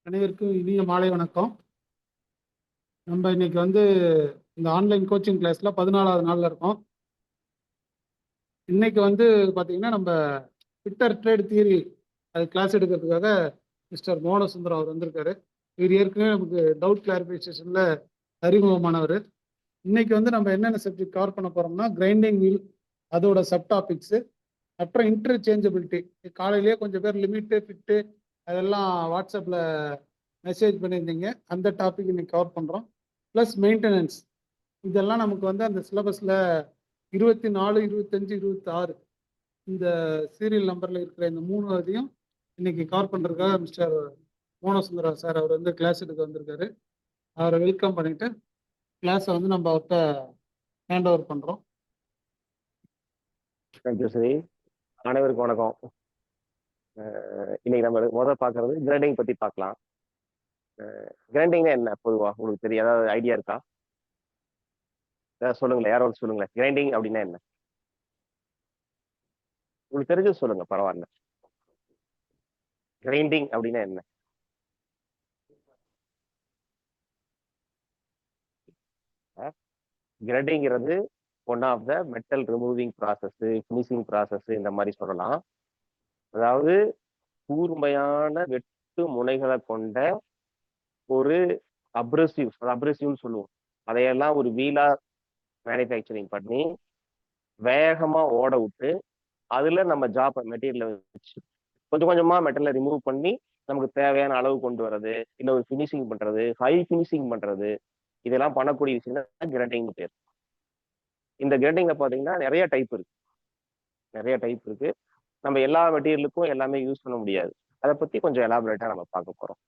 அனைவருக்கும் இனிய மாலை வணக்கம். நம்ம இன்னைக்கு இந்த ஆன்லைன் கோச்சிங் கிளாஸ்ல 14வது நாள்ல இருக்கோம். இன்னைக்கு பாத்தீங்கன்னா நம்ம ட்விட்டர் ட்ரேட் தியரி அது கிளாஸ் எடுக்கிறதுக்காக மிஸ்டர் மோகனசுந்தரம் அவர் வந்திருக்காரு. இவர் ஏற்கனவே நமக்கு டவுட் கிளாரிஃபிகேஷன்ல அறிமுகமானவர். இன்னைக்கு நம்ம என்னென்ன சப்ஜெக்ட் கவர் பண்ண போறோம்னா கிரைண்டிங் வீல், அதோட சப் டாபிக்ஸ், அப்புறம் இன்டர்சேஞ்சபிலிட்டி. காலையிலேயே கொஞ்சம் பேர் லிமிட்டு ஃபிட்டு அதெல்லாம் வாட்ஸ்அப்ல மெசேஜ் பண்ணியிருந்தீங்க. அந்த டாபிக் இன்னைக்கு கவர் பண்ணுறோம். ப்ளஸ் மெயின்டெனன்ஸ், இதெல்லாம் நமக்கு அந்த சிலபஸில் 24, 25, 26 இந்த சீரியல் நம்பரில் இருக்கிற இந்த 3 இதையும் இன்னைக்கு கவர் பண்ணுறதுக்காக மிஸ்டர் மோனசுந்தரா சார் அவர் கிளாஸ் எடுக்க வந்திருக்காரு. அவரை வெல்கம் பண்ணிட்டு கிளாஸை நம்ம அவர்கிட்ட ஹேண்ட் ஓவர் பண்ணுறோம். தேங்க்யூ ஸ்ரீ. அனைவருக்கும் வணக்கம். இன்னைக்கு நம்ம முதல்ல பார்க்கறது கிரைண்டிங் பற்றி பார்க்கலாம். கிரைண்டிங்னா என்ன பொதுவாக உங்களுக்கு தெரியும்? ஏதாவது ஐடியா இருக்கா? சொல்லுங்களேன், யாராவது சொல்லுங்களேன். கிரைண்டிங் அப்படின்னா என்ன உங்களுக்கு தெரிஞ்சது சொல்லுங்க, பரவாயில்ல. கிரைண்டிங் அப்படின்னா என்ன? கிரைண்டிங்கிறது one of the metal removing process, finishing process இந்த மாதிரி சொல்லலாம். அதாவது கூர்மையான வெட்டு முனைகளை கொண்ட ஒரு அப்ரெசிவ்னு சொல்லுவோம். அதையெல்லாம் ஒரு வீலா மேனுஃபேக்சரிங் பண்ணி வேகமா ஓட விட்டு அதுல நம்ம ஜாப் மெட்டீரியலை வச்சு கொஞ்சம் கொஞ்சமா மெட்டீரியலை ரிமூவ் பண்ணி நமக்கு தேவையான அளவு கொண்டு வர்றது, இல்லை ஒரு ஃபினிஷிங் பண்றது, ஹை ஃபினிஷிங் பண்றது, இதெல்லாம் பண்ணக்கூடிய விஷயம் தான் கிரைண்டிங் பேர். இந்த கிரைண்டிங்ல பாத்தீங்கன்னா நிறைய டைப் இருக்கு. நம்ம எல்லா மெட்டீரியலுக்கும் எல்லாமே யூஸ் பண்ண முடியாது. அதை பத்தி கொஞ்சம் எலாபரேட்டா நம்ம பார்க்க போறோம்.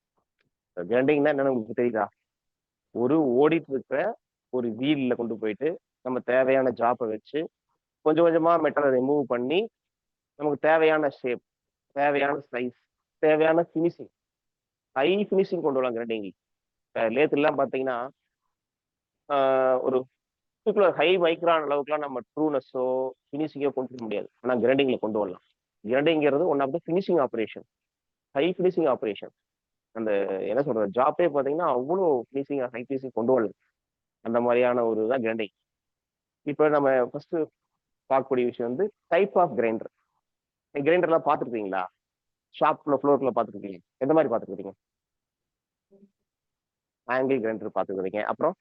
கிரைண்டிங்னா என்னன்னு உங்களுக்கு தெரியுதா? ஒரு ஓடிட்டு இருக்கிற ஒரு வீல்ல கொண்டு போயிட்டு நம்ம தேவையான ஜாப்பை வச்சு கொஞ்சம் கொஞ்சமா மெட்டலை ரிமூவ் பண்ணி நமக்கு தேவையான ஷேப், தேவையான சைஸ், தேவையான ஃபினிஷிங், ஹை ஃபினிஷிங் கொண்டு வரலாம் கிரைண்டிங். லேத்துலாம் பார்த்தீங்கன்னா ஒரு ஹை மைக்ரான் அளவுக்குலாம் நம்ம ட்ரூனஸோ ஃபினிஷிங்கோ கொண்டு வர முடியாது. ஆனால் கிரைண்டிங்ல கொண்டு வரலாம். கிரைண்டிங்கிறது one of the finishing operation, high finishing operation. அந்த என்ன சொல்றது, ஜாப்பே பார்த்தீங்கன்னா அவ்வளோ ஃபினிஷிங், ஹை ஃபினிஷிங் கொண்டு வரலாம். அந்த மாதிரியான ஒரு தான் கிரைண்டிங். இப்போ நம்ம ஃபர்ஸ்ட் பார்க்கக்கூடிய விஷயம் டைப் ஆஃப் கிரைண்டர். கிரைண்டர்லாம் பார்த்துருக்கீங்களா? ஷாப்ல ஃப்ளோர்ல பார்த்துருக்கீங்க. எந்த மாதிரி பார்த்துருக்கீங்க? ஆங்கிள் கிரைண்டர் பார்த்துருக்கீங்க, அப்புறம்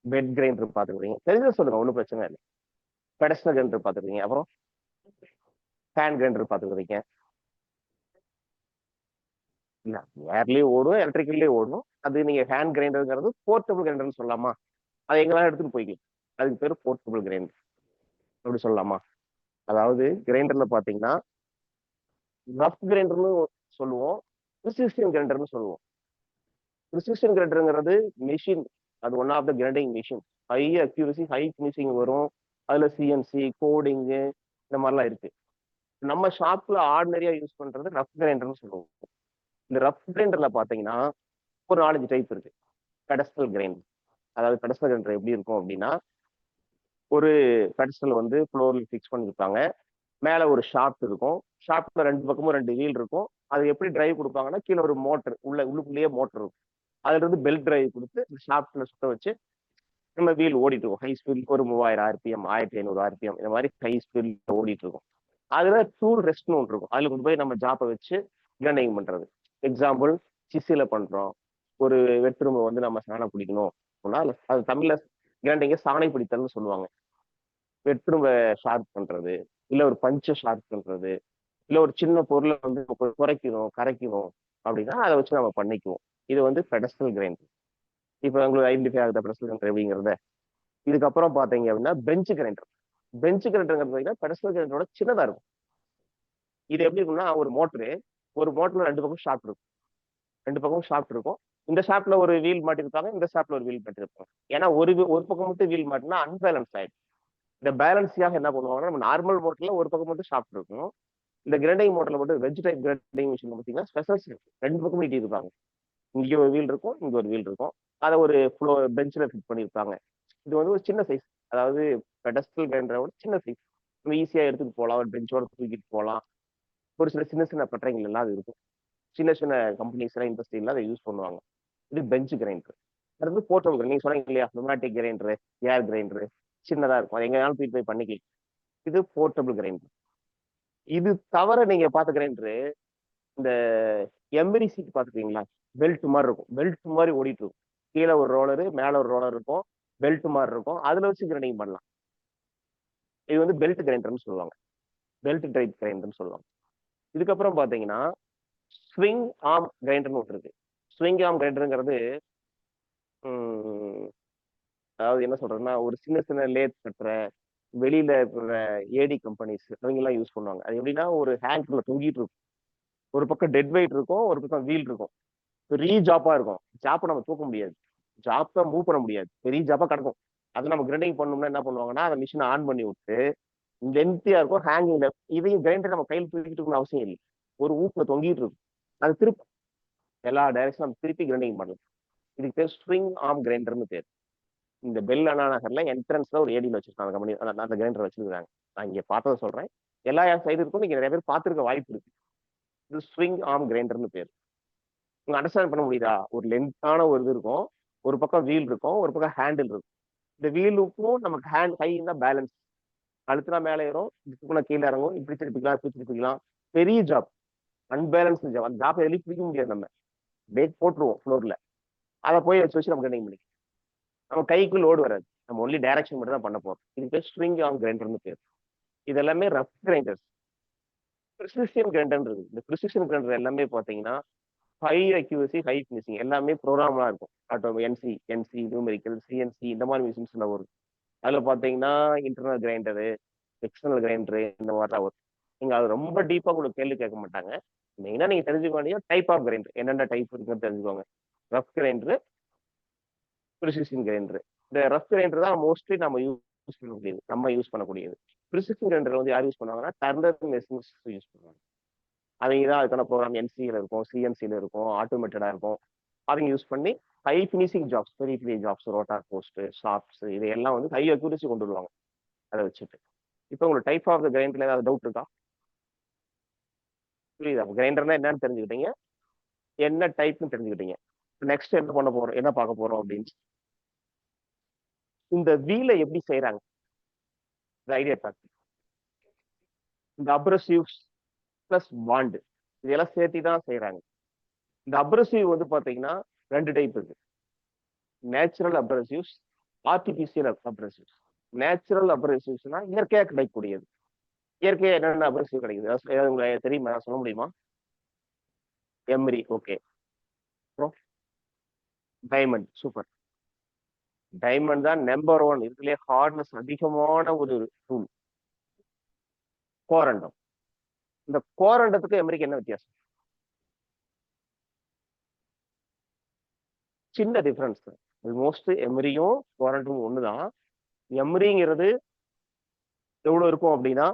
பெட் கிரைண்டர் பார்த்துருக்கீங்க. தெரிஞ்ச சொல்லுங்க, ஒன்றும் பிரச்சனை இல்லை. பெடஸ்டல் கிரைண்டர் பார்த்துருக்கீங்க, அப்புறம் ஃபேன் கிரைண்டர் பார்த்துருக்கீங்க. இல்லை, ஏர்லேயும் ஓடும், எலக்ட்ரிக்கல்லேயும் ஓடும். அது நீங்க ஹேண்ட் கிரைண்டருங்கிறது போர்ட்டபிள் கிரைண்டர்னு சொல்லலாமா? அதை எங்கெல்லாம் எடுத்துட்டு போய்க்கலாம். அதுக்கு பேர் போர்ட்டபிள் கிரைண்டர் அப்படி சொல்லலாமா? அதாவது கிரைண்டர்ல பார்த்தீங்கன்னா ரஃப் கிரைண்டர்னு சொல்லுவோம், ப்ரிசிஷன் கிரைண்டர்னு சொல்லுவோம். ப்ரிசிஷன் கிரைண்டருங்கிறது மிஷின், அது one of the grinding machine. High accuracy, high finishing வரும். அதுல சிஎன்சி கோடிங்கு இந்த மாதிரிலாம் இருக்கு. நம்ம ஷாப்ல ஆர்டினரியா யூஸ் பண்றது ரஃப் கிரைண்டர்னு சொல்லுவோம். இந்த ரஃப் கிரைண்டர்ல பாத்தீங்கன்னா ஒரு 4-5 டைப் இருக்கு. பெடஸ்டல் கிரைண்டர், அதாவது பெடஸ்டல் கிரைண்டர் எப்படி இருக்கும் அப்படின்னா, ஒரு பெடஸ்டல் ஃப்ளோர்ல ஃபிக்ஸ் பண்ணிருப்பாங்க. மேல ஒரு ஷாஃப்ட் இருக்கும். ஷாஃப்ட்ல 2 பக்கமும் 2 வீல் இருக்கும். அது எப்படி டிரைவ் கொடுப்பாங்கன்னா, கீழே ஒரு மோட்டர், உள்ளுக்குள்ளேயே மோட்டர் இருக்கும். அதுல இருந்து பெல்ட் டிரைவ் கொடுத்து ஷாஃப்ட்ல சுத்த வச்சு நம்ம வீல் ஓடிட்டு இருக்கும். ஹை ஸ்பீட் ஒரு 3000 ஆர்பிஎம், 1500 ஆர்பிஎம், இந்த மாதிரி ஹை ஸ்பீட்ல ஓடிட்டு இருக்கும். அதுல டூல் ரெஸ்ட்னு ஒன்று இருக்கும். அதுல கொண்டு போய் நம்ம ஜாப்பை வச்சு கிரைண்டிங் பண்றது. எக்ஸாம்பிள், சிசில பண்றோம். ஒரு வெட்டுரும்பு நம்ம சாணம் பிடிக்கணும் அப்படின்னா அது தமிழ்ல கிரைண்டிங்க சாணை பிடித்தல்னு சொல்லுவாங்க. வெட்டுரும்பை ஷார்ப் பண்றது, இல்ல ஒரு பஞ்சை ஷார்ப் பண்றது, இல்ல ஒரு சின்ன பொருளை குறைக்கணும், கரைக்கணும் அப்படின்னா அதை வச்சு நம்ம பண்ணிக்குவோம். இது பெடஸ்டல் கிரைண்டர். இப்போ உங்களுக்கு ஐடென்டிஃபை ஆகுது பெடஸ்டல் கிரைண்டர் எப்படிங்கிறத. இதுக்கப்புறம் பாத்தீங்க அப்படின்னா பெஞ்ச் கிரைண்டர். பெஞ்ச் கிரைண்டருங்கிறது பெடஸ்டல் கிரைண்டரோட சின்னதா இருக்கும். இது எப்படி இருக்கும்னா, ஒரு மோட்டர்ல 2 பக்கம் ஷாஃப்ட் இருக்கும். 2 பக்கம் ஷாஃப்ட் இருக்கும். இந்த ஷாஃப்ட்ல ஒரு வீல் மாட்டிருப்பாங்க, இந்த ஷாஃப்ட்ல ஒரு வீல் மாட்டிருப்பாங்க. ஏன்னா ஒரு பக்கம் மட்டும் வீல் மாட்டினா அன்பேலன்ஸ் ஆயிடும். இந்த பேலன்ஸியாக என்ன பண்ணுவாங்கன்னா, நம்ம நார்மல் மோட்டர்ல ஒரு பக்கம் மட்டும் ஷாஃப்ட் இருக்கும். இந்த கிரைண்டிங் மோட்டர்ல மட்டும் வெஜ் டைப் கிரைண்டிங் மிஷின் பார்த்தீங்கன்னா ஸ்பெஷல் 2 பக்கம் நீட்டி இருப்பாங்க. இங்க ஒரு வீல் இருக்கும், இங்க ஒரு வீல் இருக்கும். அதை ஒரு பெஞ்சில் ஃபிட் பண்ணியிருப்பாங்க. இது ஒரு சின்ன சைஸ், அதாவது பெடஸ்டல் கிரைண்டரோட சின்ன சைஸ். நம்ம ஈஸியா எடுத்துட்டு போகலாம், ஒரு பெஞ்சோட தூக்கிட்டு போகலாம். ஒரு சில சின்ன சின்ன பட்டறைகள் எல்லாம் அது இருக்கும். சின்ன சின்ன கம்பெனிஸ்ல இண்டஸ்ட்ரியில அதை யூஸ் பண்ணுவாங்க. இது பெஞ்ச் கிரைண்டர். அடுத்து போர்ட்டபிள் கிரைண்டர். நீங்க சொன்னீங்க இல்லையா, நுமாட்டிக் கிரைண்டர், ஏர் கிரைண்டர் சின்னதா இருக்கும், அது எங்கேயாலும் தூக்கி போய் பண்ணிக்கலாம். இது போர்ட்டபிள் கிரைண்டர். இது தவிர நீங்க பார்த்த கிரைண்டரு இந்த எம்ரி சீட் பார்த்துருக்கீங்களா? பெல்ட் மாதிரி இருக்கும், பெல்ட் மாதிரி ஓடிட்டு இருக்கும். கீழே ஒரு ரோலரு, மேல ஒரு ரோலர் இருக்கும், பெல்ட் மாதிரி இருக்கும், அதுல வச்சு கிரைண்டிங் பண்ணலாம். இது வந்து பெல்ட் கிரைண்டர்னு சொல்லுவாங்க, பெல்ட் டைப் கிரைண்டர்னு சொல்லுவாங்க. இதுக்கப்புறம் பாத்தீங்கன்னா ஸ்விங் ஆர்ம் கிரைண்டர்னு ஒன்று இருக்கு. ஸ்விங் ஆர்ம் கிரைண்டருங்கிறது அதாவது என்ன சொல்றதுன்னா, ஒரு சின்ன சின்ன லேத் கட்டுற வெளியில இருக்கிற ஏடி கம்பெனிஸ் அவங்க எல்லாம் யூஸ் பண்ணுவாங்க. அது எப்படின்னா ஒரு ஹேங்க்ல தொங்கிட்டு இருக்கும், ஒரு பக்கம் டெட் வெயிட் இருக்கும், ஒரு பக்கம் வீல் இருக்கும், பெரிய ஜாப்பா இருக்கும். ஜாப்பை நம்ம தூக்க முடியாது, ஜாப்பை மூவ் பண்ண முடியாது, பெரிய ஜாப்பா கிடக்கும். அது நம்ம கிரைண்டிங் பண்ணோம்னா என்ன பண்ணுவாங்கன்னா, அந்த மிஷினை ஆன் பண்ணி விட்டு லென்த்தியா இருக்கும், ஹேங்கிங்ல. இதையும் கிரைண்டர் நம்ம கையில் தூக்கிட்டு இருக்கணும் அவசியம் இல்லை, ஒரு ஊப்புல தொங்கிட்டு இருக்கும். அது திருப்பி எல்லா டைரக்ஷன் நம்ம திருப்பி கிரைண்டிங் பண்ணலாம். இதுக்கு பேர் ஸ்விங் ஆர்ம் கிரைண்டர்னு பேர். இந்த பெல் அண்ணா நகர்ல என்ட்ரன்ஸ்ல ஒரு ஏடியில் வச்சிருக்காங்க கம்பெனி, அந்த கிரைண்டர் வச்சிருக்காங்க. நான் இங்க பார்த்ததை சொல்றேன், எல்லா சைடு இருக்கும், நீங்க நிறைய பேர் பார்த்துருக்க வாய்ப்பு இருக்கு. இது ஸ்விங் ஆர்ம் கிரைண்டர்னு பேர். உங்க அண்டர்ஸ்டாண்ட் பண்ண முடியுதா? ஒரு லென்த்தான ஒரு இது இருக்கும், ஒரு பக்கம் வீல் இருக்கும், ஒரு பக்கம் ஹேண்டில் இருக்கும். இந்த வீலுக்கும் நமக்கு ஹேண்ட் கை தான் பேலன்ஸ். அழுத்தினா மேலே ஏறும், இதுக்குள்ள கீழே இறங்கும், இப்படி திருப்பிக்கலாம், இப்படி திருப்பிக்கலாம். பெரிய ஜாப், அன்பேலன்ஸ் ஜாப். அந்த ஜாப்பை எழுதி பிடிக்க முடியாது, நம்ம பிரேக் போட்டுருவோம் ஃப்ளோர்ல. அதை போய் வச்சு நம்ம கிரைண்டிங் பண்ணி நம்ம கைக்கு லோடு வராது, நம்ம ஒன்லி டைரக்ஷன் மட்டும் தான் பண்ண போறோம். இது பேர் ஸ்விங் ஆர்ம் கிரைண்டர்னு பேர். இது எல்லாமே ரஃப் கிரைண்டர்ஸ். ப்ரிசிஷன் கிரைண்டர் இருக்கு. இந்த ப்ரிசிஷன் கிரைண்டர் எல்லாமே பாத்தீங்கன்னா ஹை அக்யூரசி, ஹை ஃபினிஷிங், எல்லாமே ப்ரோக்ராம்லாம் இருக்கும். ஆட்டோ என்சி நியூமெரிக்கல், சிஎன்சி இந்த மாதிரி மிஷின்ஸ்ல வரும். அதுல பாத்தீங்கன்னா இன்டர்னல் கிரைண்டரு, எக்ஸ்டர்னல் கிரைண்டரு இந்த மாதிரிலாம் வரும். நீங்க அது ரொம்ப டீப்பா உங்களுக்கு கேள்வி கேட்க மாட்டாங்க. மெயினா நீங்க தெரிஞ்சுக்க வேண்டிய டைப் ஆஃப் கிரைண்டர், என்னென்ன டைப் இருக்குன்னு தெரிஞ்சுக்கோங்க. Rough grinder, precision grinder. இந்த ரஃப் கிரைண்டர் தான் மோஸ்ட்லி நம்ம யூஸ் பண்ணக்கூடியது, நம்ம யூஸ் பண்ணக்கூடியது. ப்ரிசிஷன் கிரைண்டர் வந்து யார் யூஸ் பண்ணுவாங்கன்னா டர்னர் மெஷின்ஸ் யூஸ் பண்ணுவாங்க. அவங்க தான் அதுக்கான ப்ரோக்ராம் என்சியில் இருக்கும், சிஎன்சியில் இருக்கும், ஆட்டோமேட்டடா இருக்கும். அவங்க யூஸ் பண்ணி ஹை ஃபினிஷிங் ஜாப்ஸ், பெரிய பெரிய ஜாப்ஸ், ரோட்டார் போஸ்ட், ஷாப்ஸ் இது எல்லாம் வந்து ஹை அக்யூரசி கொண்டு வருவாங்க அதை வச்சுட்டு. இப்போ உங்களுக்கு டைப் ஆஃப் த கிரைண்டர்ல ஏதாவது டவுட் இருக்கா? புரியுதா? கிரைண்டர்னா என்னன்னு தெரிஞ்சுக்கிட்டீங்க, என்ன டைப்னு தெரிஞ்சுக்கிட்டீங்க. நெக்ஸ்ட் என்ன பண்ண போறோம், என்ன பார்க்க போறோம் அப்படின்னு, இந்த வீலை எப்படி செய்யறாங்க ஐடியா பார்த்து. இந்த அப்ரசிவ்ஸ் பிளஸ் பாண்டு இதெல்லாம் சேர்த்து தான் செய்யறாங்க. இந்த அப்ரசிவ் வந்து பாத்தீங்கன்னா ரெண்டு டைப் இருக்கு, நேச்சுரல் அப்ரசிவ்ஸ், ஆர்டிபிஷியல் அப்ரசிவ்ஸ். நேச்சுரல் அப்ரசிவ்ஸ்னா இயற்கையா கிடைக்கக்கூடியது. இயற்கையா என்னென்ன அப்ரசிவ் கிடைக்குது உங்களுக்கு தெரியுமா, சொல்ல முடியுமா? Emery, okay. அப்புறம் டைமண்ட், சூப்பர். டைமண்ட் தான் நம்பர் ஒன், இதுலயே ஹார்ட்னஸ் அதிகமான ஒரு டூல். கோரண்டம். இந்த கோரண்டத்துக்கு எம்ரிக்கு என்ன வித்தியாசம்? சின்ன டிஃபரன்ஸ். ஆல்மோஸ்ட் எம்ரியும் கோரண்டும் ஒண்ணுதான். எம்ரிங்கிறது எவ்வளவு இருக்கும் அப்படின்னா,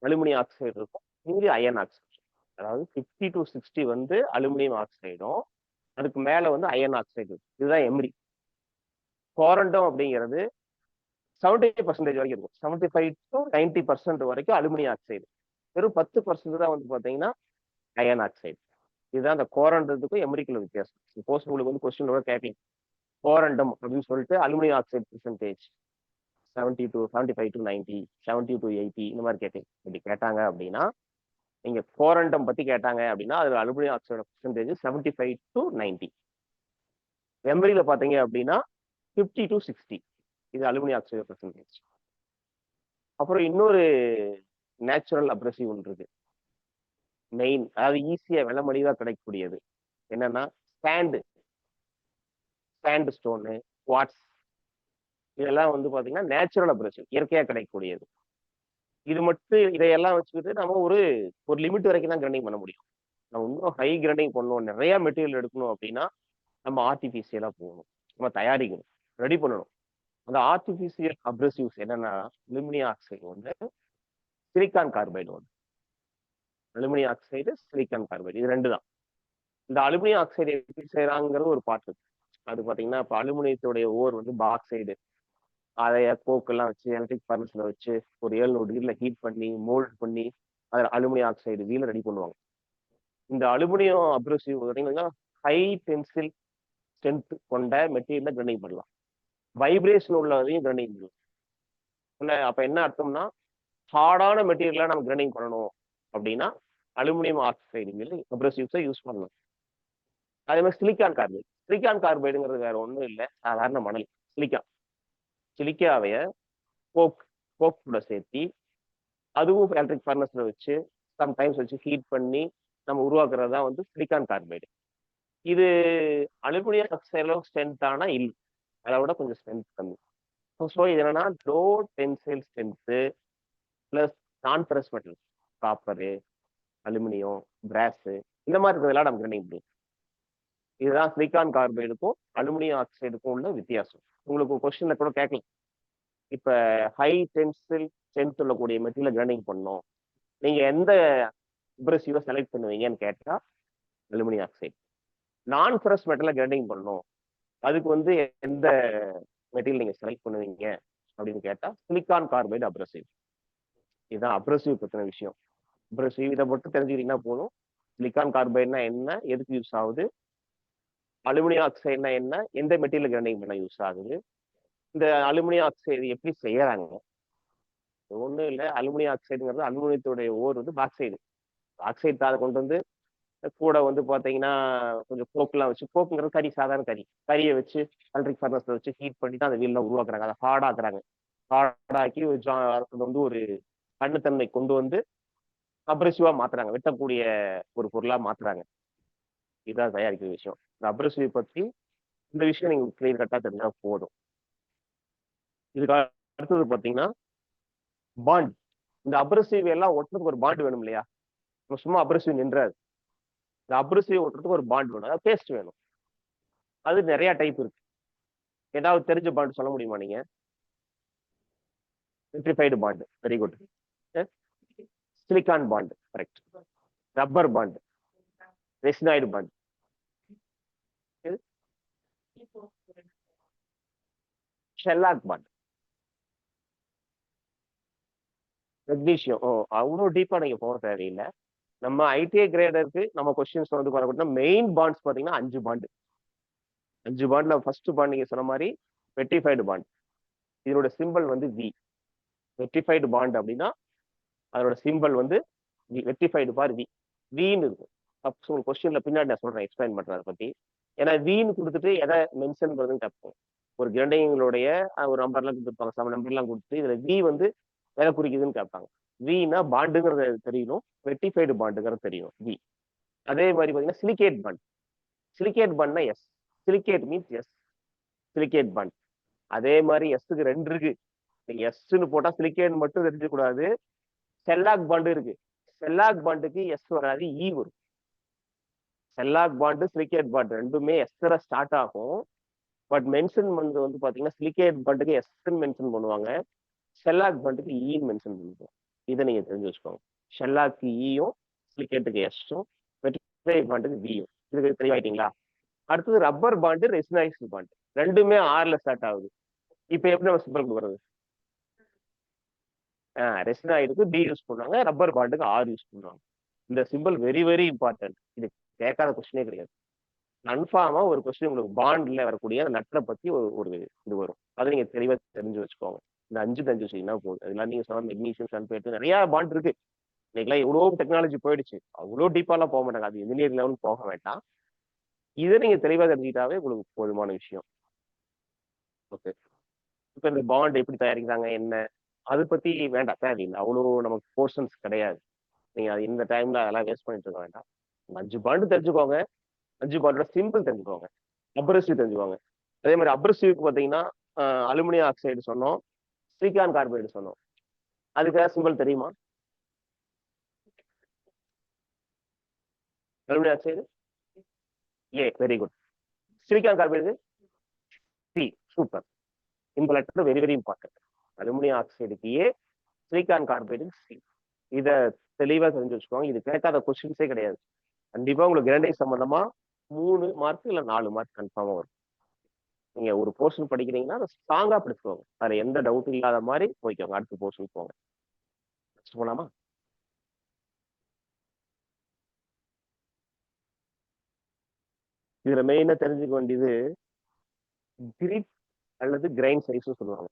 அலுமினியம் ஆக்சைடு இருக்கும், மீதி அயன் ஆக்சைடு. அதாவது 50 to 60 வந்து அலுமினியம் ஆக்சைடும், அதுக்கு மேல வந்து அயன் ஆக்சைடு. இதுதான் எம்ரி. கோரண்டம் அப்படிங்கிறது 70% வரைக்கும் இருக்கும், 75 to 90% வரைக்கும் அலுமினியம் ஆக்சைடு. வெறும் 10% தான் வந்து பாத்தீங்கன்னா அயன் ஆக்சைடு. இதுதான் அந்த கோரண்டத்துக்கும் எம்ரிக்குள்ள வித்தியாசம். சப்போஸ் உங்களுக்கு வந்து கொஸ்டின் கேட்பீங்க, கோரண்டம் அப்படின்னு சொல்லிட்டு aluminium oxide percentage 75 to 90, 70 to 80 இந்த மாதிரி கேட்டீங்க. இப்படி கேட்டாங்க அப்படின்னா, நீங்க கோரண்டம் பத்தி கேட்டாங்க அப்படின்னா அதுல அலுமினியம் ஆக்சைடு பெர்சன்டேஜ் 75 to 90. எம்ரியில பாத்தீங்க அப்படின்னா 50 to 60 இது அலுமினியம் ஆக்சைடு பெர்சன்டேஜ். அப்புறம் இன்னொரு நேச்சுரல் அப்ரசிவ் ஒன்று இருக்கு, மெயின், அதாவது ஈஸியா விலை மலிவா கிடைக்கக்கூடியது. என்னன்னா சாண்ட் ஸ்டோனு, குவாட்ஸ் இதெல்லாம் வந்து பாத்தீங்கன்னா நேச்சுரல் அப்ரசிவ், இயற்கையா கிடைக்கக்கூடியது. இது மட்டும் இதையெல்லாம் வச்சுக்கிட்டு நம்ம ஒரு லிமிட் வரைக்கும் தான் கிரைண்டிங் பண்ண முடியும். நம்ம இன்னும் ஹை கிரைண்டிங் பண்ணணும், நிறைய மெட்டீரியல் எடுக்கணும் அப்படின்னா நம்ம ஆர்டிபிஷியலா போகணும், நம்ம தயாரிக்கணும், ரெடி பண்ணணும். அந்த ஆர்டிபிஷியல் அப்ரசிவ்ஸ் என்னன்னா அலுமினியம் ஆக்சைடு ஒன்று, சிலிக்கான் கார்பைடு ஒன்று. அலுமினியம் ஆக்சைடு, சிலிக்கான் கார்பைடு, இது ரெண்டு தான். இந்த அலுமினியம் ஆக்சைடு எப்படி செய்யறாங்கிறது ஒரு பாட்டு. அது பாத்தீங்கன்னா இப்ப அலுமினியத்துடைய ஓர் வந்து பாக்சைடு, அதை கோக்கெல்லாம் வச்சு எலக்ட்ரிக் ஃபர்னஸ்ல வச்சு ஒரு 700 டிகிரில ஹீட் பண்ணி மோல்ட் பண்ணி அதில் அலுமினியம் ஆக்சைடு வீல ரெடி பண்ணுவாங்க. இந்த அலுமினியம் அப்ரசிவ் பார்த்தீங்கன்னா ஹை டென்சில் ஸ்ட்ரென்த் கொண்ட மெட்டீரியல கிரைண்டிங் பண்ணலாம். வைப்ரேஷன் உள்ளதையும் கிரைண்டிங் பண்ணலாம். அப்ப என்ன அர்த்தம்னா ஹார்டான மெட்டீரியலா நம்ம கிரைண்டிங் பண்ணணும் அப்படின்னா அலுமினியம் ஆக்சைடு மீது அப்ரசிவ்ஸை யூஸ் பண்ணலாம். அதே மாதிரி சிலிக்கான் கார்பைடு. சிலிக்கான் கார்பைடுங்கிறது வேற ஒன்றும் இல்லை, சாதாரண மணல் சிலிக்கான். சிலிக்காவைய கோக் கூட சேர்த்தி அதுவும் எலக்ட்ரிக் ஃபர்னஸ்ல வச்சு சம்டைம்ஸ் வச்சு ஹீட் பண்ணி நம்ம உருவாக்குறது தான் வந்து சிலிக்கான் கார்பைடு. இது அலுமினியம் ஆக்சைடு ஸ்ட்ரென்த்தானா இல்லை, அதை விட கொஞ்சம் ஸ்ட்ரென்த் கம்மி. ஸோ இது என்னன்னா லோ டென்சைல் ஸ்ட்ரென்த்து பிளஸ் நான் ferrous metal, copper, aluminium, brass, இந்த மாதிரி இருக்கிறதெல்லாம் நம்ம கிரைண்டிங் பண்ணுவோம். இதுதான் சிலிக்கான் கார்பைடுக்கும் அலுமினியம் ஆக்சைடுக்கும் உள்ள வித்தியாசம். உங்களுக்கு கொஸ்டின்ல கூட கேட்கலாம், இப்ப ஹை டென்சில் ஸ்ட்ரென்த் உள்ளக்கூடிய மெட்டீரியல் கிரைண்டிங் பண்ணோம், நீங்க எந்த அப்ரசிவை செலக்ட் பண்ணுவீங்கன்னு கேட்டா அலுமினியம் ஆக்சைடு. நான் ஃபெரஸ் மெட்டலை கிரைண்டிங் பண்ணோம், அதுக்கு வந்து எந்த மெட்டீரியல் நீங்க செலக்ட் பண்ணுவீங்க அப்படின்னு கேட்டா சிலிக்கான் கார்பைடு அப்ரசிவ். இதுதான் அப்ரசிவ் பத்தின விஷயம். அப்ரசிவ் இதை மட்டும் தெரிஞ்சுக்கிட்டீங்கன்னா போதும். சிலிக்கான் கார்பைடுனா என்ன, எதுக்கு யூஸ் ஆகுது, அலுமினியம் ஆக்சைடுனா என்ன, எந்த மெட்டீரியல் கிரைண்டிங் பண்ண யூஸ் ஆகுது, இந்த அலுமினியம் ஆக்சைடு எப்படி செய்யறாங்க. ஒன்றும் இல்லை, அலுமினியம் ஆக்சைடுங்கிறது அலுமினியத்துடைய ஓர் வந்து பாக்சைடு. பாக்சைடு தாதை கொண்டு வந்து கூட வந்து பாத்தீங்கன்னா கொஞ்சம் கோக்கெல்லாம் வச்சு, கோக்குங்கிறது கறி, சாதாரண கறியை வச்சு எலக்ட்ரிக் ஃபர்னஸ்ல வச்சு ஹீட் பண்ணி தான் அந்த வீல்லாம் உருவாக்குறாங்க. அதை ஹார்டாக்குறாங்க. ஹார்டாக்கி வந்து ஒரு கண்ணுத்தன்மை கொண்டு வந்து அப்ரசிவா மாத்துறாங்க, வெட்டக்கூடிய ஒரு பொருளா மாத்துறாங்க. இதுதான் தயாரிக்கிற விஷயம். இந்த அப்ரசிவ் பத்தி இந்த விஷயம் நீங்க கிளியர் கட்டா தெரிஞ்சா போதும். இதுக்கு அடுத்தது பாத்தீங்கன்னா பாண்ட். இந்த அப்ரசிவ் எல்லாம் ஒட்டுறதுக்கு ஒரு பாண்ட் வேணும் இல்லையா, சும்மா அப்ரசிவ் நின்றாது. இந்த அப்ரசிவ் ஒட்டுறதுக்கு ஒரு பாண்ட் வேணும், அதாவது பேஸ்ட் வேணும். அது நிறைய டைப் இருக்கு. ஏதாவது தெரிஞ்ச பாண்ட் சொல்ல முடியுமா நீங்க? Vitrified bond, very good. Silicon bond, correct. Rubber bond, resinoid bond, shellac bond, magnesium. Oh, அவ்வளோ டீப்பா நீங்க போக தேவையில்லை. நம்ம ஐடிஐ கிரேடருக்கு நம்ம கொஸ்டின்ஸ் வந்து வரக்கூடாது. மெயின் பாண்ட்ஸ் பாத்தீங்கன்னா 5 பாண்டு. 5 பாண்ட்ல ஃபர்ஸ்ட் பாண்ட் நீங்க சொன்ன மாதிரி வெட்ரிஃபைடு பாண்ட். இதோட சிம்பிள் வந்து வி. வெட்ரிஃபைடு பாண்ட் அப்படின்னா அதோட சிம்பிள் வந்து வெட்ரிஃபைடு பார் வி, வின்னு இருக்கும். அப்போ கொஸ்டின்ல பின்னாடி நான் சொல்றேன், எக்ஸ்பிளைன் பண்றேன் அதை பத்தி. ஏன்னா வின்னு கொடுத்துட்டு எதை மென்ஷன் பண்ணுறதுன்னு கேட்போம். ஒரு கிரண்டைங்களுடைய ஒரு நம்பர்லாம் கொடுத்துருப்பாங்க, 7 நம்பர்லாம் கொடுத்துட்டு இதுல வி வந்து எதை குறிக்குதுன்னு கேட்பாங்க. வினா பாண்டுங்கிறது தெரியணும், வெட்டிஃபைடு பாண்டுங்கிறது தெரியும் வி. அதே மாதிரி பாத்தீங்கன்னா சிலிகேட் பாண்ட். சிலிகேட் பாண்ட்னா S, silicate means S, silicate bond. அதே மாதிரி எஸ்க்கு 2 இருக்கு. நீங்க எஸ்ன்னு போட்டா சிலிகேட் மட்டும் தெரிஞ்ச கூடாது, செல்லாக் பாண்டு இருக்கு. செல்லாக் பாண்டுக்கு எஸ் வராது, இ வரும். செல்லாக் பாண்டு சிலிகேட் பாண்ட் ரெண்டுமே எஸ்ல ஸ்டார்ட் ஆகும். பட் மென்ஷன் பண்ணது வந்து பாத்தீங்கன்னா சிலிகேட் பாண்டுக்கு எஸ்ன்னு மென்ஷன் பண்ணுவாங்க, ஷெல்லாக் பாண்டுக்கு ஈன்னு மென்ஷன் பண்ணுவோம். இதை நீங்க தெரிஞ்சு வச்சுக்கோங்க. ஷெல்லாக்கு ஈயும் சிலிகேட்டுக்கு எஸ்ஸும் வெட்ரிஃபைடு பாண்டுக்கு வியும். இதுக்கு தெளிவாயிட்டீங்களா? அடுத்தது ரப்பர் பாண்டு, ரெசினாய்டு பாண்டு, ரெண்டுமே ஆர்ல ஸ்டார்ட் ஆகுது. இப்போ எப்படி நம்ம சிம்பிள் கொடுக்குறது? ரெசினாய்டுக்கு டி யூஸ் பண்ணுவாங்க, ரப்பர் பாண்டுக்கு ஆர் யூஸ் பண்ணுவாங்க. இந்த சிம்பிள் வெரி வெரி இம்பார்ட்டன்ட். இது கேட்காத கொஸ்டினே கிடையாது. கன்ஃபார்மா ஒரு கொஸ்டின் உங்களுக்கு பாண்ட்ல வரக்கூடிய அந்த நட்டை பத்தி ஒரு இது வரும். அதை நீங்க தெளிவா தெரிஞ்சு வச்சுக்கோங்க. இந்த 5 தெரிஞ்சு வச்சீங்கன்னா போதும். அதெல்லாம் நீங்க சொன்ன மெக்னீசியம் சல்பேட் நிறைய பாண்ட் இருக்கு. இன்னைக்கெல்லாம் எவ்வளவு டெக்னாலஜி போயிடுச்சு, அவ்வளோ டீப்பாலாம் போக மாட்டாங்க, அது இன்ஜினியரிங் லெவல் போக வேண்டாம். இதை நீங்க தெளிவாக தெரிஞ்சுக்கிட்டாவே உங்களுக்கு போதுமான விஷயம். ஓகே, இப்போ இந்த பாண்ட் எப்படி தயாரிக்கிறாங்க என்ன, அதை பத்தி வேண்டாம், தேவையில்லை. அவ்வளோ நமக்கு போர்ஷன்ஸ் கிடையாது. நீங்க அது இந்த டைம்ல அதெல்லாம் வேஸ்ட் பண்ணிட்டு இருக்க வேண்டாம். 5 பாண்டு தெரிஞ்சுக்கோங்க, 5 பாண்டோட சிம்பிள் தெரிஞ்சுக்கோங்க, அப்ரசிவ் தெரிஞ்சுக்கோங்க. அதே மாதிரி அப்ரசிவ்க்கு பார்த்தீங்கன்னா அலுமினியம் ஆக்சைடு சொன்னோம், சிலிக்கான் கார்பைடு சொன்னோம். அதுக்கு சிம்பிள் தெரியுமா? Aluminium oxide A, very good. Silicon carbide C, super. இந்த letter very very important. Aluminium ஆக்சைடுக்கு ஏ, சிலிக்கான் கார்பைடு சி. இதை தெளிவா தெரிஞ்சு வச்சுக்கோங்க. இது கேட்காத கொஸ்டின்ஸே கிடையாது. கண்டிப்பா உங்களுக்கு கிரைண்டிங் சம்பந்தமா 3 மார்க் இல்ல 4 மார்க் கன்ஃபார்மா வரும். நீங்க ஒரு போர்ஷன் படிக்கிறீங்கன்னா அதை ஸ்ட்ராங்கா படிச்சுக்கோங்க. அதுல எந்த டவுட் இல்லாத மாதிரி போய்க்கோங்க. அடுத்த போர்ஷன் போங்க. Next போலாமா? இதுல மெயினா தெரிஞ்சுக்க வேண்டியது கிரிட் அல்லது கிரைன் சைஸ் சொல்லுவாங்க.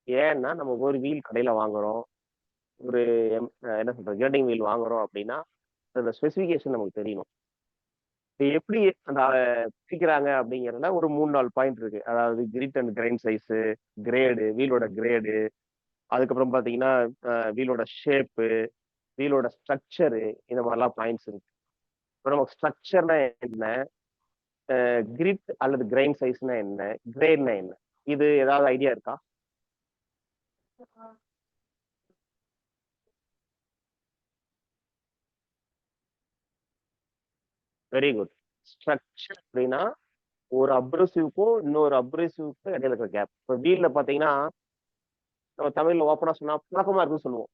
ஏன்னா நம்ம ஒரு வீல் கடையில வாங்குறோம், ஒரு என்ன சொல்றது கிரைண்டிங் வீல் வாங்குறோம் அப்படின்னா அந்த ஸ்பெசிஃபிகேஷன் நமக்கு தெரியணும். இது எப்படி அந்த பிரிக்கிறாங்க அப்படிங்கிறதுல ஒரு 3-4 பாயிண்ட் இருக்கு. அதாவது grit and grain size, grade, வீலோட கிரேடு, அதுக்கப்புறம் பாத்தீங்கன்னா வீலோட ஷேப்பு, வீலோட ஸ்ட்ரக்சரு, இந்த மாதிரிலாம் பாயிண்ட்ஸ் இருக்கு. இப்போ நமக்கு ஸ்ட்ரக்சர்னா என்ன, கிரிட் அல்லது கிரைன் சைஸ்னா என்ன, கிரேட்னா என்ன, இது ஏதாவது ஐடியா இருக்கா? Very good. ஸ்ட்ரக்சர் அப்படின்னா ஒரு அப்ரசிவ்க்கும் இன்னொரு அப்ரசிவ்க்கும் இடையில இருக்கிற கேப். இப்போ வீல்ல பாத்தீங்கன்னா நம்ம தமிழ்ல ஓப்பனா சொன்னா பழக்கமா இருக்குன்னு சொல்லுவோம்.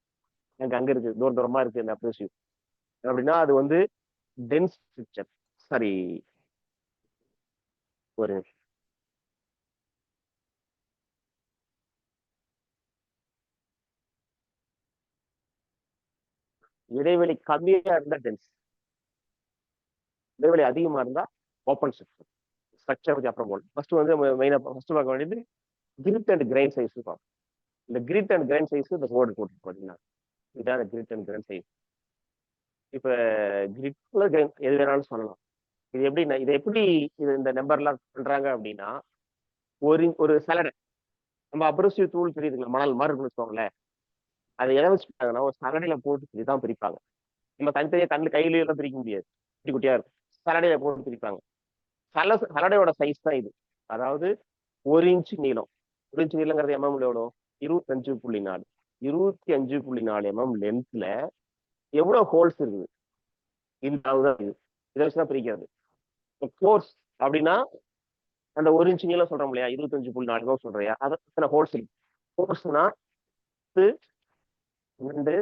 எனக்கு அங்க இருக்கு, தூர தூரமா இருக்கு இந்த அப்ரசிவ் அப்படின்னா அது வந்து டென்ஸ் ஸ்ட்ரக்சர். சாரி, ஒரு நிமிஷம். இடைவெளி கம்மியா இருந்தா டென்ஸ், இடைவெளி அதிகமா இருந்தா ஓப்பன் ஸ்ட்ரக்சர். ஸ்ட்ரக்சர் பத்தி அப்புறம் போகணும். ஃபர்ஸ்ட் வந்து மெயினா ஃபர்ஸ்ட் பார்க்க வேண்டியது கிரிட் அண்ட் கிரைன் சைஸ் பார்ப்போம். இந்த கிரிட் அண்ட் கிரைன் சைஸ் இந்த போர்டு போட்டு பார்த்தீங்கன்னா இதான் கிரிட் அண்ட் கிரைன் சைஸ். இப்ப கிரிட்ல கிரைன் எது வேணாலும் சொல்லலாம். இது எப்படி இதை எப்படி இது இந்த நம்பர்லாம் பண்றாங்க அப்படின்னா ஒரு ஒரு சலடை, நம்ம அப்ரசிவ் தூள் தெரியுதுங்களா, மணல் மாதிரி இருக்குன்னு வச்சுக்கோங்களேன். அதை எதை வச்சுட்டாங்கன்னா ஒரு சலடையில போட்டு இதுதான் பிரிப்பாங்க. நம்ம தனித்தனியா கையில எல்லாம் பிரிக்க முடியாது, குட்டி குட்டியா இருக்கும். சலடையில போட்டு பிரிப்பாங்க. சலடையோட சைஸ் தான் இது. அதாவது 1 இன்ச் நீளம். 1 இன்ச் நீளங்கிறது எம்எம்ல எவ்வளோ? 25.4. 25.4 mm லென்த்ல எவ்வளவு ஹோல்ஸ் இருக்குது இந்த அளவுதான் இது. இதை வச்சுதான் பிரிக்கிறது. கோர்ஸ் அப்படின்னா அந்த 1 இன்ச் நீளம் சொல்றோம் இல்லையா, 25.4 சொல்றியா, அது ஹோல்ஸ் இருக்கு. கோர்ஸ்னா 2, 14,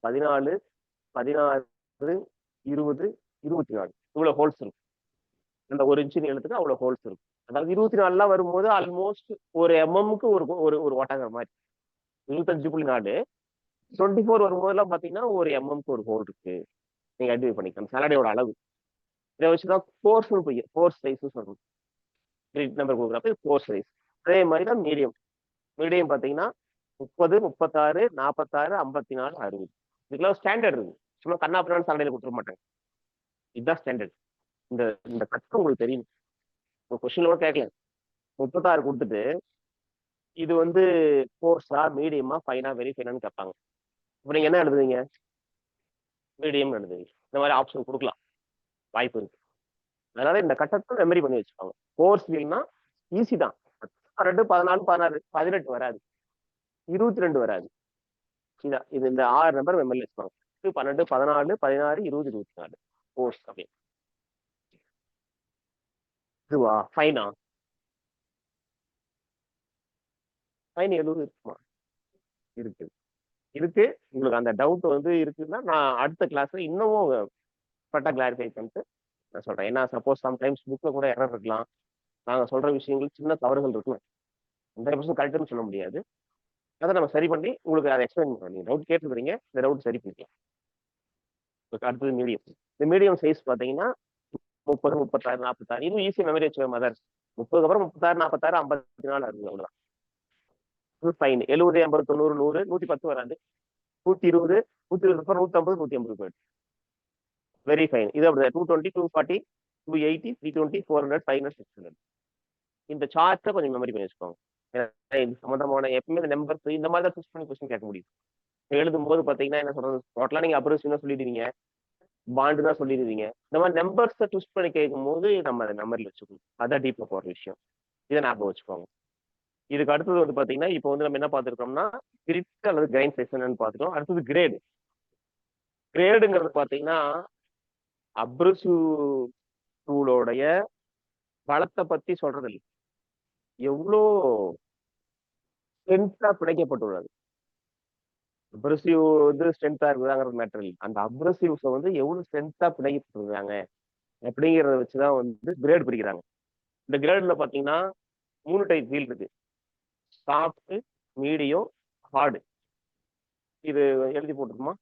16, 20, 24 இவ்வளவு ஹோல்ஸ் இருக்கு. அந்த 1 இன்ச் நீளத்துக்கு அவ்வளவு ஹோல்ஸ் இருக்கு. அதாவது 24 வரும்போது ஆல்மோஸ்ட் ஒரு எம்எம்க்கு ஒரு ஒரு ஓட்டாங்கிற மாதிரி. 25.4 24 வரும்போதெல்லாம் பாத்தீங்கன்னா ஒரு எம்எம்க்கு ஒரு ஹோல் இருக்கு. நீங்க ஐடென்டிஃபை பண்ணிக்கலாம் சலடையோட அளவு. இதை வச்சுதான் கோர்ஸ் சைஸ் சொல்லணும். நம்பர் கொடுக்குறப்ப கோர்ஸ் சைஸ். அதே மாதிரி தான் மீடியம். மீடியம் பாத்தீங்கன்னா 30, 36, 46, 54, 60. இதுக்கெல்லாம் ஸ்டாண்டர்ட் இருக்கு. சும்மா கண்ணாப்பினான்னு சலடையில கொடுத்துட மாட்டாங்க. இதுதான் ஸ்டாண்டர்ட். இந்த இந்த கட்டம் உங்களுக்கு தெரியும். கொஸ்டினோட கேட்கல. 36 கொடுத்துட்டு இது வந்து கோர்ஸா, மீடியமா, ஃபைனா, வெரி ஃபைனான்னு கேட்பாங்க. இப்போ நீங்க என்ன எழுதுவீங்க? மீடியம் எழுதுவீங்க. இந்த மாதிரி ஆப்ஷன் கொடுக்கலாம், வாய்ப்பு இருக்கு. அதனால இந்த கட்டத்தை மெமரி பண்ணி வச்சுக்கோங்க. கோர்ஸ் வீல்னா ஈஸி தான். 12, 14, 16, 18 வராது, 22 வராது. இதான் இது இந்த 6 நம்பர் மெமரியில் வச்சுக்கோங்க. 12, 14, 16, 20, 24 கோர்ஸ் அப்படி. இதுவா ஃபைனா? ஃபைன் 70 இருக்குமா? இருக்கு இருக்கு. உங்களுக்கு அந்த டவுட் வந்து இருக்குன்னா நான் அடுத்த கிளாஸ்ல இன்னமும் பட்டா கிளாரிஃபை பண்ணிட்டு நான் சொல்றேன். ஏன்னா சப்போஸ் சம்டைம்ஸ் புக்ல கூட எரர் இருக்கலாம். நாங்க சொல்ற விஷயங்கள் சின்ன தவறுகள் இருக்கலாம். 100% கரெக்ட்னு சொல்ல முடியாது. அதை நம்ம சரி பண்ணி உங்களுக்கு அதை எக்ஸ்பிளைன் பண்ணுறோம். நீங்க டவுட் கேட்டுருக்கீங்க, இந்த டவுட் சரி பண்ணிக்கலாம். அடுத்தது மீடியம். இந்த மீடியம் சைஸ் பார்த்தீங்கன்னா 30, 36, 46. இதுவும் ஈஸி மெமரி வச்சுக்கிற மாதிரி தான் இருக்கு. 30க்கு அப்புறம் 36, 46, 54 இருக்குது. அவ்வளவுதான். ஃபைன் 70, 80, 90, 100, 110 வராது. 120, 120 அப்புறம் 150, 150 போயிடும். Very fine. இது அப்படி 220, 240, 280, 320, 400, 500, 600. இந்த சார்ட்டை கொஞ்சம் மெமரி பண்ணி வச்சுக்கோங்க. இது சம்பந்தமான எப்பவுமே இந்த நம்பர்ஸ் இந்த மாதிரி தான் சூஸ் பண்ணி கொஸ்டின் கேட்க முடியும். எழுதும் போது பாத்தீங்கன்னா என்ன சொல்றது, டோட்டலா நீங்க அப்ரோச் தான் சொல்லிடுவீங்க, பாண்டு தான் சொல்லிடுவீங்க. இந்த மாதிரி நம்பர்ஸை சூஸ் பண்ணி கேட்கும் போது நம்ம அதை மெமரியில் வச்சுக்கணும். அதான் டீப்ல போற விஷயம். இதை ஞாபகம் வச்சுக்கோங்க. இதுக்கு அடுத்தது வந்து பாத்தீங்கன்னா இப்போ வந்து நம்ம என்ன பார்த்துருக்கோம்னா கிரிட் அல்லது கிரைன் சைஸ் என்னன்னு பார்த்துட்டோம். அடுத்தது கிரேடு. கிரேடுங்கிறது பாத்தீங்கன்னா அப்ரசிவ் டூலோடைய பலத்தை பத்தி சொல்றது இல்லை, எவ்வளோ ஸ்ட்ரென்த்தா பிணைக்கப்பட்டுள்ளது. அப்ரசிவ் வந்து ஸ்ட்ரென்த்தா இருக்குதாங்கிறது மேட்டர் இல்லை. அந்த அப்ரசிவ்ஸை வந்து எவ்வளவு ஸ்ட்ரென்த்தா பிணைக்கிட்டு இருக்காங்க அப்படிங்கிறத வச்சுதான் வந்து கிரேட் பிரிக்கிறாங்க. இந்த கிரேட்ல பாத்தீங்கன்னா 3 டைப் வீல் இருக்கு. Soft, medium, hard. இது எழுதி போட்டுருமா?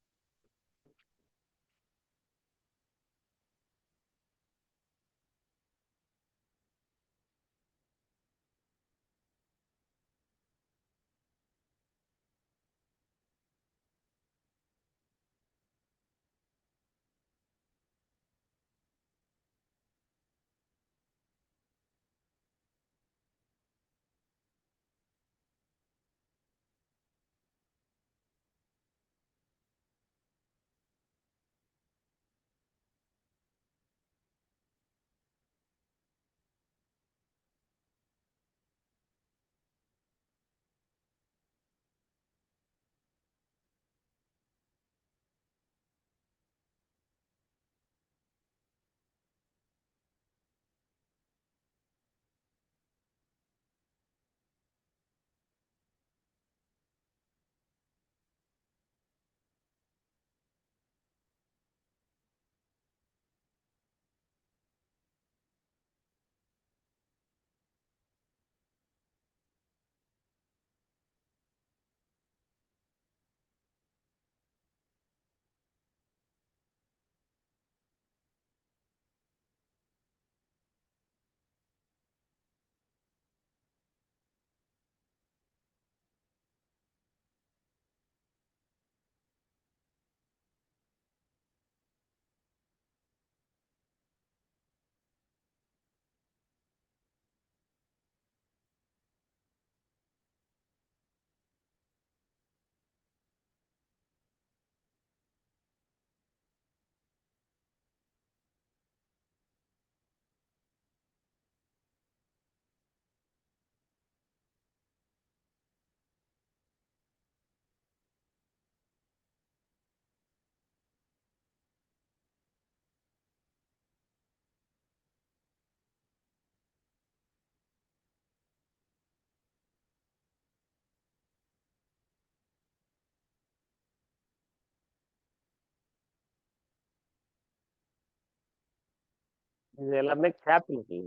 இது எல்லாமே கேபிட்டல்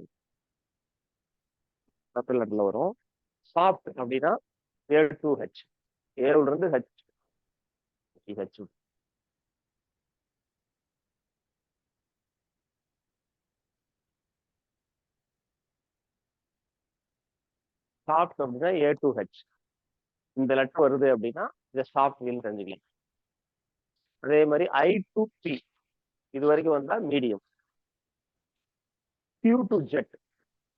லெட்டர்ல வரும். சாஃப்ட் அப்படின்னா A2H. ஏல இருந்து ஹெச். சாஃப்ட் அப்படின்னா A2H. இந்த லெட்டர் வருது அப்படின்னா இதை சாஃப்ட் வீல் தெரிஞ்சுக்கலாம். அதே மாதிரி I2P இது வரைக்கும் வந்தா மீடியம். Q2Z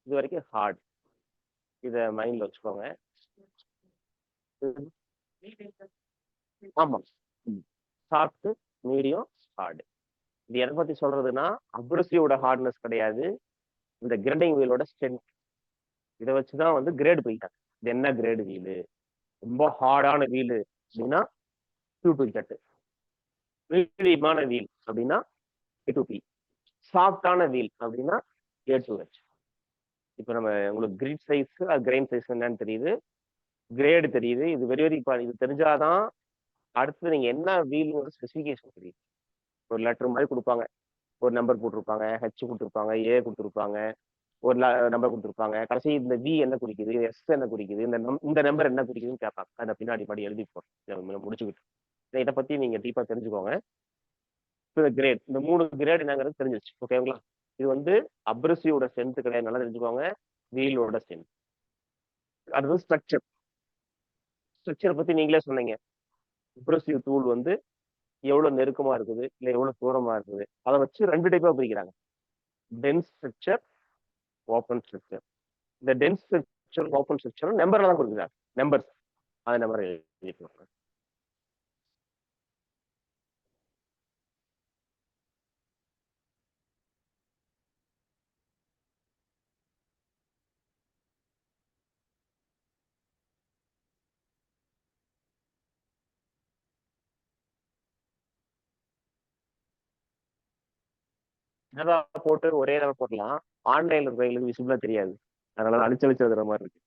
இது வரைக்கும் ஹார்ட். இத மைண்ட்ல வச்சுக்கோங்க. ஆமா, சாஃப்ட், மீடியம், ஹார்டு. இது எதை பத்தி சொல்றதுன்னா அப்ரசிவோட ஹார்ட்னஸ் கிடையாது, இந்த கிரைண்டிங் வீலோட ஸ்ட்ரென்த். இதை வச்சுதான் வந்து கிரேடு போயிட்டாங்க. இது என்ன கிரேடு வீலு? ரொம்ப ஹார்டான வீலு அப்படின்னா Q2Z. மீடியமான வீல் அப்படின்னா A2P. சாஃப்டான வீல் அப்படின்னா A2H. இப்போ நம்ம உங்களுக்கு கிரிட் சைஸ் கிரைன் சைஸ் என்னன்னு தெரியுது, கிரேடு தெரியுது. இது வெரி வெரி இது தெரிஞ்சாதான் அடுத்து நீங்க என்ன வீலுங்கிற ஸ்பெசிஃபிகேஷன் தெரியுது. ஒரு லெட்டர் மாதிரி கொடுப்பாங்க, ஒரு நம்பர் போட்டிருப்பாங்க, ஹெச் கொடுத்துருப்பாங்க, ஏ கொடுத்துருப்பாங்க, ஒரு நம்பர் கொடுத்துருப்பாங்க. கடைசி இந்த வி என்ன குறிக்குது, எஸ் என்ன குறிக்குது, இந்த நம்பர் என்ன குறிக்குதுன்னு கேட்பாங்க. அதை பின்னாடி பாடி எழுதி போறோம் முடிச்சுக்கிட்டு. இதை பத்தி நீங்க டீப்பா தெரிஞ்சுக்கோங்க. கிரேட், இந்த 3 கிரேட் என்னங்கிறது தெரிஞ்சிருச்சு. ஓகேங்களா? இது வந்து அப்ரசிவோட ஸ்ட்ரென்த் கிடையாது, நல்லா தெரிஞ்சுக்கோங்க. வீலோட ஸ்ட்ரென்த். அடுத்தது ஸ்ட்ரக்சர். ஸ்ட்ரக்சர் பத்தி நீங்களே சொன்னீங்க. அப்ரசிவ் டூல் வந்து எவ்வளவு நெருக்கமா இருக்குது, இல்ல எவ்வளவு தூரமா இருக்குது, அதை வச்சு 2 டைப்பா பிரிக்கிறாங்க. Dense structure, open structure. இந்த டென்ஸ் ஸ்ட்ரக்சர், ஓப்பன் ஸ்ட்ரக்சர் நம்பர்ல தான் கொடுக்குறாங்க. நம்பர்ஸ், அந்த நம்பர் எழுதிக்கோங்க. போட்டு ஒரே தடவை போடலாம். ஆன்லைன்ல இருக்கிறவங்களுக்கு விசிபிளா தெரியாது, அதனால அழிச்சு எழுதுற மாதிரி இருக்கு.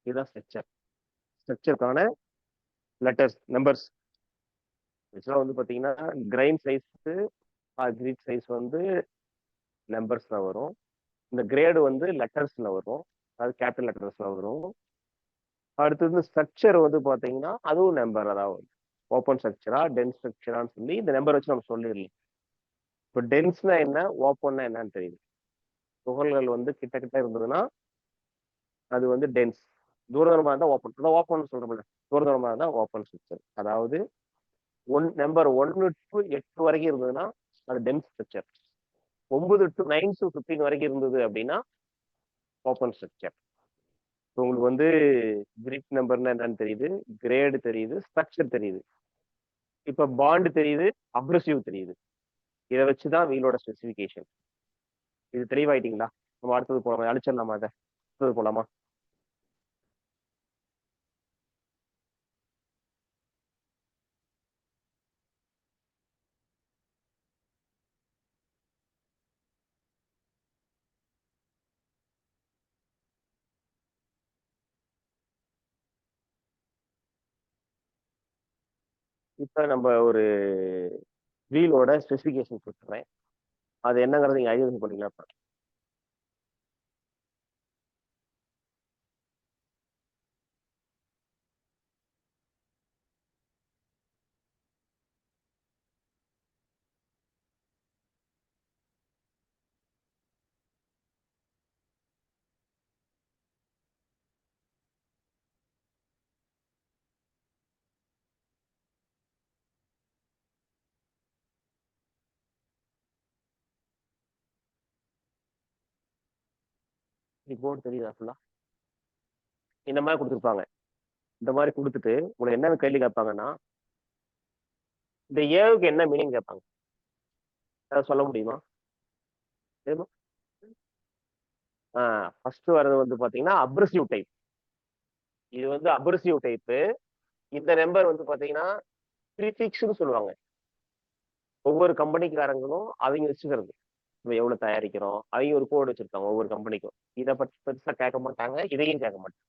இதுதான் ஸ்ட்ரக்சர். ஸ்ட்ரக்சருக்கான லெட்டர்ஸ் நம்பர்ஸ் இதெல்லாம் வந்து பார்த்தீங்கன்னா கிரைன் சைஸ் கிரீட் சைஸ் வந்து நம்பர்ஸ்ல வரும். இந்த கிரேடு வந்து லெட்டர்ஸ்ல வரும். அது கேபிட்டல் லெட்டர்ஸ்ல வரும். அடுத்தது ஸ்ட்ரக்சர் வந்து பார்த்தீங்கன்னா அதுவும் நம்பர், அதாவது ஓப்பன் ஸ்ட்ரக்சரா டென்ஸ் ஸ்ட்ரக்சரான்னு சொல்லி இந்த நம்பர் வச்சு நம்ம சொல்லிடலாம். இப்போ டென்ஸ்னா என்ன, ஓப்பன்னா என்னன்னு தெரியுது. துகள்கள் வந்து கிட்ட கிட்ட இருந்ததுன்னா அது வந்து டென்ஸ். தூரதூரமா இருந்தா ஓப்பன். அதான் ஓப்பன் சொல்றோம்ல, தூரதூரமா இருந்தா ஓப்பன் ஸ்ட்ரக்சர். அதாவது நம்பர் 1 to 8 வரைக்கும் இருந்ததுன்னா அது டென்ஸ் ஸ்ட்ரக்சர். 9 to 9 to 15 வரைக்கும் இருந்தது அப்படின்னா ஓப்பன் ஸ்ட்ரக்சர். உங்களுக்கு வந்து கிரிட் நம்பர்னா என்னன்னு தெரியுது, கிரேடு தெரியுது, ஸ்ட்ரக்சர் தெரியுது. இப்ப பாண்ட் தெரியுது, அப்ரசிவ் தெரியுது. இதை வச்சுதான் வீலோட ஸ்பெசிபிகேஷன். இது தெளிவாயிட்டீங்களா? நம்ம அடுத்தது போலாமா? அழிச்சிடலாமா? அதை அடுத்தது போலாமா? இப்ப நம்ம ஒரு வீலோட ஸ்பெசிபிகேஷன் கொடுத்துறேன். அது என்னங்கிறது நீங்க ஐடென்டிஃபை பண்ணீங்களா? போர்டு தெரியுதா ஃபுல்லா? இந்த மாதிரி கொடுத்துருப்பாங்க. இந்த மாதிரி கொடுத்துட்டு உங்களுக்கு என்ன கேள்வி கேட்பாங்கன்னா, இந்த ஏவுக்கு என்ன மீனிங் கேட்பாங்க. அதை சொல்ல முடியுமா? தெரியுமா? ஃபர்ஸ்ட் வர்றது வந்து பாத்தீங்கன்னா அப்ரசிவ் டைப். இது வந்து அப்ரசிவ் டைப். இந்த நம்பர் வந்து பாத்தீங்கன்னா ப்ரீஃபிக்ஸ்னு சொல்லுவாங்க. ஒவ்வொரு கம்பெனிக்காரங்களும் அவங்க வச்சுக்கிறது. நம்ம எவ்வளவு தயாரிக்கிறோம், அவங்க ஒரு கோடு வச்சிருக்காங்க ஒவ்வொரு கம்பெனிக்கும். இதை பத்தி பெருசா கேட்க மாட்டாங்க, இதையும் கேட்க மாட்டாங்க.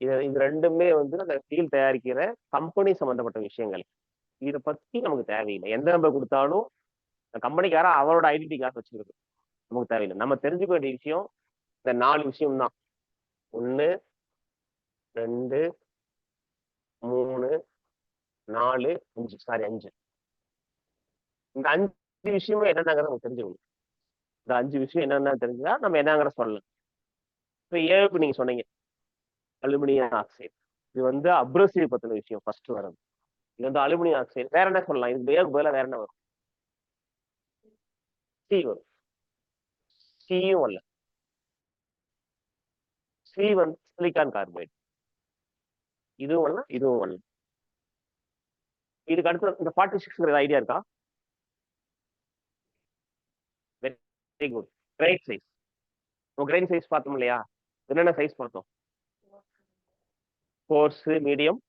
இது ரெண்டுமே வந்து அந்த ஸ்டீல் தயாரிக்கிற கம்பெனி சம்பந்தப்பட்ட விஷயங்கள். இதை பத்தி நமக்கு தேவையில்லை. எந்த நம்பர் கொடுத்தாலும் கம்பெனிக்கார அவரோட ஐடென்டி கார்டு வச்சிருக்கு, நமக்கு தேவையில்லை. நம்ம தெரிஞ்சுக்க வேண்டிய விஷயம் இந்த 4 விஷயம் தான். 1 2 3 4 5. சாரி 5. இந்த 5 விஷயமும் என்னென்னங்கிறத நம்ம தெரிஞ்சுக்கணும். இந்த 5 விஷயம் என்னென்ன தெரிஞ்சா நம்ம என்னங்கிற சொல்லலாம். இப்போ ஏவுக்கு நீங்க சொன்னீங்க அலுமினியம் ஆக்சைடு. இது வந்து அப்ரசிவ் பத்தின விஷயம் ஃபர்ஸ்ட் வர்றது. இது வந்து அலுமினியம் ஆக்சைடு. வேற என்ன சொல்லலாம்? இது ஏவுக்கு பதிலாக வேற என்ன வரும்? சி வரும். சியும் வரல. சி வந்து சிலிக்கான் கார்பைடு. இதுவும் வரல, இதுவும் வரல. இதுக்கு அடுத்து இந்த 46 ஐடியா இருக்கா? Very good. Grain size. Grain size பார்த்தோம் இல்லையா? என்னென்ன சைஸ் பார்த்தோம்? Coarse, medium,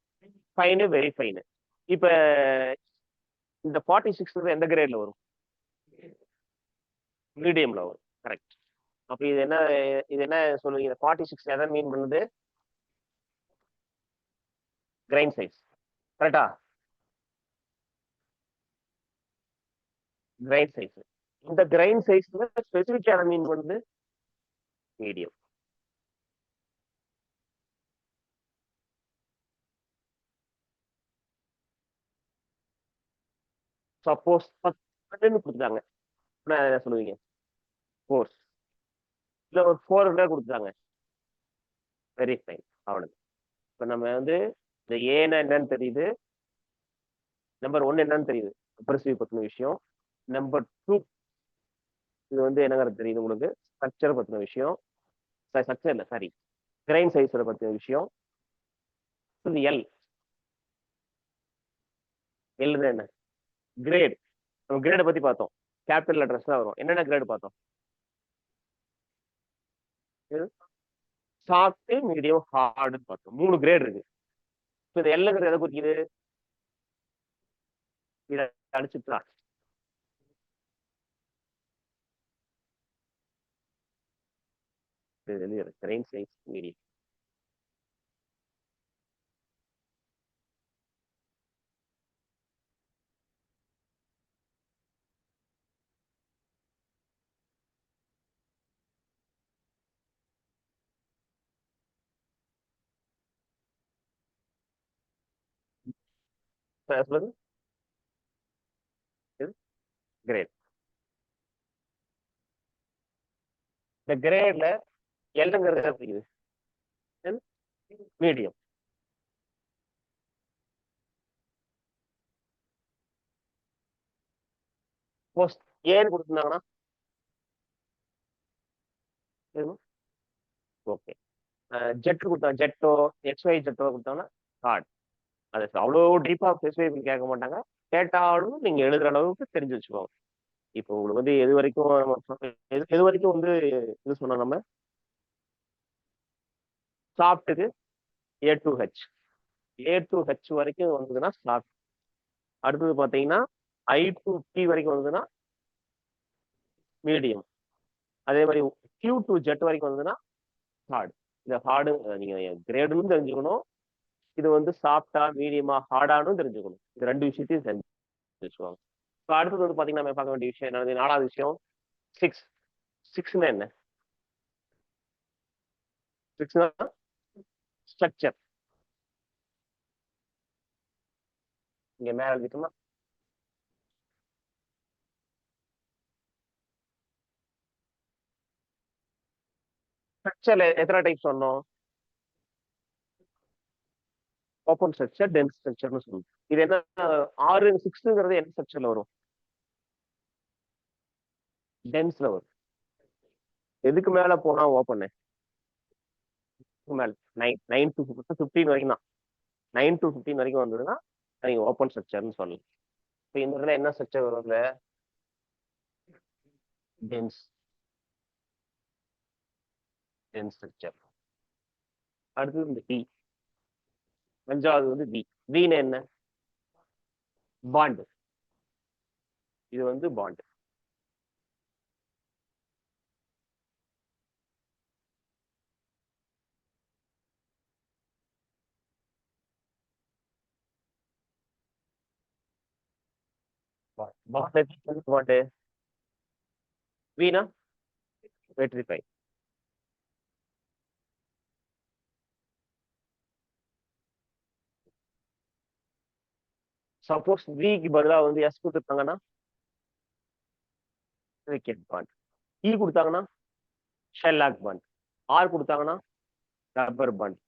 fine, very fine. இப்ப இந்த 46 எந்த கிரேட்ல வரும்? மீடியம்ல வரும். கரெக்ட். அப்ப இது என்ன சொல்லுவீங்க? 46 எதை மீன் பண்ணுது? Grain size. கரெக்டா? Grain size. இந்த கிரைன் சைஸ்ல ஸ்பெசிபிக் எதை மீன் பண்ணுது? மீடியம். சப்போஸ் 10 கொடுத்தாங்க, என்ன சொல்லுவீங்க? கோர்ஸ். இல்ல ஒரு 400 கொடுத்தாங்க, வெரி ஃபைன். அவ்வளவு. இப்ப நம்ம வந்து இந்த ஏன்னா என்னன்னு தெரியுது, நம்பர் 1 என்னன்னு தெரியுது, அப்ரசிவ் பத்தின விஷயம். நம்பர் 2 இது வந்து என்னங்கிறது தெரியுது உங்களுக்கு, ஸ்ட்ரக்சர் பத்தின விஷயம். ஸ்ட்ரக்சர் இல்ல, சாரி, கிரைன் சைஸ் பத்தின விஷயம். இது எல். எல் என்ன? கிரேட். நம்ம கிரேடை பத்தி பார்த்தோம். கேபிட்டல் லெட்டர்ஸ் தான் வரும். என்னென்ன கிரேட் பார்த்தோம்? சாஃப்ட், மீடியம், ஹார்டுன்னு பார்த்தோம். 3 கிரேட் இருக்கு. இப்போ இது எல்லுங்கிறது எதை குறிக்குது? இதை அடிச்சுட்டா கிரெயின் சைஸ் மீடியம். சொல்லுங்க. கிரேட். இந்த கிரேட்ல எல்லுங்கிறது மீடியம். போஸ்ட் ஏன்னு கொடுத்துருந்தாங்கன்னா ஓகே. ஜெட் கொடுத்தா ஜெட்டோ எக்ஸ்ஒய் ஜெட்டோ கொடுத்தாங்கன்னா ஹார்ட். அது அவ்வளோ டீப்பா ஸ்பெசிஃபை பண்ணி கேட்க மாட்டாங்க. கேட்டாலும் நீங்க எழுதுற அளவுக்கு தெரிஞ்சு வச்சுக்கோங்க. இப்போ உங்களுக்கு வந்து எது வரைக்கும் எது வரைக்கும் வந்து இது சொன்னோம் நம்ம சாஃப்ட்டுக்கு A2H. A2H வரைக்கும் வந்ததுன்னா சாஃப்ட். அடுத்தது பார்த்தீங்கன்னா I2T வரைக்கும் வந்ததுன்னா மீடியம். அதே மாதிரி Q2Z வரைக்கும் வந்ததுன்னா ஹார்டு. இந்த ஹார்டு நீங்க கிரேடுன்னு தெரிஞ்சுக்கணும். இது வந்து சாஃப்டா மீடியமா ஹார்டானு தெரிஞ்சுக்கணும். இது ரெண்டு விஷயத்தையும் தெரிஞ்சு வச்சுக்கோங்க. இப்போ அடுத்தது வந்து பார்த்தீங்கன்னா நம்ம பார்க்க வேண்டிய விஷயம் என்னது? 4வது விஷயம் 6. 6ன்னா என்ன? 6னா ஸ்ட்ரக்சர். இங்க மேல எழுதிட்டோம்னா ஸ்ட்ரக்சர்ல எத்தனை டைப் சொன்னோம்? ஓப்பன் ஸ்ட்ரக்சர், டென்ஸ் ஸ்ட்ரக்சர்னு சொல்லுவோம். இது என்ன 6 6ங்கிறது என்ன ஸ்ட்ரக்சர்ல வரும்? டென்ஸ்ல வரும். எதுக்கு மேல போனா ஓப்பன்? மேல 9 to 15 வரைக்கும் தான். 9 to 15 வரைக்கும் வந்ததுன்னா நீங்க ஓப்பன் ஸ்ட்ரக்சர்னு சொல்லலாம். இப்போ இந்த இடத்துல என்ன ஸ்ட்ரக்சர் வரும்? Dense structure. அடுத்தது இந்த டி. 5வது வந்து வி. வின்னு என்ன? பாண்ட். இது வந்து பாண்ட். பாண்ட் வீணா வெற்றிஃபை. சப்போஸ் விக்கு பதிலாக வந்து எஸ் கொடுத்துருக்காங்கன்னா விக்கெட் பாண்ட். இ கொடுத்தாங்கன்னா ஷெல்லாக் பாண்ட். ஆர் கொடுத்தாங்கன்னா ரப்பர் பாண்ட்.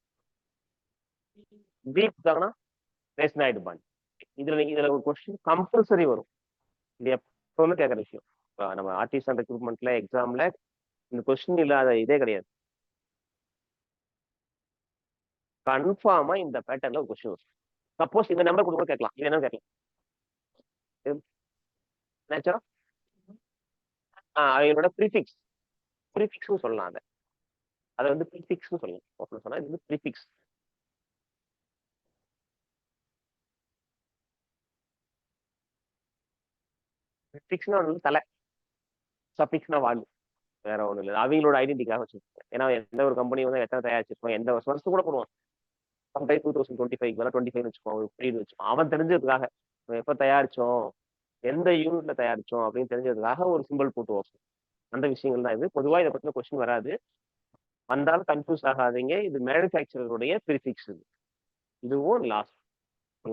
பி கொடுத்தாங்கன்னா ரெஸ்னாய்டு பாண்ட். இதுல ஒரு கொஸ்டின் கம்பல்சரி வரும். இது எப்பவுமே கேட்குற விஷயம். நம்ம ஆர்டிஸ்ட் அண்ட் ரெக்ரூட்மெண்ட்ல எக்ஸாம்ல இந்த கொஸ்டின் இல்லாத இதே கிடையாது. கன்ஃபார்மா இந்த பேட்டர்ல ஒரு கொஸ்டின் வரும். சப்போஸ் இந்த நம்பர் கொடுக்க கேட்கலாம். இது என்ன கேட்கலாம்? நேச்சரா அவங்களோட ப்ரீஃபிக்ஸ். ப்ரீஃபிக்ஸ்னு சொல்லலாம். அதை வந்து ப்ரீஃபிக்ஸ்னு சொல்லலாம். சொன்னா இது வந்து ப்ரீஃபிக்ஸ். ப்ரீஃபிக்ஸ்னா வந்து தலை, சஃபிக்ஸ்னா வால்யூ. வேற ஒன்றும் இல்லை. அவங்களோட ஐடென்டிட்டிக்காக வச்சிருக்கோம். ஏன்னா எந்த ஒரு கம்பெனி வந்து எத்தனை தயாரிச்சிருக்கோம், எந்த வருஷம் கூட போடுவான். சம்டைம் 2025 25 வச்சுக்கோங்க, வச்சுக்கோம். அவன் தெரிஞ்சதுக்காக எப்ப தயாரிச்சோம், எந்த யூனிட்ல தயாரிச்சோம் அப்படின்னு தெரிஞ்சதுக்காக ஒரு சிம்பிள் போட்டு வைப்போம். அந்த விஷயங்கள் தான் இது. பொதுவாக இதை பத்தின கொஸ்டின் வராது. வந்தாலும் கன்ஃபியூஸ் ஆகாதீங்க. இது மேனுஃபேக்சரருடைய ப்ரீஃபிக்ஸ். இதுவும் லாஸ்ட்.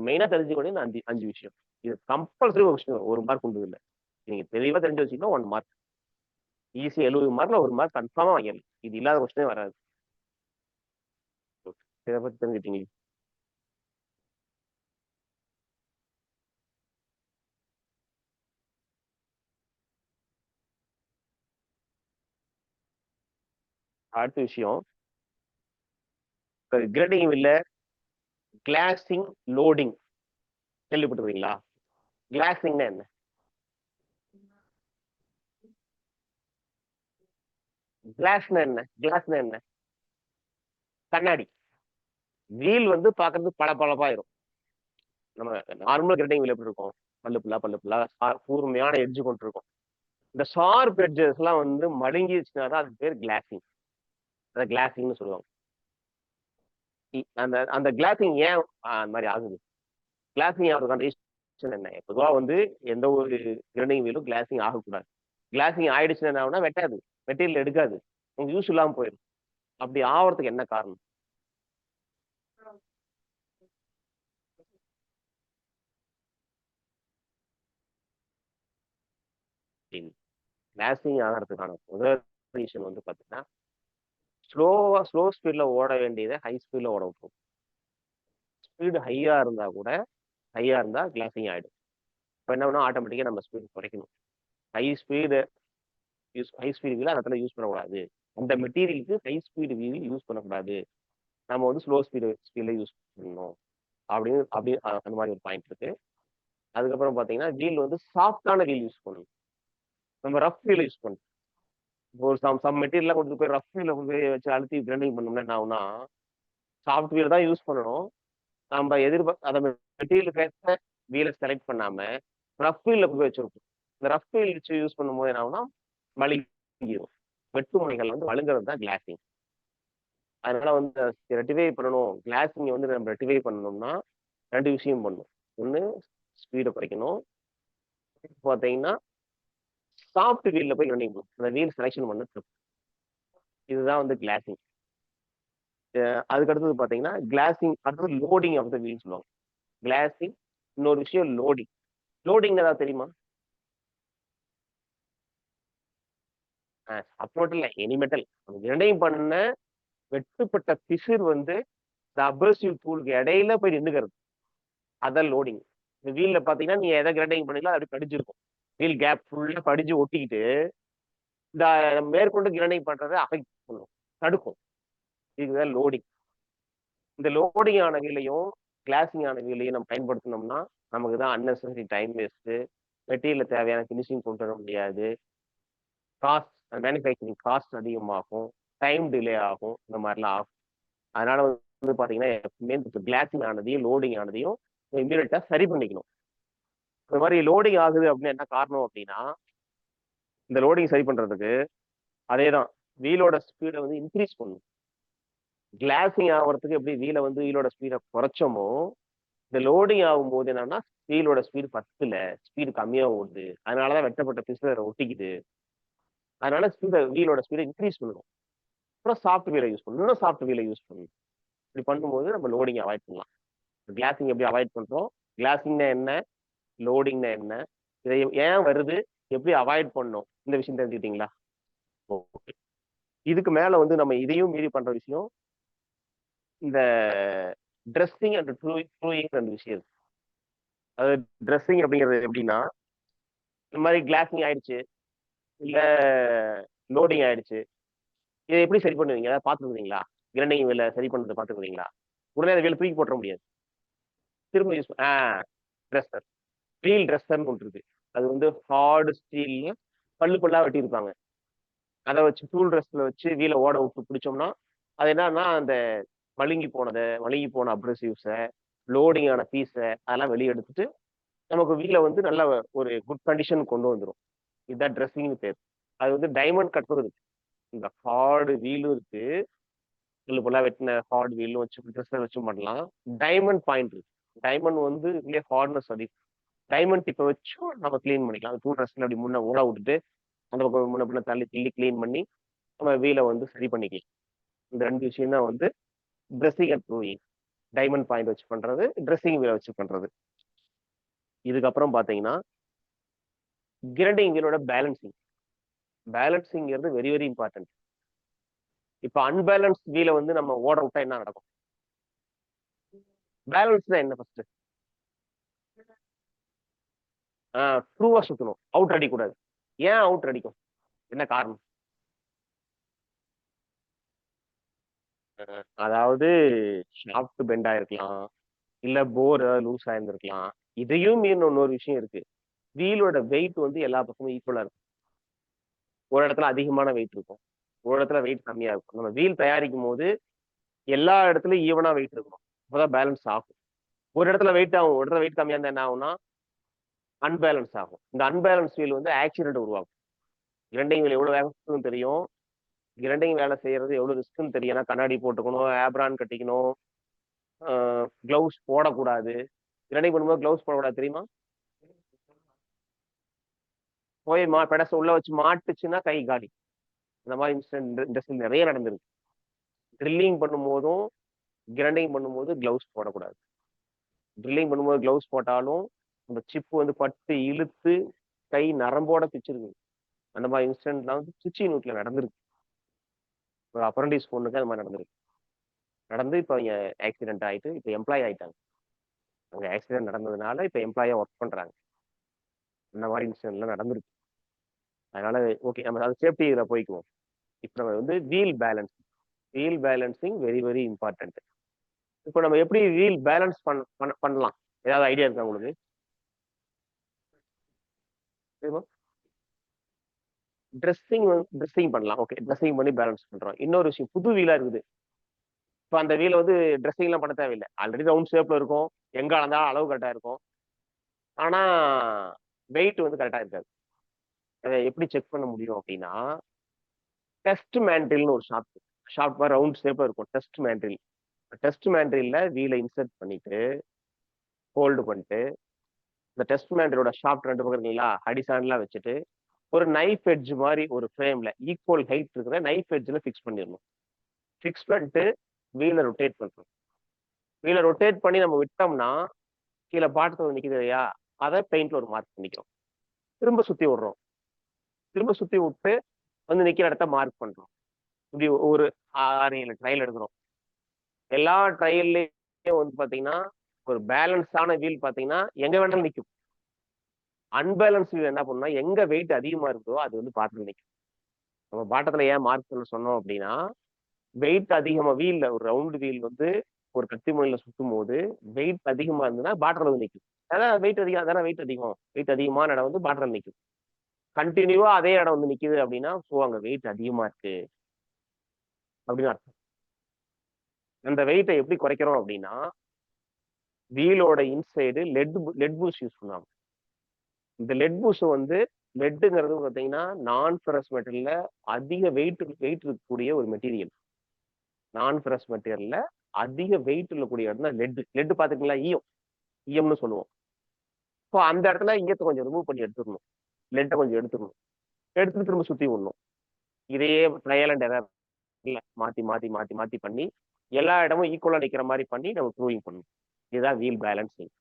மெயினா தெரிஞ்சுக்கணும் இந்த 5 விஷயம். இது கம்பல்சரி ஒரு விஷயம். 1 மார்க் உண்டு இல்லை. நீங்க தெளிவா தெரிஞ்சு வச்சுக்கணும். 1 மார்க் ஈஸி. 70 மார்க்ல 1 மார்க் கன்ஃபார்மா வாங்கிடலாம். இது இல்லாத கொஸ்டினே வராது. இதை பத்தி தெரிஞ்சுட்டீங்க. அடுத்த விஷயம் கிரேடிங் இல்ல கிளாசிங் லோடிங் கேள்விப்பட்டிருக்கீங்களா? கிளாசிங்னா என்ன? கிளாஸ்னா என்ன? கண்ணாடி. வீல் வந்து பாக்குறது பளபளப்பாயிரும். நம்ம நார்மல் கிரேடிங் வீல் எப்படி இருக்கும்? பல்லு புல்லா கூர்மையான எட்ஜ் கொண்டு இருக்கும். இந்த ஷார்ப் எட்ஜஸ் எல்லாம் வந்து மடங்கிடுச்சுன்னா தான் அது பேர் கிளாசிங். அதை கிளாசிங்னு சொல்லுவாங்க. அந்த அந்த கிளாசிங் ஏன் அந்த மாதிரி ஆகுது? கிளாசிங் ஆகிறதுக்கான ரீசன் என்ன? பொதுவா வந்து எந்த ஒரு கிரைண்டிங் வீலும் கிளாசிங் ஆகக்கூடாது. கிளாசிங் ஆயிடுச்சுன்னா என்ன ஆகும்னா வெட்டாது, மெட்டீரியல் எடுக்காது, உங்களுக்கு யூஸ் இல்லாம போயிடும். அப்படி ஆவறதுக்கு என்ன காரணம்? கிளாசிங் ஆகிறதுக்கான முதல் ரீசன் வந்து பாத்தீங்கன்னா, ஸ்லோ ஸ்பீட்ல ஓட வேண்டியதை ஹை ஸ்பீட்ல ஓட விட்டுரும். ஸ்பீடு ஹையா இருந்தா கிளாசிங் ஆயிடும். இப்போ என்ன பண்ணணும், ஆட்டோமேட்டிக்கா நம்ம ஸ்பீடு குறைக்கணும். High speed high speed wheel அந்த இடத்துல யூஸ் பண்ணக்கூடாது. அந்த மெட்டீரியலுக்கு ஹை ஸ்பீடு வீல் யூஸ் பண்ணக்கூடாது. நம்ம வந்து ஸ்பீட்ல யூஸ் பண்ணணும் அப்படின்னு அந்த மாதிரி ஒரு பாயிண்ட் இருக்கு. அதுக்கப்புறம் பாத்தீங்கன்னா வீல் வந்து சாஃப்டான வீல் யூஸ் பண்ணணும். நம்ம ரஃப் வீல் யூஸ் பண்ணணும். ஒரு சம் மெட்டீரியல்லாம் கொண்டு போய் ரஃப் வீல கொண்டு போய் வச்சு அழுத்தி கிரைண்டிங் பண்ணோம்னா என்ன ஆகும்னா, சாஃப்ட் வீல் தான் யூஸ் பண்ணணும். நம்ம அந்த மெட்டீரியலுக்கு ஏற்ற வீலை செலக்ட் பண்ணாம ரஃப் வீல்ல போய் வச்சிருப்போம். இந்த ரஃப் வீல் வச்சு யூஸ் பண்ணும்போது என்ன ஆகும்னா வழுங்கிடும். வெட்டு முனைகள் வந்து வழுங்குறது தான் கிளாசிங். அதனால வந்து ரெட்டிஃபை பண்ணணும், கிளாசிங் வந்து நம்ம ரெட்டிஃபை பண்ணணும்னா 2 விஷயம் பண்ணணும். ஒண்ணு ஸ்பீடை குறைக்கணும். பார்த்தீங்கன்னா சாஃப்ட் வீல்ல போய் கிரைண்டிங் பண்ணணும். அந்த வீல் செலெக்ஷன் பண்ண தப்பு. இதுதான் வந்து கிளாசிங். அதுக்கு அடுத்தது பார்த்தீங்கன்னா கிளாசிங், அடுத்தது லோடிங் ஆஃப் த வீல் சொல்லுவாங்க. கிளாசிங், இன்னொரு விஷயம் லோடிங். லோடிங் ஏதாவது தெரியுமா? அப்போட்டு இல்லை, எனி மெட்டல் கிரைண்டிங் பண்ண வெட்டுப்பட்ட பிசிர் வந்து இந்த அப்ரசிவ் டூலுக்கு இடையில போய் நின்றுக்கிறது, அதான் லோடிங். இந்த வீல்ல பாத்தீங்கன்னா நீங்க எதை கிரைண்டிங் பண்ணீங்களோ அப்படி படிச்சிருக்கும். வீல் கேப் ஃபுல்லா படிச்சு ஒட்டிக்கிட்டு இந்த மேற்கொண்டு கிரைண்டிங் பண்றதை அஃபெக்ட் பண்ணும், தடுக்கும். இதுதான் லோடிங். இந்த லோடிங் ஆன வீலையும் கிளாசிங் ஆன வீலையும் நம்ம பயன்படுத்தினோம்னா நமக்கு தான் அன்னெசரி டைம் வேஸ்ட், மெட்டீரியல் தேவையான ஃபினிஷிங் கொண்டு வர முடியாது, காஸ்ட் மேனுஃபேக்சரிங் காஸ்ட் அதிகமாகும், டைம் டிலே ஆகும், இந்த மாதிரிலாம் ஆகும். அதனால வந்து பாத்தீங்கன்னா எப்பவுமே கிளாசிங் ஆனதையும் லோடிங் ஆனதையும் இமீடியட்டா சரி பண்ணிக்கணும். இந்த மாதிரி லோடிங் ஆகுது அப்படின்னு என்ன காரணம் அப்படின்னா, இந்த லோடிங் சரி பண்றதுக்கு அதேதான் வீலோட ஸ்பீடை வந்து இன்க்ரீஸ் பண்ணும். கிளாசிங் ஆகிறதுக்கு எப்படி வீலோட ஸ்பீடை குறைச்சோமோ, இந்த லோடிங் ஆகும் போது என்னன்னா வீலோட ஸ்பீடு 10ல ஸ்பீடு கம்மியா ஓடுது. அதனாலதான் வெட்டப்பட்ட பிசுல ஒட்டிக்குது. அதனால வீலோட ஸ்பீடை இன்க்ரீஸ் பண்ணணும். அப்புறம் சாஃப்ட் வீலை யூஸ் பண்ணணும், இன்னும் சாஃப்ட் வீலை யூஸ் பண்ணணும். இப்படி பண்ணும்போது நம்ம லோடிங் அவாய்ட் பண்ணலாம். கிளாசிங் எப்படி அவாய்ட் பண்றோம், கிளாசிங்னா என்ன, லோடிங்னா என்ன, இதை ஏன் வருது, எப்படி அவாய்ட் பண்ணணும், இந்த விஷயம் தெரிஞ்சுக்கிட்டீங்களா? ஓகே. இதுக்கு மேல வந்து நம்ம இதையும் மீறி பண்ற விஷயம் இந்த ட்ரெஸ்ஸிங் அண்ட் ட்ரூயிங் ரெண்டு விஷயம் இருக்கு. அதாவது ட்ரெஸ்ஸிங் அப்படிங்கிறது எப்படின்னா, இந்த மாதிரி கிளாசிங் ஆயிடுச்சு இல்ல லோடிங் ஆயிடுச்சு, இதை எப்படி சரி பண்ணுவீங்க? ஏதாவது பார்த்துருக்கீங்களா? கிரைண்டிங் வீல சரி பண்ணதை பார்த்துருக்கீங்களா? உடனே அந்த வீல தூக்கி போட்டுற முடியாது, திரும்ப யூஸ் ட்ரெஸ்ஸர், வீல் ட்ரெஸ்ஸர்னு ஒன்று இருக்கு. அது வந்து ஹார்டு ஸ்டீல்ல பல்லு பல்லா வெட்டியிருப்பாங்க. அதை வச்சு டூல் ட்ரெஸ்ல வச்சு வீலை ஓட விட்டு பிடிச்சோம்னா அது என்னன்னா அந்த வழுங்கி போன அப்ரசிவ்ஸை, லோடிங் ஆன பீஸை அதெல்லாம் வெளியே எடுத்துட்டு நமக்கு வீலை வந்து நல்ல ஒரு குட் கண்டிஷன் கொண்டு வந்துடும். இதுதான் ட்ரெஸ்ஸிங்னு பேர். அது வந்து டைமண்ட் கட்டும் இருக்கு, இந்த ஹார்டு வீலும் இருக்கு, பல்லு பல்லா வெட்டின ஹார்டு வீலும் வச்சு ட்ரெஸ்ஸை வச்சும் பண்ணலாம். டைமண்ட் பாயிண்ட் இருக்கு, டைமண்ட் வந்து இதுலயே ஹார்ட்னஸ் அதிகம். டைமண்ட் டிப்பை வச்சும் நம்ம கிளீன் பண்ணிக்கலாம். டூல் ட்ரெஸ்ல அப்படி முன்ன ஊற விட்டுட்டு அந்த பக்கம் முன்ன பின்ன தள்ளி கிளீன் பண்ணி நம்ம வீலை வந்து சரி பண்ணிக்கலாம். இந்த 2 விஷயம் தான் வந்து dressing and proving. Diamond point வச்சு பண்றது, ட்ரெஸ்ஸிங் வீலை வச்சு பண்றது. இதுக்கப்புறம் பாத்தீங்கன்னா கிரைண்டிங் வீலோட பேலன்சிங்கிறது வெரி வெரி இம்பார்ட்டன்ட். இப்ப அன்பேலன்ஸ் வீலை வந்து நம்ம ஓட விட்டா என்ன நடக்கும்? பேலன்ஸ் தான் என்ன ஃபர்ஸ்ட்? ட்ரூவா சுத்தணும், அவுட் அடிக்கூடாது. ஏன் அவுட் அடிக்கும், என்ன காரணம்? அதாவது ஷாஃப்ட் பெண்ட் ஆயிருக்கலாம், இல்ல போர் லூஸ் ஆயிருந்திருக்கலாம். இதையும் மீறி இன்னொரு விஷயம் இருக்கு, வீலோட வெயிட் வந்து எல்லா பக்கமும் ஈக்குவலா இருக்கும். ஒரு இடத்துல அதிகமான வெயிட் இருக்கும், ஒரு இடத்துல வெயிட் கம்மியா இருக்கும். நம்ம வீல் தயாரிக்கும் போது எல்லா இடத்துலயும் ஈவனா வெயிட் இருக்கணும், அப்பதான் பேலன்ஸ் ஆகும். ஒரு இடத்துல வெயிட் ஆகும், ஒரு இடத்துல வெயிட் கம்மியா இருந்தா என்ன ஆகும்னா அன்பேலன்ஸ் ஆகும். இந்த அன்பேலன்ஸ் வீல் வந்து ஆக்சிடென்ட் உருவாகும். இரண்டையும் வீல் எவ்வளவு வேகம் தெரியும், கிரைண்டிங் வேலை செய்யறது எவ்வளவு ரிஸ்க்னு தெரியும். ஏன்னா கண்ணாடி போட்டுக்கணும், ஆப்ரான் கட்டிக்கணும், கிளவுஸ் போடக்கூடாது. கிரைண்டிங் பண்ணும்போது கிளவுஸ் போடக்கூடாது தெரியுமா? போய் பெடஸ் உள்ள வச்சு மாட்டுச்சுன்னா கை காலி. இந்த மாதிரி இன்சிடென்ட் இண்டஸ்ட்ரியில் நிறைய நடந்திருக்கு. ட்ரில்லிங் பண்ணும்போதும் கிரைண்டிங் பண்ணும்போது கிளவுஸ் போடக்கூடாது. ட்ரில்லிங் பண்ணும்போது கிளவுஸ் போட்டாலும் அந்த சிப் வந்து பட்டு இழுத்து கை நரம்போட பிச்சிருக்கு. அந்த மாதிரி இன்சிடென்ட்லாம் வந்து திருச்சி நூட்ல நடந்திருக்கு. ஒரு அப்ரண்டிஸ் பொண்ணுக்கு அது மாதிரி நடந்திருக்கு. நடந்து இப்போ இங்க ஆக்சிடென்ட் ஆயிட்டு இப்போ எம்ப்ளாய் ஆயிட்டாங்க. அங்க ஆக்சிடென்ட் நடந்ததுனால இப்போ எம்ப்ளாயா ஒர்க் பண்றாங்க. அந்த மாதிரி இன்சிடென்ட்லாம் நடந்திருக்கு. அதனால ஓகே, நம்ம அது சேஃப்டி இதில் போய்க்குவோம். இப்போ நம்ம வந்து wheel balance, wheel balancing very very important. இப்போ நம்ம எப்படி வீல் பேலன்ஸ் பண்ணலாம்? ஏதாவது ஐடியா இருக்கா உங்களுக்கு? ட்ரெஸ்ஸிங் பண்ணலாம். ஓகே, ட்ரெஸ்ஸிங் பண்ணி பேலன்ஸ் பண்றோம். இன்னொரு விஷயம், புது வீலா இருக்குது. இப்போ அந்த வீல வந்து ட்ரெஸ்ஸிங்லாம் பண்ண தேவையில்லை. ஆல்ரெடி ரவுண்ட் ஷேப்ல இருக்கும். எங்க அளந்தாலும் அளவு கரெக்டா இருக்கும். ஆனா வெயிட் வந்து கரெக்டா இருக்காது. அதை எப்படி செக் பண்ண முடியும் அப்படின்னா, டெஸ்ட் மேண்டில்னு ஒரு ஷாப்ட் மாதிரி ரவுண்ட் ஷேப்ல இருக்கும். டெஸ்ட் மேண்டில்ல வீலை இன்சர்ட் பண்ணிட்டு ஹோல்டு பண்ணிட்டு, இந்த டெஸ்ட் மேண்டிலோட ஷாப்ட் 2 பக்கம் இருக்குங்களா, ஹடிசான்லாம் வச்சுட்டு ஒரு நைஃப் எட்ஜ் மாதிரி ஒரு ஃப்ரேம்ல ஈக்குவல் ஹைட் இருக்கிற நைஃப் எட்ஜ்ல ஃபிக்ஸ் பண்ணிடணும். ஃபிக்ஸ் பண்ணிட்டு வீலை ரொட்டேட் பண்றோம். வீலை ரொட்டேட் பண்ணி நம்ம விட்டோம்னா கீழே பாட்டத்தில் நிக்குது இல்லையா, அதை பெயிண்ட்ல ஒரு மார்க் பண்ணிக்கிறோம். திரும்ப சுத்தி விடுறோம். திரும்ப சுத்தி விட்டு வந்து நிக்கிற இடத்த மார்க் பண்றோம். இப்படி ஒரு 6-7 ட்ரையல் எடுக்கிறோம். எல்லா ட்ரையல்லையும் வந்து பாத்தீங்கன்னா ஒரு பேலன்ஸான வீல் பாத்தீங்கன்னா எங்க வேணாலும் நிற்கும். அன்பேலன்ஸ் வீல் என்ன பண்ணுன்னா எங்க வெயிட் அதிகமா இருக்குதோ அது வந்து பாட்டத்தில் நிற்கும். நம்ம பாட்டத்துல ஏன் மார்க் பண்ண சொன்னோம் அப்படின்னா, வெயிட் அதிகமா வீல்ல ஒரு ரவுண்ட் வீல் வந்து ஒரு கத்தி முனையில சுத்தும் போது வெயிட் அதிகமா இருந்ததுன்னா பாட்டத்தில் வந்து நிற்கும். அதான் வெயிட் அதிகம், அதான வெயிட் அதிகம். வெயிட் அதிகமான இடம் வந்து பாட்டத்தில் நிற்கும். கண்டினியூவா அதே இடம் வந்து நிக்குது அப்படின்னா அங்க வெயிட் அதிகமா இருக்கு அப்படின்னு அர்த்தம். அந்த வெயிட்டை எப்படி குறைக்கிறோம் அப்படின்னா, வீலோட இன்சைடு லெட் பூஸ் யூஸ் பண்ணுவாங்க. இந்த லெட் பூஸ் வந்து லெட்டுங்கிறது பார்த்தீங்கன்னா நான் ஃபெரஸ் மெட்டீரியல்ல அதிக வெயிட் இருக்கக்கூடிய ஒரு மெட்டீரியல். நான் ஃபெரஸ் மெட்டீரியல்ல அதிக வெயிட் இருக்கக்கூடிய இடம் தான் லெட் பார்த்துக்கீங்களா? ஈயம்னு சொல்லுவோம். இப்போ அந்த இடத்துல ஈயத்தை கொஞ்சம் ரிமூவ் பண்ணி எடுத்துக்கணும். லெட்டை கொஞ்சம் எடுத்துக்கணும். எடுத்துட்டு திரும்ப சுத்தி விடணும். இதையே ட்ரையல் அண்ட் எரர் மாத்தி மாத்தி மாத்தி மாத்தி பண்ணி எல்லா இடமும் ஈக்குவலா நிக்கிற மாதிரி பண்ணி நம்ம ப்ரூவிங் பண்ணணும். இதுதான் வீல் பேலன்சிங்.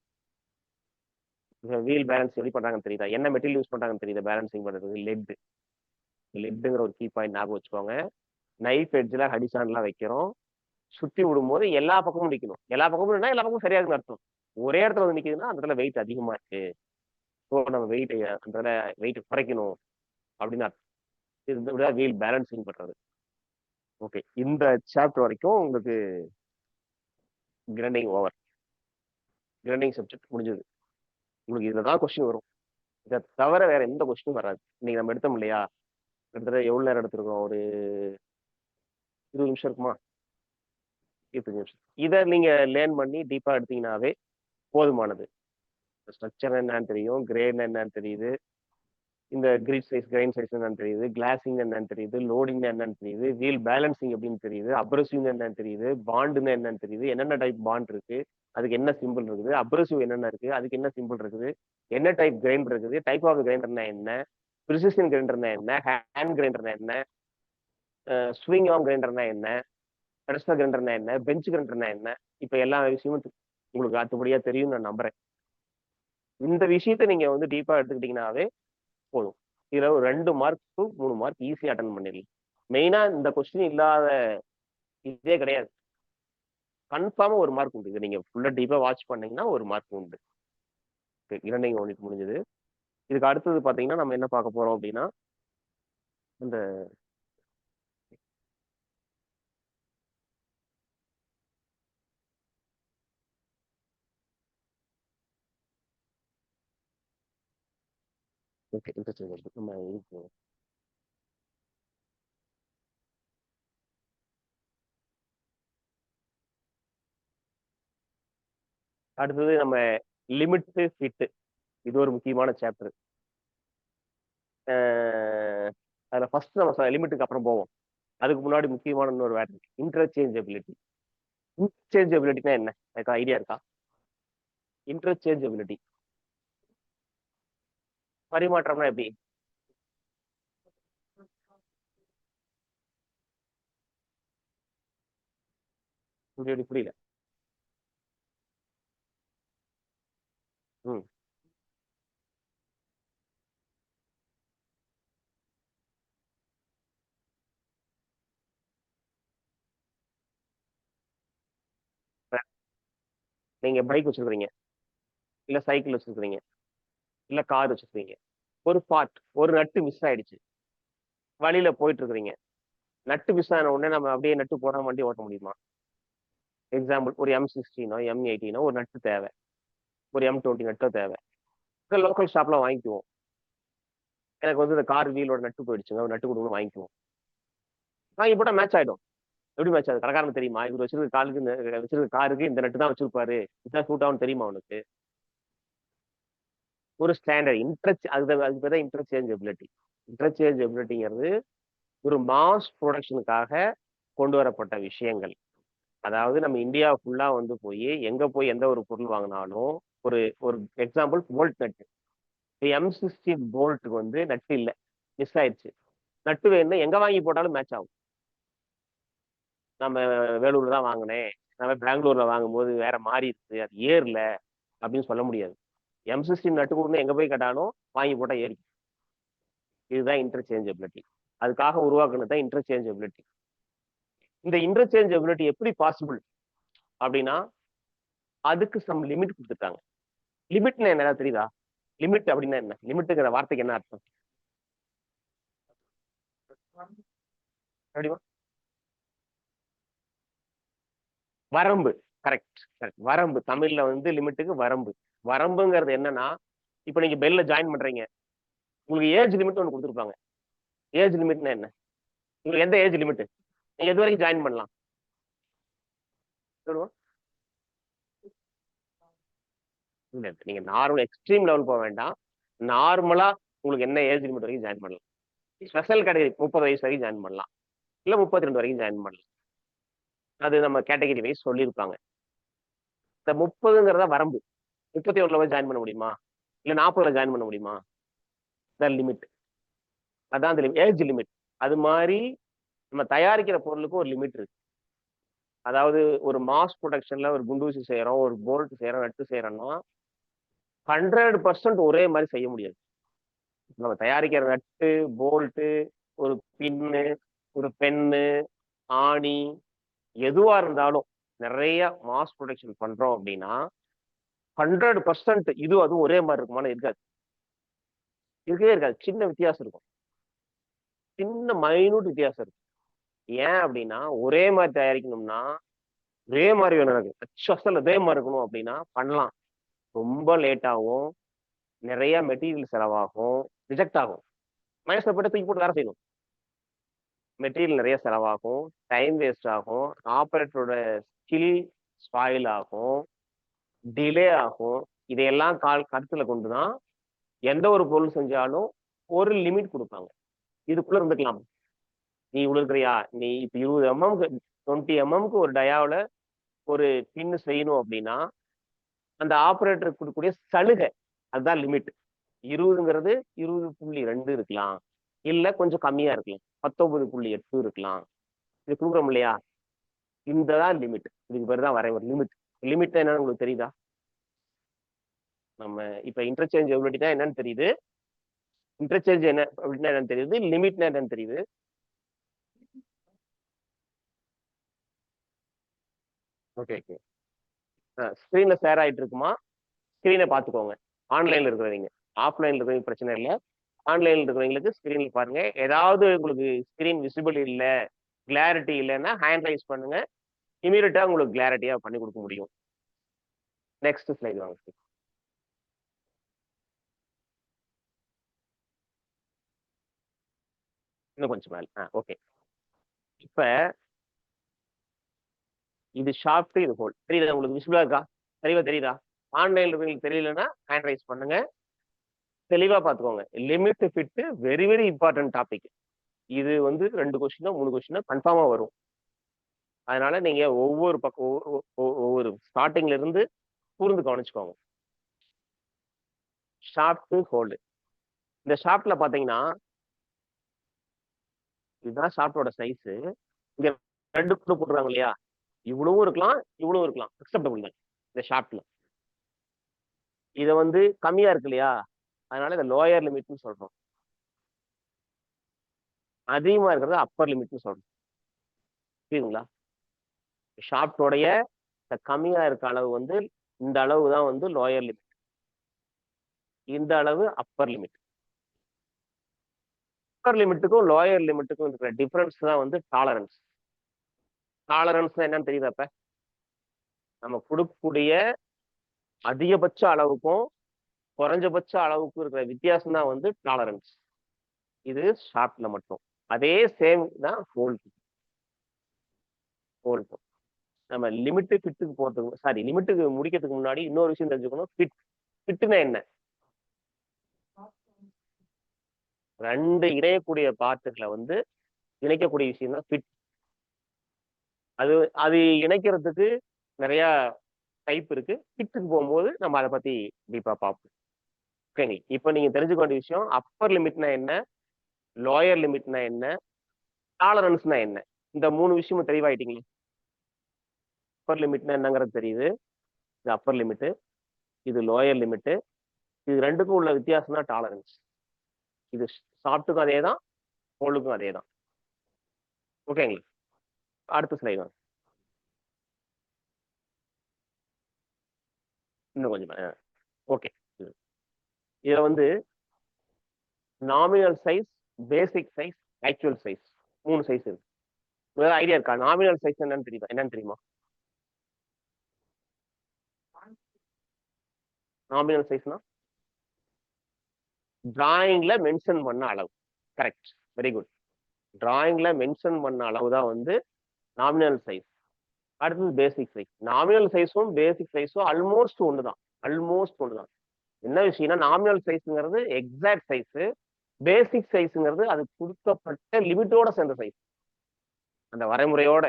வீல் பேலன்ஸ் எப்படி பண்றாங்கன்னு தெரியுதா? என்ன மெட்டீரியல் யூஸ் பண்றாங்கன்னு தெரியுதா பேலன்சிங் பண்றதுக்கு? லெட்டுங்கிற ஒரு கீ பாயிண்ட் ஞாபகம் வச்சுக்கோங்க. நைஃப் எட்ஜ்ல ஹடிசான்லாம் வைக்கிறோம். சுத்தி விடும்போது எல்லா பக்கமும் நிக்கணும். எல்லா பக்கமும் எல்லா பக்கமும் சரியா இருக்குன்னு அர்த்தம். ஒரே இடத்துல வந்து நிக்குதுன்னா அந்த இடத்துல வெயிட் அதிகமா இருக்கு. ஸோ நம்ம வெயிட் அந்த இடத்துல வெயிட் குறைக்கணும் அப்படின்னு அர்த்தம். இது வீல் பேலன்சிங் பண்றது. ஓகே, இந்த சாப்டர் வரைக்கும் உங்களுக்கு கிரைண்டிங் ஓவர். கிரைண்டிங் சப்ஜெக்ட் முடிஞ்சது. உங்களுக்கு இதுல தான் கொஸ்டின் வரும். இதை தவிர வேற எந்த கொஸ்டினும் வராது. இன்னைக்கு நம்ம எடுத்தோம் இல்லையா, கிட்டத்தட்ட எவ்வளவு நேரம் எடுத்திருக்கோம்? ஒரு 20 நிமிஷம் இருக்குமா? 25 நிமிஷம். இதை நீங்க லேர்ன் பண்ணி டீப்பா எடுத்தீங்கன்னாவே போதுமானது. ஸ்ட்ரக்சர் என்னன்னு தெரியும், கிரேன் என்னன்னு தெரியுது, இந்த கிரைன் சைஸ் என்னன்னு தெரியுது, கிளாசிங் என்னன்னு தெரியுது, லோடிங் என்னன்னு தெரியுது, வீல் பேலன்சிங் எப்படின்னு தெரியுது, அப்ரசிவ் என்னன்னு தெரியுது, பாண்டுன்னு என்னன்னு தெரியுது, என்னென்ன டைப் பாண்ட் இருக்கு, அதுக்கு என்ன சிம்பிள் இருக்குது, அப்ரசிவ் என்னென்ன இருக்கு, அதுக்கு என்ன சிம்பிள் இருக்குது, என்ன டைப் கிரைண்டர் இருக்குது, டைப் ஆஃப் கிரைண்டர்னா என்ன, ப்ரிசிஷன் கிரைண்டர்னா என்ன, ஹேண்ட் கிரைண்டர்னா என்ன, ஸ்விங் ஆம் கிரைண்டர்னா என்ன, பெடஸ்டல் கிரைண்டர்னா என்ன, பெஞ்ச் கிரைண்டர்னா என்ன, இப்ப எல்லா விஷயமும் உங்களுக்கு அடுத்தபடியா தெரியும் நான் நம்புறேன். இந்த விஷயத்த நீங்க வந்து டீப்பா எடுத்துக்கிட்டீங்கன்னாவே போதும். இதுல ஒரு 2 மார்க் டு 3 மார்க் ஈஸியா அட்டன் பண்ணிடலாம். மெயினா இந்த கொஸ்டின் இல்லாத இதே கிடையாது. கன்ஃபார்மா ஒரு மார்க் உண்டு. இதை நீங்க ஃபுல்லா டீப்பா வாட்ச் பண்ணீங்கன்னா ஒரு மார்க் உண்டு. இரண்டையும் யூனிட் முடிஞ்சது. இதுக்கு அடுத்தது பாத்தீங்கன்னா நம்ம என்ன பார்க்க போறோம் அப்படின்னா, இந்த ஓகே இன்ட்ரெஸ்டிங் நம்ம இது அடுத்தது நம்ம லிமிட் ஃபிட். இது ஒரு முக்கியமான சாப்டர். அதுல ஃபர்ஸ்ட் நம்ம லிமிட்டுக்கு அப்புறம் போவோம். அதுக்கு முன்னாடி முக்கியமான இன்னொரு வேர்ட் இருக்கு, இன்டர்சேஞ்சபிலிட்டி. இன்டர்சேஞ்சபிலிட்டினா என்ன, எனக்கு ஐடியா இருக்கா? இன்டர்சேஞ்சபிலிட்டி பரிமாற்றம்னா எப்படி? புரியல. ம். நீங்க பைக் வச்சிருக்கீங்க, இல்ல சைக்கிள் வச்சிருக்கீங்க, இல்ல கார் வச்சிருக்கீங்க. ஒரு பார்ட், ஒரு நட்டு மிஸ் ஆயிடுச்சு. வழியில போயிட்டு இருக்கிறீங்க. நட்டு மிஸ் ஆன உடனே நம்ம அப்படியே நட்டு போடாம வண்டி ஓட்ட முடியுமா? எக்ஸாம்பிள் ஒரு M16 M18 ஒரு நட்டு தேவை, ஒரு M20 நட்டோ தேவை. லோக்கல் ஷாப்ல வாங்கிக்குவோம். எனக்கு வந்து இந்த கார் வீலோட நட்டு போயிடுச்சுங்க, ஒரு நட்டு கொடுங்க வாங்கிக்குவோம். வாங்கி போட்டா மேட்ச் ஆயிடும். எப்படி மேட்ச் ஆகுது? கடைக்காரன் தெரியுமா இவர் வச்சிருக்க காலுக்கு வச்சிருக்க காருக்கு இந்த நட்டு தான் வச்சிருப்பாரு, இதான் சூட் ஆகும் தெரியுமா அவனுக்கு? ஒரு ஸ்டாண்டர்ட் அதுக்கு பேர் இன்டர்சேஞ்சபிலிட்டி. இன்டர்சேஞ்சபிலிட்டிங்கிறது ஒரு மாஸ் ப்ரொடக்ஷனுக்காக கொண்டு வரப்பட்ட விஷயங்கள். அதாவது நம்ம இந்தியா ஃபுல்லா வந்து எங்க போய் எந்த ஒரு பொருள் வாங்கினாலும் ஒரு ஒரு எக்ஸாம்பிள் போல்ட் நட்டு. M16 போல்ட்டுக்கு வந்து நட்டு இல்லை, மிஸ் ஆயிடுச்சு. நட்டு வேணும், எங்க வாங்கி போட்டாலும் மேட்ச் ஆகும். நம்ம வேலூர்ல தான் வாங்கினேன், நம்ம பெங்களூர்ல வாங்கும்போது வேற மாறி இருக்கு, அது ஏறல அப்படின்னு சொல்ல முடியாது. M16 நட்டு கொடுன்னு எங்க போய் கேட்டாலும் வாங்கி போட்டா ஏறி. இதுதான் இன்டர்சேஞ்சபிலிட்டி. அதுக்காக உருவாக்குனது தான் இன்டர்சேஞ்சபிலிட்டி. இந்த இன்டர்சேஞ்சபிலிட்டி எப்படி பாசிபிள் அப்படின்னா, அதுக்கு சம் லிமிட் கொடுத்துட்டாங்க. லிமிட்னா என்ன தெரியுதா? லிமிட் அப்படின்னா என்ன? லிமிட்டுங்கிற வார்த்தைக்கு என்ன அர்த்தம்? வரம்பு. Correct correct. வரம்பு. தமிழ்ல வந்து லிமிட்டுக்கு வரம்பு. வரம்புங்கிறது என்னன்னா, இப்ப நீங்க பெல்ல ஜாயின் பண்றீங்க, உங்களுக்கு ஏஜ் லிமிட் ஒன்று கொடுத்துருப்பாங்க. ஏஜ் லிமிட்னா என்ன? உங்களுக்கு எந்த ஏஜ் லிமிட்? நீங்க எது வரைக்கும் ஜாயின் பண்ணலாம்? இல்ல நீங்க நார்மல் எக்ஸ்ட்ரீம் லெவல் போக வேண்டாம். நார்மலா உங்களுக்கு என்ன ஏஜ் லிமிட் வரைக்கும் ஜாயின் பண்ணலாம். ஸ்பெஷல் கேட்டகரி 30 வயசு வரைக்கும் ஜாயின் பண்ணலாம், இல்ல 32 வரைக்கும் ஜாயின் பண்ணலாம். அது நம்ம கேட்டகரி வைஸ் சொல்லியிருப்பாங்க. இந்த 30ங்கிறத வரம்பு. 31ல போய் ஜாயின் பண்ண முடியுமா, இல்ல 40ல ஜாயின் பண்ண முடியுமா? லிமிட். அதான் அந்த ஏஜ் லிமிட். அது மாதிரி நம்ம தயாரிக்கிற பொருளுக்கு ஒரு லிமிட் இருக்கு. அதாவது ஒரு மாஸ் ப்ரொடக்ஷன்ல ஒரு குண்டூசி செய்யறோம், ஒரு போல்ட் செய்யறோம், நட்டு செய்யறோம்னா 100% ஒரே மாதிரி செய்ய முடியாது. நம்ம தயாரிக்கிற நட்டு, போல்ட்டு, ஒரு பின்னு, ஒரு பென்னு, ஆணி, எதுவா இருந்தாலும் நிறைய மாஸ் ப்ரொடக்ஷன் பண்றோம் அப்படின்னா 100% இது அதுவும் ஒரே மாதிரி இருக்குமான்னு இருக்காது. இருக்கவே இருக்காது. சின்ன வித்தியாசம் இருக்கும், சின்ன மைனூட் வித்தியாசம் இருக்கும். ஏன் அப்படின்னா ஒரே மாதிரி தயாரிக்கணும்னா ஒரே மாதிரி வேணும், எனக்கு அச்சல் அதே மாதிரி இருக்கணும் அப்படின்னா பண்ணலாம். ரொம்ப லேட் ஆகும், நிறைய மெட்டீரியல் செலவாகும், ரிஜெக்ட் ஆகும். மயசப்பட்டு தூக்கி போட்டு வேற செய்யணும். மெட்டீரியல் நிறைய செலவாகும், டைம் வேஸ்ட் ஆகும், ஆப்ரேட்டரோட ஸ்கில் ஸ்பாயில் ஆகும், டிலே ஆகும். இதையெல்லாம் கருத்துல கொண்டுதான் எந்த ஒரு பொருள் செஞ்சாலும் ஒரு லிமிட் கொடுப்பாங்க. இதுக்குள்ள இருந்துக்கலாம். நீ இவ்வளவு இருக்கிறியா, நீ இப்ப 20 mm 20 mm ஒரு டயாவில ஒரு பின்னு செய்யணும் அப்படின்னா அந்த ஆப்ரேட்டருக்கு கொடுக்கக்கூடிய சலுகை, அதுதான் லிமிட். 20ங்கிறது 20.2 இருக்கலாம், இல்ல கொஞ்சம் கம்மியா இருக்கலாம், 19.8 இருக்கலாம். இது கொடுக்குறோம் இல்லையா, இந்த தான் லிமிட். இதுக்கு பேர் தான் வரைமுறை லிமிட். லிமிட் என்னன்னு உங்களுக்கு தெரியுதா? நம்ம இப்ப இன்டர்சேஞ்சபிலிட்டி தான் என்னன்னு தெரியுது, இன்டர்சேஞ்ச் என்ன அப்படின்னா என்னன்னு தெரியுது, லிமிட்னா என்னன்னு தெரியுது. Okay okay. ஸ்கிரீன்ல ஷேர் ஆயிட்டு இருக்குமா? ஸ்கிரீனை பார்த்துக்கோங்க. ஆன்லைன்ல இருக்கிறவங்க, ஆஃப்லைன்ல இருக்கிறவங்க பிரச்சனை இல்லை. ஆன்லைன்ல இருக்கிறவங்களுக்கு ஸ்கிரீன்ல பாருங்க. ஏதாவது உங்களுக்கு ஸ்கிரீன் விசிபிள் இல்லை, கிளாரிட்டி இல்லைன்னா ஹேண்ட் ரைஸ் பண்ணுங்க, இமீடியட்டா உங்களுக்கு கிளாரிட்டியா பண்ணி கொடுக்க முடியும். நெக்ஸ்ட் ஸ்லைடு வாங்க. இன்னும் கொஞ்சம் மேல. ஓகே. இப்ப இது ஷார்ட், இது ஹோல். தெரியுதா உங்களுக்கு? விசிபிளா இருக்கா? தெளிவா தெரியுதா? ஆன்லைன்ல இருக்கிறவங்களுக்கு தெரியலன்னா ஹேண்ட் ரைஸ் பண்ணுங்க. தெளிவா பார்த்துக்கோங்க. Limit fit very very important topic. இது வந்து 2 கொஸ்டினோ 3 கொஸ்டினோ கன்ஃபார்மா வரும். அதனால நீங்க ஒவ்வொரு பக்கம் ஒவ்வொரு ஸ்டார்டிங்ல இருந்து கூர்ந்து கவனிச்சுக்கோங்க. Shaft hold. இந்த ஷாஃப்ட்ல பாத்தீங்கன்னா இதுதான் ஷாஃப்டோட சைஸ். இங்க 2 கோடு போட்டுருக்காங்க இல்லையா? இவ்வளவும் இருக்கலாம், இவ்வளவும் இருக்கலாம். அக்செப்டபிள் தான் இந்த ஷாஃப்ட்ல. இத வந்து கம்மியா இருக்கு இல்லையா? அதனால இத லோயர் லிமிட்னு சொல்றோம். அதிகமா இருக்கிறது அப்பர் லிமிட்னு சொல்றோம். புரியுதுங்களா? ஷாஃப்டோடைய கம்மியா இருக்க அளவு வந்து இந்த அளவு தான் வந்து லோயர் லிமிட். இந்த அளவு அப்பர் லிமிட். அப்பர் லிமிட்டுக்கும் லோயர் லிமிட்டுக்கும் இருக்கிற டிஃபரன்ஸ் தான் வந்து டாலரன்ஸ். டாலரன்ஸ் என்னன்னு தெரியுதா? அப்ப நம்ம கொடுக்கக்கூடிய அதிகபட்ச அளவுக்கும் குறைஞ்சபட்ச அளவுக்கும் இருக்கிற வித்தியாசம் தான் வந்து டாலரன்ஸ். இது ஷார்ட்ல மட்டும். அதே சேம் தான் ஹோல்டு. நம்ம லிமிட் ஃபிட்டுக்கு போறதுக்கு சாரி லிமிட்டுக்கு முடிக்கிறதுக்கு முன்னாடி இன்னொரு விஷயம் தெரிஞ்சுக்கணும். ஃபிட்னா என்ன? 2 இணையக்கூடிய பார்ட்டுகளை வந்து இணைக்கக்கூடிய விஷயம் தான் ஃபிட். அது அது இணைக்கிறதுக்கு நிறைய டைப் இருக்கு. ஃபிட்டுக்கு போகும்போது நம்ம அதை பத்தி டீப்பா பார்ப்போம். ஓகேங்க. இப்போ நீங்க தெரிஞ்சுக்க வேண்டிய விஷயம் அப்பர் லிமிட்னா என்ன, லோயர் லிமிட்னா என்ன, டாலரன்ஸ்னா என்ன, இந்த 3 விஷயமும் தெளிவாயிட்டீங்களா? அப்பர் லிமிட்னா என்னங்கிறது தெரியுது. இது அப்பர் லிமிட், இது லோயர் லிமிட். இது ரெண்டுக்கும் உள்ள வித்தியாசம் தான் டாலரன்ஸ். இது ஷார்ட்டுக்கும் அதே தான், ஹோல்டுக்கும் அதே தான். ஓகேங்களா? அடுத்த ஸ்லைடு வாங்க. இன்னும் கொஞ்சம் ஓகே. இதுல வந்து நாமினல் சைஸ், பேசிக் சைஸ், ஆக்சுவல் சைஸ் 3 சைஸ் இருக்கு. உங்களுக்கு ஐடியா இருக்கா? நாமினல் சைஸ் என்னன்னு தெரியுமா? நாமினல் சைஸ்னா டிராயிங்ல மென்ஷன் பண்ண அளவு. Correct, very good. டிராயிங்ல மென்ஷன் பண்ண அளவு தான் வந்து நாமினல் சைஸ். அடுத்தது பேசிக் சைஸ். நாமினல் சைஸும் பேசிக் சைஸும் ஆல்மோஸ்ட் ஒண்ணுதான். ஆல்மோஸ்ட் ஒண்ணுதான். என்ன விஷயம்னா நாமினல் சைஸ்ங்கிறது எக்ஸாக்ட் சைஸ், பேசிக் சைஸ்ங்கிறது அது கொடுக்கப்பட்ட லிமிட்டோட சேர்ந்த சைஸ். அந்த வரைமுறையோட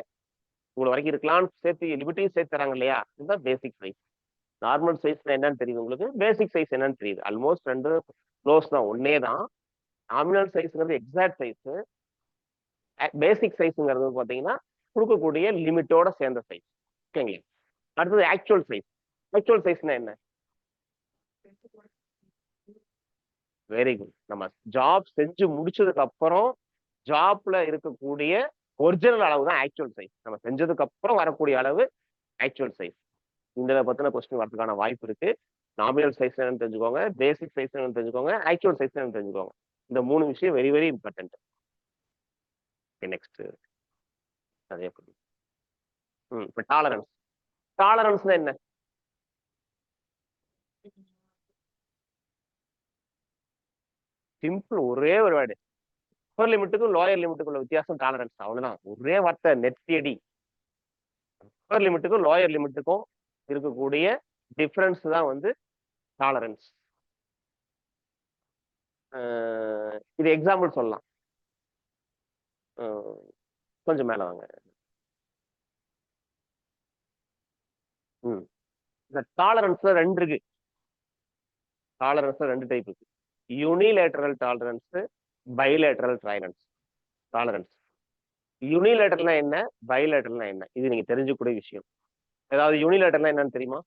இவ்வளவு வரைக்கும் இருக்கலாம்னு சேர்த்து லிமிட்டையும் சேர்த்து தராங்க இல்லையா? இதுதான் பேசிக் சைஸ். நார்மல் சைஸ் என்னன்னு தெரியுது உங்களுக்கு, பேசிக் சைஸ் என்னன்னு தெரியுது. ஆல்மோஸ்ட் 2 க்ளோஸ் தான், ஒன்னே தான். நாமினல் சைஸ்ங்கிறது எக்ஸாக்ட் சைஸ், பேசிக் சைஸ்ங்கிறது பாத்தீங்கன்னா கொடுக்கக்கூடிய லிமிட்டோட சேர்ந்த சைஸ். ஓகேங்களா? அடுத்தது ஆக்சுவல் சைஸ். ஆக்சுவல் சைஸ்னா என்ன? Very good. நம்ம ஜாப் செஞ்சு முடிச்சதுக்கு அப்புறம் ஜாப்ல இருக்கக்கூடிய ஒரிஜினல் அளவு தான் ஆக்சுவல் சைஸ். நம்ம செஞ்சதுக்கு அப்புறம் வரக்கூடிய அளவு ஆக்சுவல் சைஸ். இந்த பத்தின கொஸ்டின் வரதுக்கான வாய்ப்பு இருக்கு. நாமினல் சைஸ் என்னன்னு தெரிஞ்சுக்கோங்க, பேசிக் சைஸ் என்னன்னு தெரிஞ்சுக்கோங்க, ஆக்சுவல் சைஸ் என்னன்னு தெரிஞ்சுக்கோங்க. இந்த 3 விஷயம் வெரி வெரி இம்பார்ட்டன்ட். நெக்ஸ்ட் அதே இப்ப டாலரன்ஸ். டாலரன்ஸ்னா என்ன? சிம்பிள், ஒரே ஒரு வேர்டு. அப்பர் லிமிட்டுக்கும் லோயர் லிமிட்டுக்குள்ள வித்தியாசம் டாலரன்ஸ். அவ்வளவுதான், ஒரே வார்த்தை, நெத்தியடி. அப்பர் லிமிட்டுக்கும் லோயர் லிமிட்டுக்கும் இருக்கக்கூடிய டிஃபரன்ஸ் தான் வந்து டாலரன்ஸ். இது எக்ஸாம்பிள் சொல்லலாம். கொஞ்சம் மேல வாங்க. இந்த டாலரன்ஸ்ல 2 இருக்கு. டாலரன்ஸ்ல 2 டைப் இருக்கு. Unilateral tolerance, bilateral tolerance. யூனிலேட்டரல்னா என்ன, பைலேட்டரல்னா என்ன, இது நீங்க தெரிஞ்சுக்கூடிய விஷயம். ஏதாவது யூனிலேட்டரல்னா என்னன்னு தெரியுமா?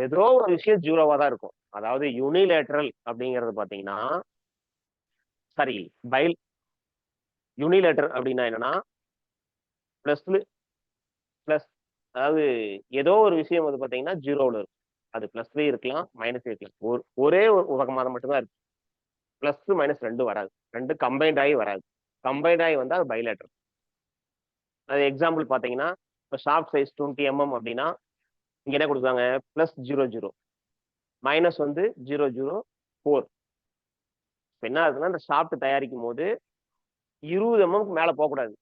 ஏதோ ஒரு விஷயம் ஜீரோவா தான் இருக்கும். அதாவது யூனிலேட்டரல் அப்படிங்கிறது பாத்தீங்கன்னா சரி, பைல் யூனிலேட்டர் அப்படின்னா என்னன்னா பிளஸ் பிளஸ், அதாவது ஏதோ ஒரு விஷயம் வந்து பாத்தீங்கன்னா ஜீரோவில் இருக்கும். அது பிளஸ்லயும் இருக்கலாம், மைனஸ் இருக்கலாம். ஒரே ஒரு வகமாக மட்டும்தான் இருக்கு. பிளஸ் மைனஸ் 2 வராது. 2 கம்பைன்ட் ஆகி வராது. கம்பைன்ட் ஆகி வந்தா அது பைலேட்டர். அது எக்ஸாம்பிள் பாத்தீங்கன்னா இப்போ ஷார்ப் சைஸ் 20 mm அப்படின்னா இங்க என்ன கொடுக்குறாங்க, +00, மைனஸ் வந்து 004. என்ன ஆகுதுன்னா இந்த ஷாப்ட் தயாரிக்கும் போது 20 mm மேல போகக்கூடாது,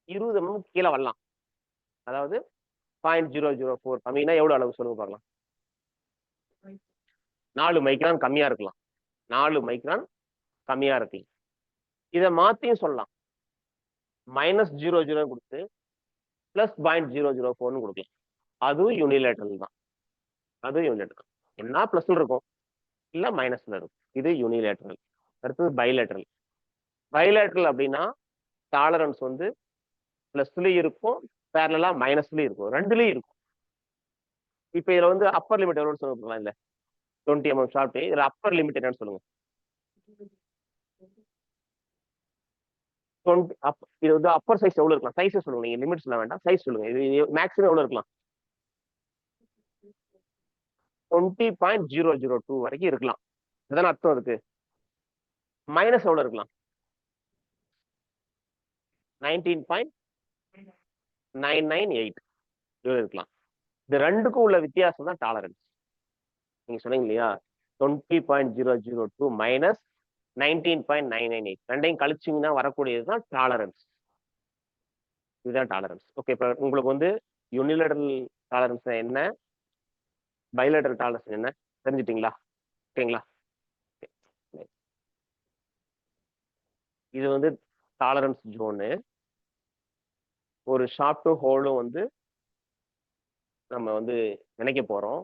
20 mm கீழே வரலாம். அதாவது 0.004 கம்மினா எவ்வளவு அளவு சொல்லுங்க பார்க்கலாம்? 4 மைக்ரான் கம்மியா இருக்கலாம். 4 மைக்ரான் கம்மியா இருக்கு. இதை மாத்தியும் சொல்லலாம். -0.00 கொடுத்து +0.004 கொடுக்கலாம். அதுவும் யூனிலேட்டரல் தான். அதுவும் யூனிலேட்டரல். என்ன பிளஸ்ல இருக்கும் இல்ல மைனஸ்ல இருக்கும். இது யூனிலேட்டரல். அடுத்தது பைலேட்டரல். பைலேட்டரல் அப்படின்னா டாலரன்ஸ் வந்து பிளஸ்லயும் இருக்கும், பேரலா மைனஸ்லயும் இருக்கும், ரெண்டுலயும் இருக்கும். இப்ப இதுல வந்து அப்பர் லிமிட் எவ்வளவு சொல்லுங்க இல்ல 20 mm ஷார்ட். இதுல அப்பர் லிமிட் என்னன்னு சொல்லுங்க. 20 இது வந்து அப்பர் சைஸ் எவ்வளவு இருக்கலாம்? சைஸ் சொல்லுங்க. நீங்க லிமிட் சொல்ல வேண்டாம், சைஸ் சொல்லுங்க. இது மேக்ஸிமம் எவ்வளவு இருக்கலாம்? 20.002 வரைக்கும் இருக்கலாம். அதான அர்த்தம் இருக்கு. மைனஸ் எவ்வளவு இருக்கலாம்? 19.998 இருக்கலாம். இது ரெண்டுக்கும் உள்ள வித்தியாசம் தான் டாலரன்ஸ். நீங்க சொன்னீங்க இல்லையா 20.002 மைனஸ் 19.998 ரெண்டையும் கழிச்சிங்கன்னா வரக்கூடியதுதான் டாலரன்ஸ். இதுதான் டாலரன்ஸ். ஓகே, இப்ப உங்களுக்கு வந்து யூனிலேட்டரல் டாலரன்ஸ் என்ன, பைலேட்டரல் டாலரன்ஸ் என்ன தெரிஞ்சுட்டீங்களா? ஓகேங்களா? இது வந்து டாலரன்ஸ் ஜோனு. ஒரு ஷாப்டும் ஹோலும் வந்து நம்ம வந்து இணைக்க போறோம்.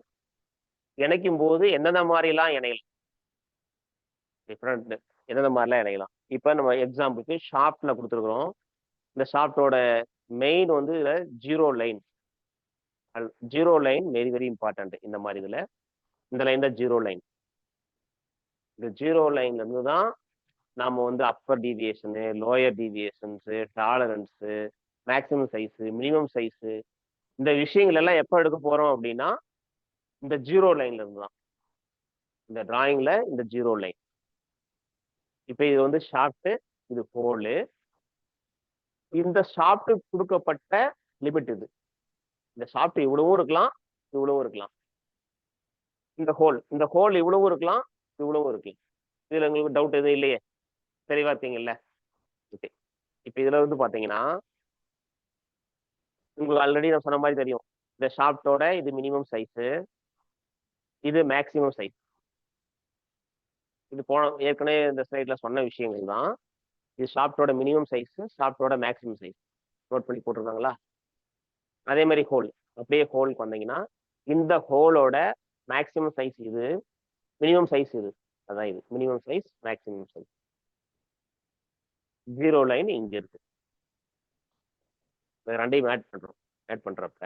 இணைக்கும் போது எந்தெந்த மாதிரிலாம் இணையலாம், டிஃப்ரெண்ட் எந்தெந்த மாதிரிலாம் இணையலாம். இப்ப நம்ம எக்ஸாம்பிளுக்கு ஷாப்ட்ல கொடுத்துருக்குறோம். இந்த ஷாப்டோட மெயின் வந்து இதுல zero line. Zero line very very important. இந்த மாதிரி இதுல இந்த லைன் தான் ஜீரோ லைன். இந்த ஜீரோ லைன்ல இருந்து தான் நாம வந்து upper deviation, lower deviations, tolerance, maximum size, minimum size, இந்த விஷயங்கள் எல்லாம் எப்போ எடுக்க போறோம் அப்படின்னா இந்த ஜீரோ லைன்ல இருந்து தான். இந்த டிராயிங்ல இந்த ஜீரோ லைன். இப்போ இது வந்து ஷாஃப்ட், இது ஹோலு. இந்த ஷாஃப்ட் கொடுக்கப்பட்ட லிமிட் இது. இந்த ஷாஃப்ட் இவ்வளவும் இருக்கலாம், இவ்வளவும் இருக்கலாம். இந்த ஹோல் இவ்வளவும் இருக்கலாம், இவ்வளவும் இருக்கலாம். இதுல உங்களுக்கு டவுட் எதுவும் இல்லையே? தெளிவா இருக்கீங்கல்ல? ஓகே. இப்போ இதுல வந்து பாத்தீங்கன்னா உங்களுக்கு ஆல்ரெடி நான் சொன்ன மாதிரி தெரியும். இந்த ஷாஃப்டோட இது மினிமம் சைஸு, இது மேக்ஸிமம் சைஸ். இது போன ஏற்கனவே இந்த ஸ்லைட்ல சொன்ன விஷயங்கள் தான். இது ஷாஃப்டோட மினிமம் சைஸ், ஷாஃப்டோட மேக்ஸிமம் சைஸ் நோட் பண்ணி போட்டிருக்காங்களா? அதே மாதிரி ஹோல். அப்படியே ஹோலுக்கு வந்தீங்கன்னா இந்த ஹோலோட மேக்ஸிமம் சைஸ் இது, மினிமம் சைஸ் இது. அதான் இது minimum size, maximum size. Zero line இங்க இருக்கு. ரெண்டையும் ஆட் பண்றோம். ஆட் பண்றப்ப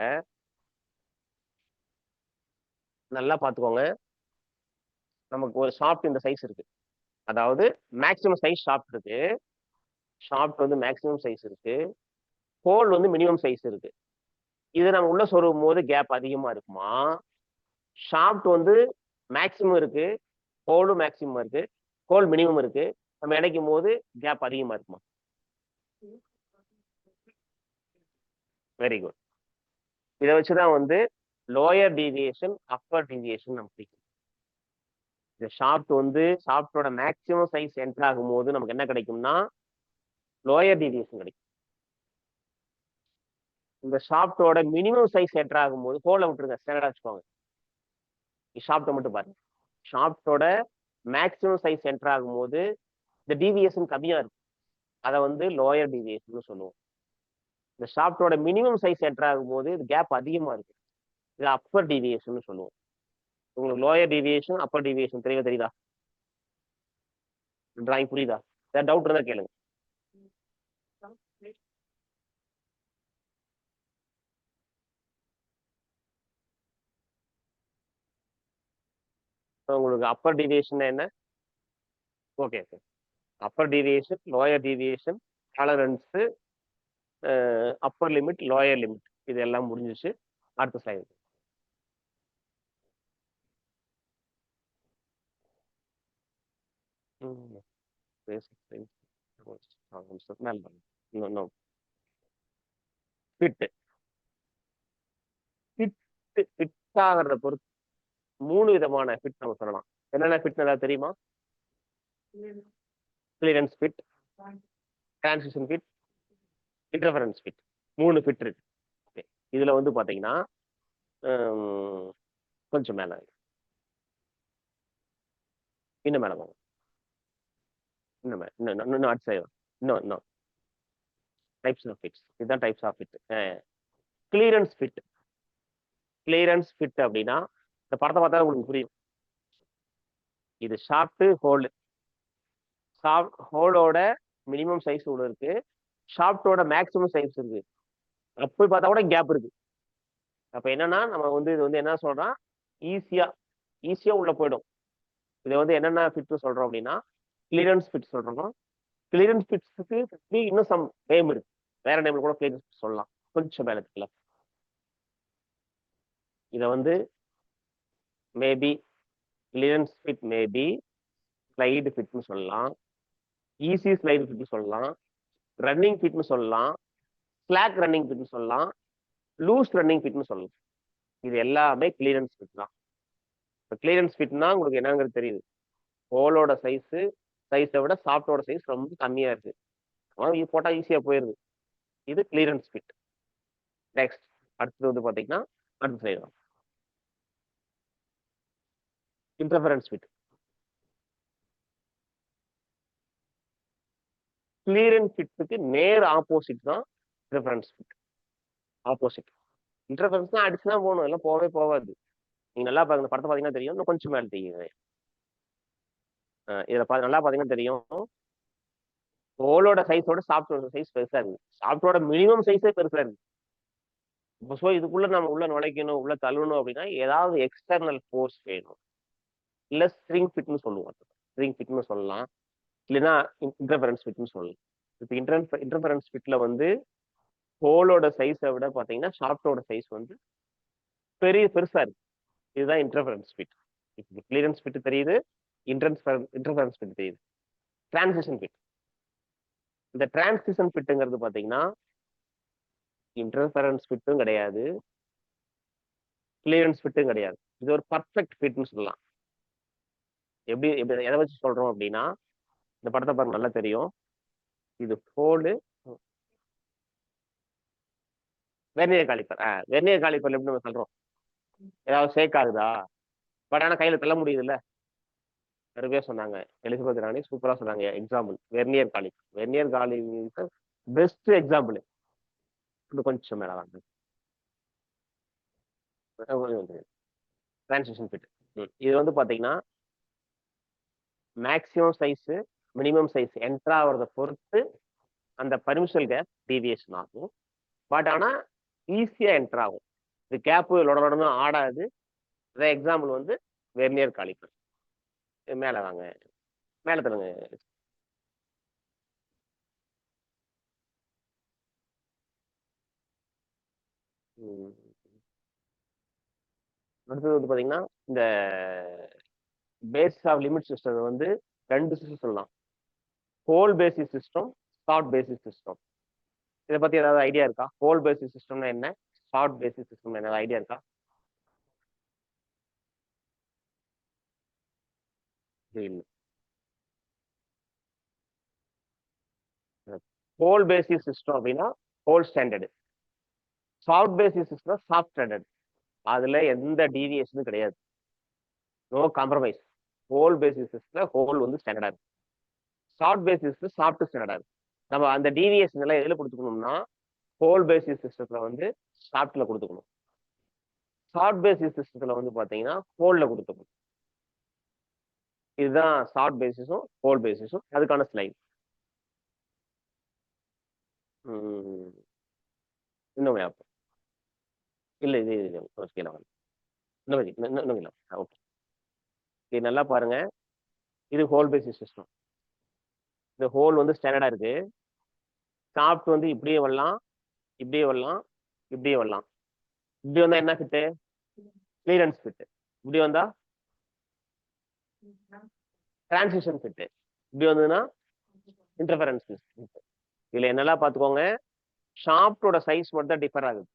நல்லா பார்த்துக்கோங்க. நமக்கு ஒரு ஷாஃப்ட் இந்த சைஸ் இருக்கு. அதாவது மேக்ஸிமம் சைஸ் ஷாஃப்ட் இருக்கு. ஷாஃப்ட் வந்து மேக்ஸிமம் சைஸ் இருக்கு. ஹோல் வந்து மினிமம் சைஸ் இருக்கு. இது நம்ம உள்ள சொருகும் போது கேப் அதிகமா இருக்குமா? ஷாஃப்ட் வந்து மேக்ஸிமம் இருக்கு, ஹோலும் மேக்ஸிமம் இருக்கு, ஹோல் மினிமம் இருக்கு. நம்ம இணைக்கும் போது கேப் அதிகமா இருக்குமா? Very good. இதை வச்சுதான் வந்து லோயர் டீவியேஷன், அப்பர் டீவியேஷன் நம்ம பிடிக்கும். இந்த ஷாஃப்ட் வந்து ஷாஃப்டோட மேக்ஸிமம் சைஸ் என்டர் ஆகும் போது நமக்கு என்ன கிடைக்கும்னா லோயர் டீவியேஷன் கிடைக்கும். இந்த ஷாஃப்டோட மினிமம் சைஸ் என்டர் ஆகும் போது ஹோலை விட்டுருங்க, ஸ்டாண்டர்டா வச்சுக்கோங்க. ஷாஃப்ட்டை மட்டும் பாருங்க. ஷாஃப்டோட மேக்ஸிமம் சைஸ் என்டர் ஆகும் போது இந்த டீவியேஷன் கம்மியா இருக்கும். அதை வந்து லோயர் டீவியேஷன் சொல்லுவோம். இந்த ஷாஃப்டோட மினிமம் சைஸ் என்டர் ஆகும் போது இது கேப் அதிகமா இருக்கு. இது அப்பர் டீவியேஷன் சொல்லுவோம். உங்களுக்கு லோயர் டீவியேஷன், அப்பர் டீவியேஷன் தெரியுதா? டிராயிங் புரியுதா? ஏதாவது டவுட் இருந்தா கேளுங்க. உங்களுக்கு அப்பர் டீவியேஷன் என்ன? Okay okay. Upper deviation, lower deviation, tolerance, upper limit, lower limit, இது எல்லாம் முடிஞ்சிச்சு. அடுத்த ஸ்லைடு. ஃபிட் ஆகிறத பொறுத்து 3 விதமான ஃபிட் நம்ம சொல்லலாம். என்னென்ன ஃபிட் ஏதாவது தெரியுமா? Clearance fit, transition fit, interference fit. 3 fit இருக்கு. இதுல வந்து பாத்தீங்கன்னா கொஞ்சம் மேல இன்னும் மேல வாங்க. இன்னும் அடுத்த சைடு இன்னும் டைப்ஸ் ஆஃப் ஃபிட்ஸ். இதுதான் types of fit. Clearance fit. Clearance fit அப்படின்னா இந்த படத்தை பார்த்தா உங்களுக்கு புரியும். இது ஷாஃப்ட் ஹோல். ஹோலோட மினிமம் சைஸ் ஒன்று இருக்கு, ஷாஃப்டோட மேக்ஸிமம் சைஸ் இருக்கு. அப்படி பார்த்தா கூட கேப் இருக்கு. அப்ப என்னன்னா நம்ம வந்து இது வந்து என்ன சொல்றோம், ஈஸியா உள்ள போயிடும். இதை வந்து என்னென்ன ஃபிட் சொல்றோம் அப்படின்னா கிளியரன்ஸ் ஃபிட் சொல்றோம். கிளியரன்ஸ் ஃபிட்ஸுக்கு இன்னும் சம் நேம் இருக்கு, வேற நேம்ல கூட கிளியரன்ஸ் ஃபிட் சொல்லலாம். கொஞ்சம் மேல இருக்குல்ல, இதை வந்து maybe clearance fit maybe slide ஃபிட்னு சொல்லலாம், ஈஸி ஸ்லைடு ஃபிட்னு சொல்லலாம், ரன்னிங் ஃபிட்னு சொல்லலாம், ஸ்லாக் ரன்னிங் ஃபிட்னு சொல்லலாம், லூஸ் ரன்னிங் ஃபிட்னு சொல்லலாம். இது எல்லாமே கிளியரன்ஸ் ஃபிட் தான். இப்போ கிளியரன்ஸ் ஃபிட்னா உங்களுக்கு என்னங்கிறது தெரியுது. ஹோலோட சைஸை விட சாஃப்டோட சைஸ் ரொம்ப கம்மியா இருக்கு, ஆனால் இது போட்டால் ஈஸியா போயிருது. இது கிளியரன்ஸ் ஃபிட். நெக்ஸ்ட் அடுத்தது வந்து பாத்தீங்கன்னா அடுத்த சைடு தான் இன்டர்ஃபரன்ஸ் ஃபிட். கிளியரன்ஸ் ஃபிட்டுக்கு நேர் ஆப்போசிட் தான் இன்டர்ஃபரன்ஸ் ஃபிட். ஆப்போசிட். இன்டர்ஃபரன்ஸ் தான் அடிச்சுதான் போகணும், எல்லாம் போகவே போகாது. நீங்க நல்லா பாருங்க, படத்தை பாத்தீங்கன்னா தெரியும். இன்னும் கொஞ்சம் மேல தெரியுங்க. இதுல நல்லா பாத்தீங்கன்னா தெரியும், ஹோலோட சைஸோட சாஃப்டோட சைஸ் பெருசா இருக்கு. சாஃப்டோட மினிமம் சைஸே பெருசா இருக்கு. இப்போ ஸோ இதுக்குள்ள நம்ம உள்ள நுழைக்கணும், உள்ள தள்ளணும் அப்படின்னா ஏதாவது எக்ஸ்டர்னல் ஃபோர்ஸ் வேணும். இல்ல ஸ்ட்ரிங் ஃபிட்னு சொல்லுவோம். ஸ்ட்ரிங் ஃபிட்னு சொல்லலாம், இல்லைன்னா இன்டர்ஃபரன்ஸ் ஃபிட்னு சொல்லலாம். இப்போ இன்டர்ஃபரன்ஸ் ஃபிட்ல வந்து ஹோலோட சைஸை விட பாத்தீங்கன்னா ஷாஃப்டோட சைஸ் வந்து பெருசா இருக்கு. இதுதான் இன்டர்ஃபரன்ஸ் ஃபிட். இப்போ கிளியரன்ஸ் ஃபிட் தெரியுது, இன்டர்ஃபரன்ஸ் ஃபிட் தெரியுது. Transition fit. இந்த டிரான்சிஷன் ஃபிட்டுங்கிறது பாத்தீங்கன்னா இன்டர்ஃபரன்ஸ் ஃபிட்டும் கிடையாது, கிளியரன்ஸ் ஃபிட்டும் கிடையாது. இது ஒரு பர்ஃபெக்ட் ஃபிட்னு சொல்லலாம். எப்படி எதை வச்சு சொல்றோம் அப்படின்னா, இந்த படத்தை பாருங்க நல்லா தெரியும். இது ஹோலு, வெர்னியர் காலிப்பர். வெர்னியர் காலிப்பர்ல எப்படி நம்ம சொல்றோம், ஏதாவது ஷேக் ஆகுதா, பட் ஆனா கையில தள்ள முடியுது இல்ல. நிறைய பேர் சொன்னாங்க, எலிசபெத் ராணி சூப்பரா சொன்னாங்க example vernier caliper. Vernier caliper best example. கொஞ்சம் மேல வாங்க. Transition fit. இது வந்து பாத்தீங்கன்னா maximum size minimum size enter ஆகிறத பொறுத்து அந்த பர்மிஷனல் கேப் டீவியேஷன் ஆகும். பட் ஆனா ஈஸியா என்டர் ஆகும். இது கேப்பு லொடலொடன்னு ஆடாது. அதான் எக்ஸாம்பிள் வந்து வெர்னியர் காலிப்பர். மேல வாங்க, மேல தருங்க. அடுத்தது வந்து பாத்தீங்கன்னா இந்த பேசிஸ் ஆஃப் லிமிட் சிஸ்டம் வந்து ரெண்டு சிஸ்டம் சொல்லலாம், whole basis system, short basis system. இதை பத்தி ஏதாவது ஐடியா இருக்கா? ஹோல் பேசிஸ் சிஸ்டம்னா என்ன, ஷார்ட் பேசிஸ் சிஸ்டம் ஏதாவது ஐடியா இருக்கா? இல்லை. ஹோல் பேசிஸ் சிஸ்டம் அப்படின்னா whole standard. Short basis system soft standard. அதுல எந்த டீவியேஷனும் கிடையாது, நோ காம்ப்ரமைஸ். ஹோல் பேசிஸ் சிஸ்டம்ல ஹோல் வந்து ஸ்டாண்டர்டா இருக்கு, ஷார்ட் பேசிஸ் சாஃப்ட் ஸ்டாண்டர்டா இருக்கு. நம்ம அந்த டீவியேஷன் எல்லாம் எதுல கொடுத்துக்கணும்னா ஹோல் பேசிஸ் சிஸ்டத்துல வந்து ஷார்ட்ல கொடுத்துக்கணும், ஷார்ட் பேசிஸ் சிஸ்டத்துல வந்து பாத்தீங்கன்னா ஹோல்ல கொடுத்துக்கணும். இதுதான் ஷார்ட் பேசிஸும் ஹோல் பேசிஸும். அதுக்கான ஸ்லைட் இன்னும் இல்ல இது கீழே வந்து இன்னும் ஓகே. இது நல்லா பாருங்க, இது ஹோல் பேசிஸ் சிஸ்டம். இந்த ஹோல் வந்து ஸ்டாண்டர்டா இருக்கு. சாஃப்ட் வந்து இப்படியே வரலாம், இப்படியே வரலாம், இப்படியே வரலாம். இப்படி வந்தா என்ன ஃபிட்டு, கிளியரன்ஸ் ஃபிட். இப்படி வந்தா டிரான்சிஷன் ஃபிட். இப்படி வந்ததுன்னா இன்டர்ஃபரன்ஸ் ஃபிட். இதுல என்னெல்லாம் பாத்துக்கோங்க, ஷாஃப்டோட சைஸ் மட்டும் தான் டிஃபர் ஆகுது,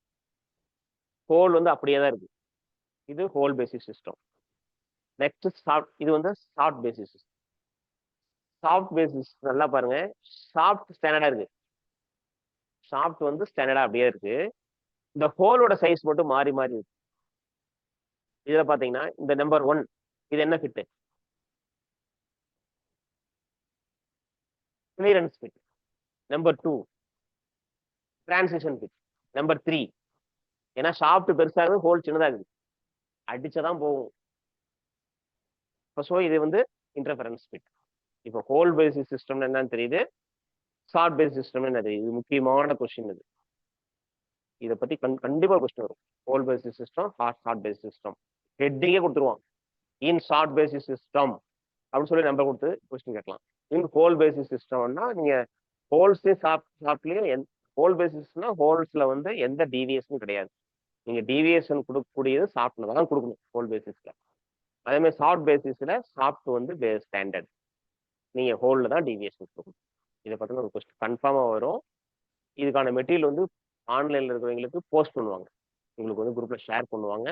ஹோல் வந்து அப்படியே தான் இருக்கு. இது whole basis system. Next soft, இது வந்து ஷார்ட் பேசிஸ். சாஃப்ட் பேசிஸ் நல்லா பாருங்க, சாஃப்ட் ஸ்டாண்டர்டா இருக்கு, ஷாஃப்ட் வந்து ஸ்டாண்டர்டா அப்படியே இருக்கு. இந்த ஹோலோட சைஸ் மட்டும் மாறி மாறி இருக்கு. இதுல பாத்தீங்கன்னா இந்த நம்பர் 1 இது என்ன fit, clearance fit. Number 2 transition fit. Number 3 ஏன்னா ஷாஃப்ட் பெருசாகுது, ஹோல் சின்னதாகுது, அடிச்சதான் போகும். ஸோ இது வந்து இன்டர்ஃபரன்ஸ் ஃபிட். இப்போ ஹோல் பேசிஸ் சிஸ்டம் என்னன்னு தெரியுது, ஷார்ட் பேஸ் சிஸ்டம் என்ன தெரியுது. இது முக்கியமான கொஸ்டின். இது இதை பத்தி கண்டிப்பா கொஸ்டின் வரும். Hole basis system, shaft base system ஹெட்டிங்கே கொடுத்துருவான். இன் ஷார்ட் பேசிஸ் சிஸ்டம் அப்படின்னு சொல்லி நம்பர் கொடுத்து கொஸ்டின் கேட்கலாம். இன் ஹோல் பேசிஸ் சிஸ்டம்னா நீங்க ஹோல்ஸே ஷார்ட்லயும் ஹோல் பேசிஸ்னா ஹோல்ஸ்ல வந்து எந்த டிவியேஷனும் கிடையாது. நீங்க டிவியேஷன் கொடுக்கக்கூடியது ஷார்ட்ல தான் கொடுக்கணும் ஹோல் பேசிஸ்ல. அதே மாதிரி ஷார்ட் பேசிஸ்ல ஷார்ட் வந்து ஸ்டாண்டர்ட், நீங்க ஹோல்ல தான் டிவியேஷன் கொடுக்கணும். இதை பத்தின ஒரு கொஸ்டின் கன்ஃபார்மா வரும். இதுக்கான மெட்டீரியல் வந்து ஆன்லைன்ல இருக்கிறவங்களுக்கு போஸ்ட் பண்ணுவாங்க, உங்களுக்கு வந்து குரூப்ல ஷேர் பண்ணுவாங்க.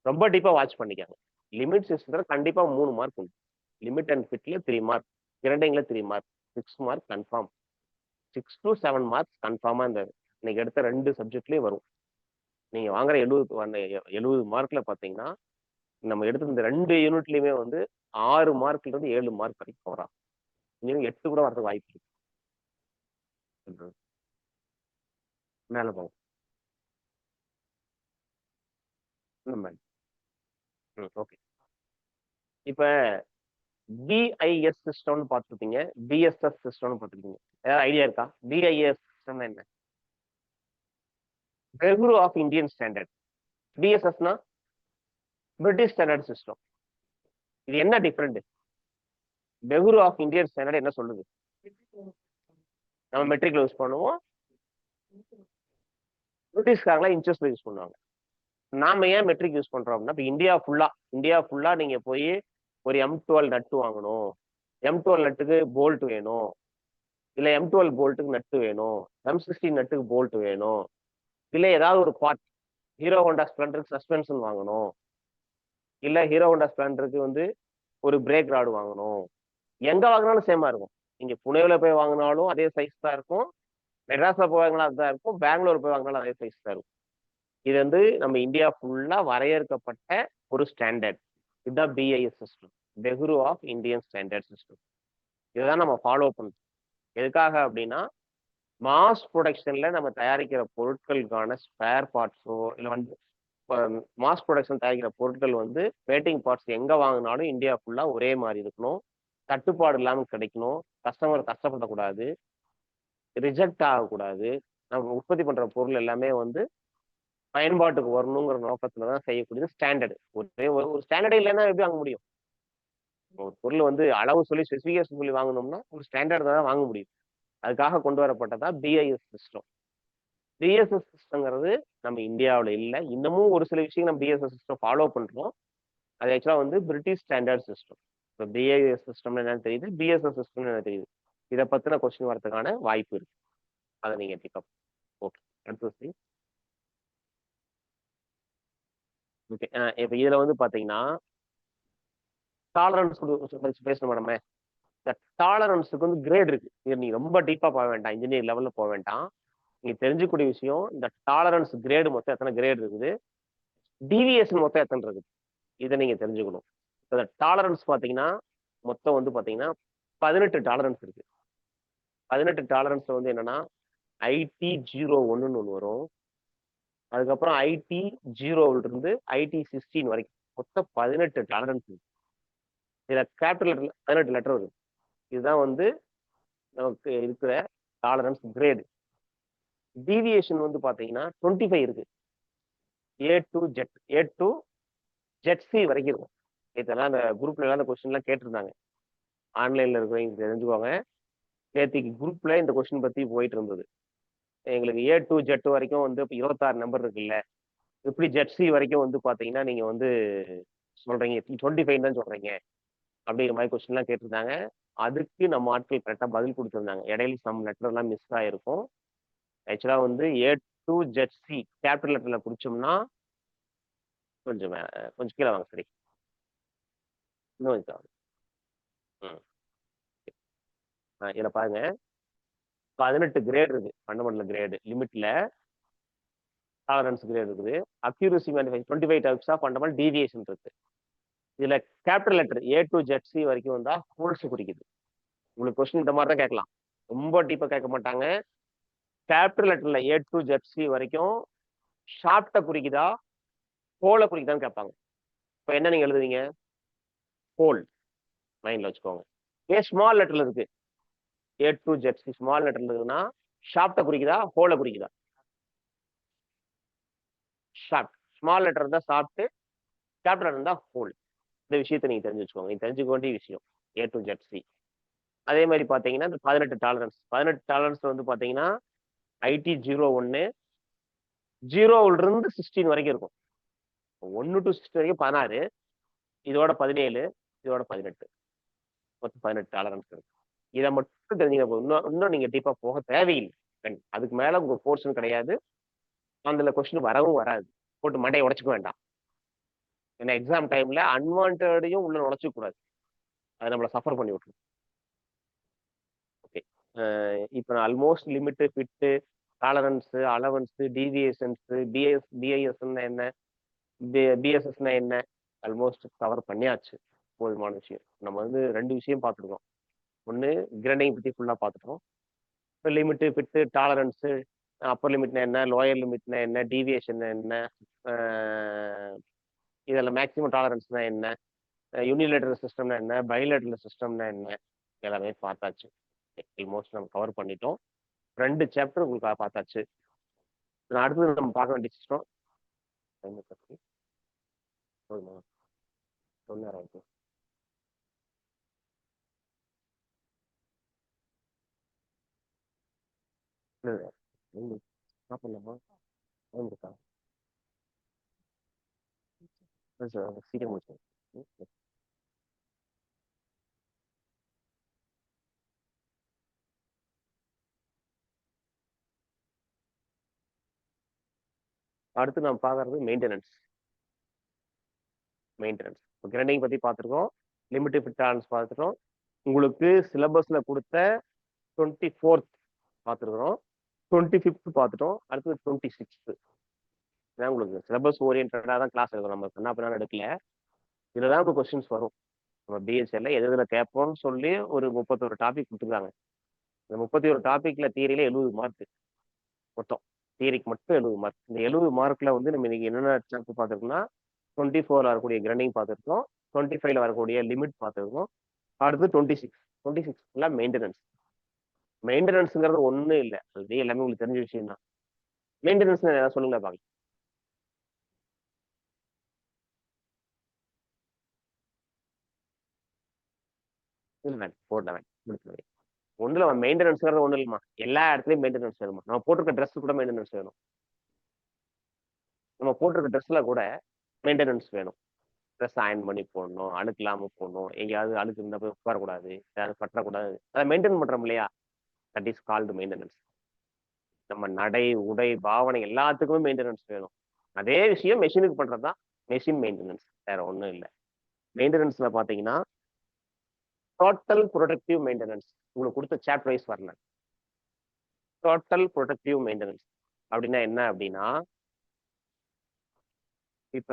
ரொம்ப டீப்பா வாட்ச் பண்ணிக்காங்க. லிமிட் சிஸ்டத்துல கண்டிப்பா 3 மார்க் உண்டு. லிமிட் அண்ட் ஃபிட்ல 3 மார்க், கிரேடிங்ல 3 mark, 6 mark confirm. 6 to 7 marks கன்ஃபார்மா இந்த இன்னைக்கு எடுத்த 2 சப்ஜெக்ட்லயும் வரும். நீங்க வாங்குற 70 மார்க்ல பாத்தீங்கன்னா நம்ம எடுத்த இந்த 2 யூனிட்லயுமே வந்து 6 மார்க்ல இருந்து 7 மார்க் வரைக்கும் போறா. இன்னும் 8 கூட வரதுக்கு வாய்ப்பு இருக்கு. மேல போங்க. ஓகே. இப்ப பிஐஎஸ் சிஸ்டம்னு பார்த்துருப்பீங்க, பிஎஸ்எஸ் சிஸ்டம்னு பார்த்துருப்பீங்க. ஏதாவது ஐடியா இருக்கா? பிஐஎஸ் சிஸ்டம் என்ன? Bureau of Indian standard. பிஎஸ்எஸ்னா பிரிட்டிஷ் ஸ்டாண்டர்ட் சிஸ்டம். இது என்ன different? Bureau of Indian standard என்ன சொல்லுது? நம்ம மெட்ரிக்ல யூஸ் பண்ணுவோம், பிரிட்டிஷ்காரங்களா இன்ச்சஸ்ல யூஸ் பண்ணுவாங்க. நாம ஏன் மெட்ரிக் யூஸ் பண்றோம் அப்படின்னா, இப்போ இந்தியா ஃபுல்லா நீங்க போய் ஒரு M12 நட்டு வாங்கணும், M12 நட்டுக்கு போல்ட் வேணும், இல்ல M12 போல்ட்டுக்கு நட்டு வேணும், M16 நட்டுக்கு போல்ட் வேணும், இல்ல ஏதாவது ஒரு பார்ட் ஹீரோ ஹோண்டா ஸ்ப்ளெண்டருக்கு சஸ்பென்ஷன் வாங்கணும், இல்ல ஹீரோ ஹோண்டா ஸ்ப்ளெண்டருக்கு வந்து ஒரு பிரேக் ராடு வாங்கணும். எங்க வாங்கினாலும் சேமா இருக்கும். நீங்க புனேல போய் வாங்கினாலும் அதே சைஸ் தான் இருக்கும், மெட்ராஸ்ல போய் வாங்கினாலும் அதுதான் இருக்கும், பெங்களூர் போய் வாங்கினாலும் அதே சைஸ் தான் இருக்கும். இது வந்து நம்ம இந்தியா ஃபுல்லா வரையறுக்கப்பட்ட ஒரு ஸ்டாண்டர்ட். இதுதான் BIS system, bureau of Indian standard system. இதுதான் நம்ம ஃபாலோ பண்றோம். எதுக்காக அப்படின்னா, மாஸ் ப்ரொடக்ஷன்ல நம்ம தயாரிக்கிற பொருட்களுக்கான ஸ்பேர் பார்ட்ஸோ இல்லை வந்து மாஸ் ப்ரொடக்ஷன் தயாரிக்கிற பொருட்கள் வந்து பேட்டிங் பார்ட்ஸ் எங்க வாங்கினாலும் இந்தியா ஃபுல்லா ஒரே மாதிரி இருக்கணும், தட்டுப்பாடு இல்லாமல் கிடைக்கணும், கஸ்டமர் கஷ்டப்படக்கூடாது, ரிஜெக்ட் ஆகக்கூடாது. நம்ம உற்பத்தி பண்ற பொருள் எல்லாமே வந்து பயன்பாட்டுக்கு வரணுங்கிற நோக்கத்துல தான் செய்யக்கூடியது ஸ்டாண்டர்டு. ஒரு ஸ்டாண்டர்டே இல்லைன்னா எப்படி வாங்க முடியும்? ஒரு பொருள் வந்து அளவு சொல்லி ஸ்பெசிஃபிகேஷன் சொல்லி வாங்கணும்னா ஒரு ஸ்டாண்டர்ட் தான் வாங்க முடியும். அதுக்காக கொண்டு வரப்பட்டதா பிஐஎஸ் சிஸ்டம். பிஎஸ்எஸ் சிஸ்டம்ங்கிறது நம்ம இந்தியாவில் இல்லை. இன்னமும் ஒரு சில விஷயங்கள் நம்ம பிஎஸ்எஸ் சிஸ்டம் ஃபாலோ பண்றோம். அது ஆக்சுவலா வந்து பிரிட்டிஷ் ஸ்டாண்டர்ட் சிஸ்டம். இப்போ பிஐஎஸ் சிஸ்டம் என்னன்னு தெரியுது, பிஎஸ்எஸ் சிஸ்டம் என்ன தெரியுது. இதை பத்தின கொஸ்டின் வரதுக்கான வாய்ப்பு இருக்கு. அதை நீங்க பிக்கப். ஓகே, அடுத்து ஓகே. இப்போ இதுல வந்து பாத்தீங்கன்னா டாலரன்ஸ் பேசணும் நம்ம. இந்த டாலரன்ஸுக்கு வந்து கிரேட் இருக்கு. இது நீங்க ரொம்ப டீப்பா போக வேண்டாம், இன்ஜினியர் லெவல்ல போக வேண்டாம். நீங்க தெரிஞ்சுக்கூடிய விஷயம், இந்த டாலரன்ஸ் கிரேடு மொத்தம் எத்தனை கிரேட் இருக்குது, டிவியேஷன் மொத்தம் எத்தனை இருக்குது, இதை நீங்க தெரிஞ்சுக்கணும். இந்த டாலரன்ஸ் பாத்தீங்கன்னா மொத்தம் வந்து பாத்தீங்கன்னா 18 டாலரன்ஸ் இருக்கு. 18 டாலரன்ஸ்ல வந்து என்னன்னா IT01 ஒன்று வரும், அதுக்கப்புறம் IT0 இருந்து IT16 வரைக்கும் மொத்தம் 18 டாலரன்ஸ் இருக்கு. இதுல கேபிட்டல் லெட்டர்ல 18 லெட்டர் வருது. இதுதான் வந்து நமக்கு இருக்கிற டாலரன்ஸ் கிரேடு. டீவியேஷன் வந்து பாத்தீங்கன்னா 25 இருக்கு. A to ZC வரைக்கும் இருக்கும். இதெல்லாம் அந்த குரூப்ல எல்லாம் அந்த கொஸ்டின் எல்லாம் கேட்டிருந்தாங்க. ஆன்லைன்ல இருக்கிறவங்க தெரிஞ்சுக்கோங்க. நேற்றுக்கு குரூப்ல இந்த கொஸ்டின் பத்தி போயிட்டு இருந்தது. எங்களுக்கு A to Z வரைக்கும் வந்து இப்போ 26 நம்பர் இருக்குல்ல, எப்படி ZC வரைக்கும் வந்து பாத்தீங்கன்னா நீங்க வந்து சொல்றீங்க 25 தான் சொல்றீங்க அப்படிங்கிற மாதிரி கொஸ்டின் எல்லாம் கேட்டிருந்தாங்க. அதுக்கு நம்ம ஆட்கள் கரெக்டா பதில் கொடுத்துருந்தாங்க. இடையில சம் லெட்டர் எல்லாம் மிஸ் ஆயிருக்கும். ஆக்சுவலா வந்து A to ZC கேபிட்டல் லெட்டர்ல பிடிச்சோம்னா கொஞ்சம் கொஞ்சம் கீழே வாங்க. சரி, இன்னும் கொஞ்சம் இதுல பாருங்க, 18 கிரேட் இருக்கு. ஃபண்டமெண்டல் கிரேடு லிமிட்ல டாலரன்ஸ் கிரேட் இருக்குது. Accuracy 25 types of fundamental deviation இருக்கு. இதுல capital letter A to ZC வரைக்கும் வந்தா ஹோல்ஸ் குறிக்குது. உங்களுக்கு கொஸ்டின் இந்த மாதிரி தான் கேட்கலாம். ரொம்ப டீப்பா கேட்க மாட்டாங்க. கேபிட்டல் லெட்டர்ல ஏ டு ஜெட் சி வரைக்கும் ஷார்ட்டை குறிக்குதா ஹோலை குறிக்குதான்னு கேட்பாங்க. இப்போ என்ன நீங்க எழுதுவீங்க? ஹோல் மைண்ட்ல வச்சுக்கோங்க. ஏன் ஸ்மால் லெட்டர்ல இருக்கு? A to Z C small லெட்டர்ல இருக்குன்னா ஷார்ட்டை குறிக்குதா ஹோலை குறிக்குதா? ஷார்ட். ஸ்மால் லெட்டர் இருந்தா ஷார்ட், கேபிட்டல் லெட்டர் இருந்தா ஹோல். இந்த விஷயத்தை நீங்க தெரிஞ்சு வச்சுக்கோங்க. நீங்க தெரிஞ்சுக்க வேண்டிய விஷயம் ஏ டு ஜெட் சி. அதே மாதிரி பாத்தீங்கன்னா இந்த 18 டாலரன்ஸ். 18 டாலரன்ஸ் வந்து பாத்தீங்கன்னா ஐடி 01 0ல இருந்து 16 வரைக்கும் இருக்கும். 1 டு 16 வரைக்கும் 16, இதோட 17, இதோட 18, மொத்தம் 18 டாலரன்ஸ் இருக்கு. இதை மட்டும் தெரிஞ்சுங்க. இன்னும் நீங்க டீப்பா போக தேவையில்லை. அதுக்கு மேல உங்க போர்ஷன் கிடையாது. அதுல கொஸ்டின் வரவும் வராது. போட்டு மண்டையை உடைச்சுக்க வேண்டாம். ஏன்னா எக்ஸாம் டைம்ல அன்வான்டையும் உள்ள நுழைச்சிக்க கூடாது. அதை நம்மளை சஃபர் பண்ணி விட்டுரும். ஓகே, இப்போ almost limit, fit, tolerance, allowance, deviations, பிஐஎஸ்ன்னா என்ன, பிஎஸ்எஸ்னா என்ன, ஆல்மோஸ்ட் கவர் பண்ணியாச்சு. போதுமான விஷயம். நம்ம வந்து 2 விஷயம் பார்த்துருக்கோம். ஒன்று கிரைண்டிங் பற்றி ஃபுல்லாக பார்த்துட்டோம். இப்போ லிமிட்டு, ஃபிட்டு, டாலரன்ஸு, அப்பர் லிமிட்னா என்ன, லோயர் லிமிட்னா என்ன, டீவியேஷன் என்ன, இதில் மேக்ஸிமம் டாலரன்ஸ்னா என்ன, யூனிலேட்டரல் சிஸ்டம்னா என்ன, பைலேட்டரல் சிஸ்டம்னா என்ன, எல்லாமே பார்த்தாச்சு. ஆல்மோஸ்ட் நம்ம கவர் பண்ணிட்டோம். 2 சாப்டர் உங்களுக்கு பார்த்தாச்சு. அடுத்தது நம்ம பார்க்க வேண்டிய சிஸ்டம் பற்றி போதுமா? சொன்னார் சாப்பிடலாமா? இருக்கா சீக்கிரம் முடிச்சு. அடுத்து நம்ம பார்க்கறது மெயின்டெனன்ஸ். கிரைண்டிங் பத்தி பார்த்துருக்கோம். லிமிட் ஃபிட் டாலரன்ஸ் பார்த்துட்டோம். உங்களுக்கு சிலபஸ்ல கொடுத்த 24th பார்த்துருக்குறோம். 25th பார்த்துட்டோம். அடுத்தது 26th. உங்களுக்கு சிலபஸ் ஓரியன்டா தான் கிளாஸ் எடுக்கும். நம்ம என்ன பண்ணாலும் எடுக்கல. இதுல தான் இப்போ கொஸ்டின்ஸ் வரும். நம்ம பிஎஸ்சியில் எதுல கேட்போம்னு சொல்லி ஒரு 31 டாபிக் கொடுத்துருக்காங்க. இந்த 31 டாபிக்ல தியரியில 70 மார்க் மொத்தம். தியரிக்கு மட்டும் 70 மார்க். இந்த 70 மார்க்ல வந்து நம்ம இன்னைக்கு என்னென்ன சாப்டர் பார்த்துருக்கோம்னா 24 வரக்கூடிய கிரைண்டிங் பார்த்துருக்கோம். 25ல வரக்கூடிய லிமிட் பார்த்துருக்கோம். அடுத்து 26 மெயின்டெனன்ஸ். மெயின்டெனன்ஸ்ங்கிறது ஒன்றும் இல்லை. அது எல்லாமே உங்களுக்கு தெரிஞ்ச விஷயம் தான். மெயின்டெனன்ஸ் ஏதாவது சொல்லுங்க பாக்கலாம். போட்டவன் முடிச்சு. ஒன்றுல மெயின்டெனன்ஸ்ங்கிறது ஒன்றும் இல்லைம்மா. எல்லா இடத்துலையும் மெயின்டெனன்ஸ் வேணுமா? நம்ம போட்டிருக்க ட்ரெஸ் கூட மெயின்டெனன்ஸ் வேணும். நம்ம போட்டிருக்க ட்ரெஸ்ல கூட மெயின்டெனன்ஸ் வேணும். ட்ரெஸ் அயன் பண்ணி போடணும், அழுக்கு இல்லாம போடணும், எங்கேயாவது அழுக்கு இருந்தால் போய் உட்காரக்கூடாது, யாரும் பற்றக்கூடாது, அதை மெயின்டைன் பண்றோம் இல்லையா? That is called maintenance. நம்ம நடை, உடை, பாவனை எல்லாத்துக்குமே மெயின்டெனன்ஸ் வேணும். அதே விஷயம் மெஷினுக்கு பண்றதுதான் மெஷின் மெயின்டெனன்ஸ். வேற ஒன்றும் இல்லை. மெயின்டெனன்ஸ்ல பாத்தீங்கன்னா டோட்டல் ப்ரொடக்டிவ் மெயின்டெனன்ஸ். உங்களுக்கு கொடுத்த சாப்டர் வைஸ் வரல. டோட்டல் ப்ரொடக்டிவ் மெயின்டெனன்ஸ் அப்படின்னா என்ன அப்படின்னா, இப்ப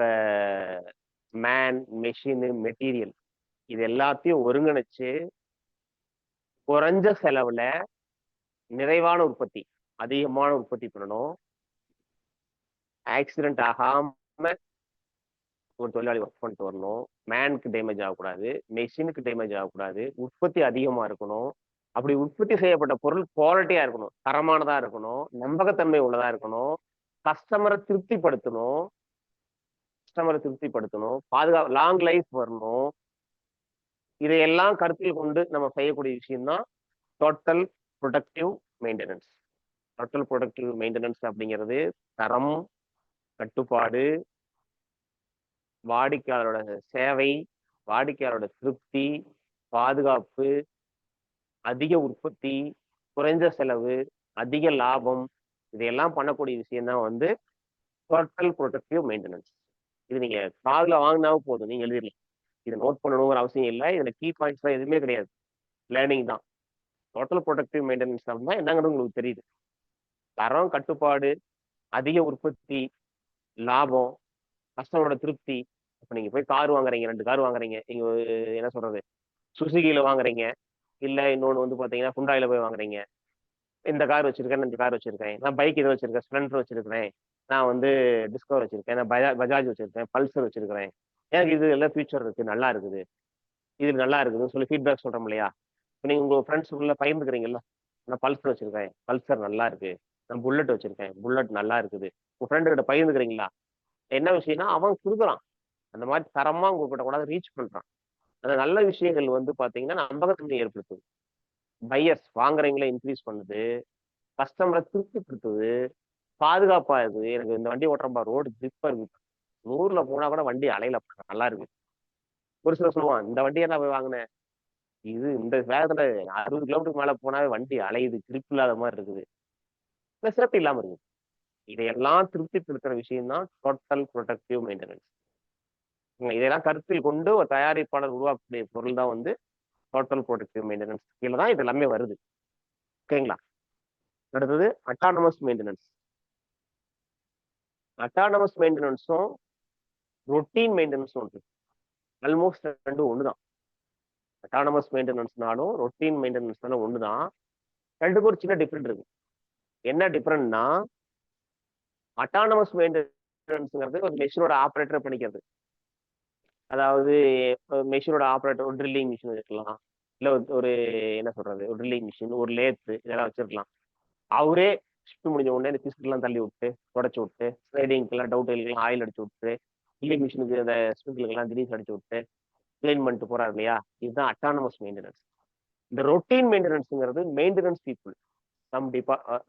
மேன், மெஷினு, மெட்டீரியல் இது எல்லாத்தையும் ஒருங்கிணைச்சு குறைஞ்ச செலவுல நிறைவான உற்பத்தி, அதிகமான உற்பத்தி பண்ணணும். ஆக்சிடென்ட் ஆகாம ஒரு தொழிலாளி ஒர்க் பண்ணிட்டு வரணும். மேனுக்கு டேமேஜ் ஆகக்கூடாது, மெஷினுக்கு டேமேஜ் ஆகக்கூடாது, உற்பத்தி அதிகமா இருக்கணும். அப்படி உற்பத்தி செய்யப்பட்ட பொருள் குவாலிட்டியா இருக்கணும், தரமானதா இருக்கணும், நம்பகத்தன்மை உள்ளதா இருக்கணும், கஸ்டமரை திருப்திப்படுத்தணும், பாதுகாப்பு, லாங் லைஃப் வரணும். இதையெல்லாம் கருத்தில் கொண்டு நம்ம செய்யக்கூடிய விஷயம் தான் total productive maintenance. Total productive maintenance அப்படிங்கிறது தரம், கட்டுப்பாடு, வாடிக்கையாளரோட சேவை, வாடிக்கையாளரோட திருப்தி, பாதுகாப்பு, அதிக உற்பத்தி, குறைந்த செலவு, அதிக லாபம், இதையெல்லாம் பண்ணக்கூடிய விஷயம் தான் வந்து டோட்டல் ப்ரொடக்டிவ் மெயின்டெனன்ஸ். இது நீங்க காதுல வாங்கினாவும் போதும், நீங்க எழுதிடலாம். இதை நோட் பண்ணணுங்கிற அவசியம் இல்லை. இதுல கீ பாயிண்ட்ஸ் எதுவுமே கிடையாது. லேர்னிங் தான். டோட்டல் ப்ரொடக்டிவ் மெயின்டெனன்ஸ் அப்படின்னா என்னங்கிறது உங்களுக்கு தெரியுது. தரம், கட்டுப்பாடு, அதிக உற்பத்தி, லாபம், கஸ்டமரோட திருப்தி. இப்போ நீங்க போய் கார் வாங்குறீங்க, 2 கார் வாங்குறீங்க, நீங்க என்ன சொல்றது, சுசுகியில வாங்குறீங்க, இல்லை இன்னொன்று வந்து பார்த்தீங்கன்னா ஹுண்டாயில போய் வாங்குறீங்க. இந்த கார் வச்சிருக்கேன், இந்த கார் வச்சிருக்கேன், நான் பைக் இது வச்சிருக்கேன், ஸ்ப்ளெண்டர் வச்சிருக்கிறேன், நான் வந்து டிஸ்கவர் வச்சிருக்கேன், நான் பஜாஜ் வச்சிருக்கேன், பல்சர் வச்சிருக்கிறேன், எனக்கு இது எல்லாம் ஃபியூச்சர் இருக்கு, நல்லா இருக்குது, இது நல்லா இருக்குதுன்னு சொல்லி ஃபீட்பேக் சொல்றோம் இல்லையா? இப்போ நீங்கள் உங்கள் ஃப்ரெண்ட்ஸுக்குள்ள பகிர்ந்துக்கிறீங்கல்ல, நான் பல்சர் வச்சிருக்கேன், பல்சர் நல்லா இருக்கு, நான் புல்லட் வச்சிருக்கேன், புல்லட் நல்லா இருக்குது, உங்க ஃப்ரெண்டு கிட்ட பகிர்ந்துக்கிறீங்களா? என்ன விஷயம்னா அவன் கொடுக்குறான், அந்த மாதிரி தரமா உங்ககிட்ட கூட ரீச் பண்றான். அந்த நல்ல விஷயங்கள் வந்து பாத்தீங்கன்னா நம்பகத்தன்மை ஏற்படுத்துது, பையர்ஸ் வாங்குறவங்கள இன்க்ரீஸ் பண்ணுது, கஸ்டமரை திருப்திப்படுத்துது, பாதுகாப்பா இருக்குது. எனக்கு இந்த வண்டி ஓட்டுறப்பா ரோடு கிரிப்பா இருக்கு, 100ல போனா கூட வண்டி அலையில நல்லா இருக்கு. ஒரு சிலர் சொல்லுவான் இந்த வண்டியை நான் போய் வாங்கினேன், இது இந்த வேகத்துல 60 கிலோமீட்டருக்கு மேல போனாவே வண்டி அலையுது, கிரிப் இல்லாத மாதிரி இருக்குது, இந்த சிறப்பு இல்லாம இருக்குது. இதையெல்லாம் திருப்திப்படுத்துற விஷயம் தான் டோட்டல் ப்ரொடக்டிவ் மெயின்டெனன்ஸ். இதெல்லாம் கருத்தில் கொண்டு ஒரு தயாரிப்பாளர் உருவாக்கக்கூடிய பொருள் தான் வந்து டோட்டல் ப்ரொடக்டிவ் மெயின்டெனன்ஸ் கீழே தான் இது எல்லாமே வருது. ஓகேங்களா? அடுத்தது அட்டானமஸ் மெயின்டெனன்ஸ். அட்டானமஸ் மெயின்டெனன்ஸும் ரொட்டீன் மெயின்டெனன்ஸும் இருக்கு. ஆல்மோஸ்ட் ரெண்டும் ஒண்ணுதான். அட்டானமஸ் மெயின்டெனன்ஸ்னாலும் ரொட்டீன் மெயின்டெனன்ஸ்னாலும் ஒண்ணுதான். ரெண்டுக்கும் ஒரு சின்ன டிஃபரெண்ட் இருக்கு. என்ன டிஃபரெண்ட்னா, அட்டானமஸ் மெயின்டெனன்ஸ்ங்கிறது ஒரு மெஷினோட ஆப்ரேட்டர் பண்ணிக்கிறது. அதாவது மெஷினோட ஆப்ரேட்டர் ஒரு ட்ரில்லிங் மிஷின் இருக்கலாம், இல்லை ஒரு என்ன சொல்றது, ஒரு ட்ரில்லிங் மிஷின், ஒரு லேத்து இதெல்லாம் வச்சிருக்கலாம். அவரே ஷிஃப்ட் முடிஞ்ச உடனே இந்த பிஸ்கெல்லாம் தள்ளி விட்டு தொடச்சி விட்டு, ஸ்லைடிங்க்கெல்லாம் டவுட்டுகளுக்கெல்லாம் ஆயில் அடிச்சு விட்டு, ட்ரில்லிங் மிஷினுக்கு அந்த ஸ்பிரிங்க்லுக்கெல்லாம் கிரீஸ் அடிச்சு விட்டு கிளீன் பண்ணிட்டு போறாரு இல்லையா? இதுதான் அட்டானமஸ் மெயின்டெனன்ஸ். இந்த ரொட்டீன் மெயின்டெனன்ஸ்ங்கிறது மெயின்டெனன்ஸ் பீப்புள் சம்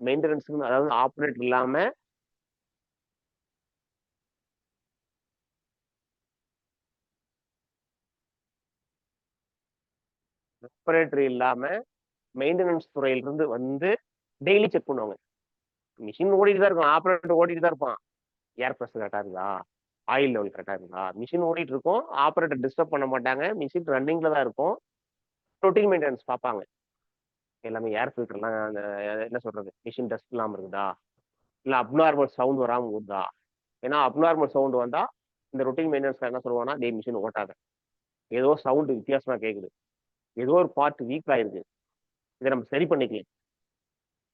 மெயின்டெனன்ஸ், அதாவது ஆப்ரேட்டர் இல்லாம ஆப்ரேட்டர் இல்லாம மெயின்டெனன்ஸ் துறையிலிருந்து வந்து டெய்லி செக் பண்ணுவாங்க. மிஷின் ஓடிட்டு தான் இருக்கும், ஆப்ரேட்டர் ஓடிட்டு தான் இருப்பான், ஏர் ப்ரெஷர் கரெக்டா இருக்கா, ஆயில் லெவல் கரெக்டா இருக்கா, மிஷின் ஓடிட்டு இருக்கும், ஆப்ரேட்டர் டிஸ்டர்ப் பண்ண மாட்டாங்க, மிஷின் ரன்னிங்ல தான் இருக்கும். ரொட்டீன் மெயின்டெனன்ஸ் பார்ப்பாங்க. எல்லாமே ஏர் ஃபில்டர்லாம் அந்த என்ன சொல்றது, மிஷின் டஸ்ட் இல்லாமல் இருக்குதா, இல்லை அப்நார்மல் சவுண்ட் வராமல் இருக்குதா. ஏன்னா அப்நார்மல் சவுண்ட் வந்தா இந்த ரொட்டீன் மெயின்டெனன்ஸ் என்ன சொல்லுவாங்கன்னா, டே மிஷின் ஓட்டாத, ஏதோ சவுண்டு வித்தியாசமா கேட்குது, ஏதோ ஒரு பார்ட் வீக் ஆயிருக்கு, இதை நம்ம சரி பண்ணிக்கலாம்.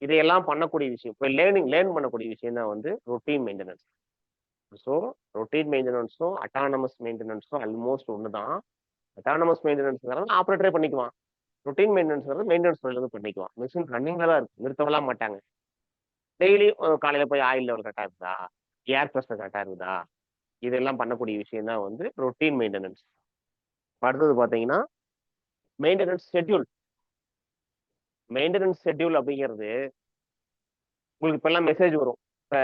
இதையெல்லாம் பண்ணக்கூடிய விஷயம், இப்போ லேர்ன் பண்ணக்கூடிய விஷயம் தான் வந்து ரொட்டீன் மெயின்டெனன்ஸ். ஸோ ரொட்டீன் மெயின்டெனன்ஸும் அட்டானமஸ் மெயின்டெனன்ஸும் ஆல்மோஸ்ட் ஒன்று தான். அட்டானமஸ் மெயின்டெனன்ஸ்ங்கிறது ஆப்ரேட்டரே பண்ணிக்குவான், ரொட்டீன் மெயின்டெனன்ஸ்ங்கிறது மெயின்டெனன்ஸ் இருந்து பண்ணிக்குவான். மிஷின் ரன்னிங்ல தான் இருக்கு, நிறுத்தவெல்லாம் மாட்டாங்க. டெய்லி காலையில போய் ஆயில் லெவல் கரெக்டாக இருக்குதா, ஏர் ப்ரெஷர் கரெக்டாக இருக்குதா, இதெல்லாம் பண்ணக்கூடிய விஷயம் தான் வந்து ரொட்டீன் மெயின்டெனன்ஸ். அடுத்தது பார்த்தீங்கன்னா மெயின்டெனன்ஸ் ஷெட்யூல். மெயின்டெனன்ஸ் ஷெட்யூல் அப்படிங்கிறது உங்களுக்கு இப்பெல்லாம் மெசேஜ் வரும். இப்போ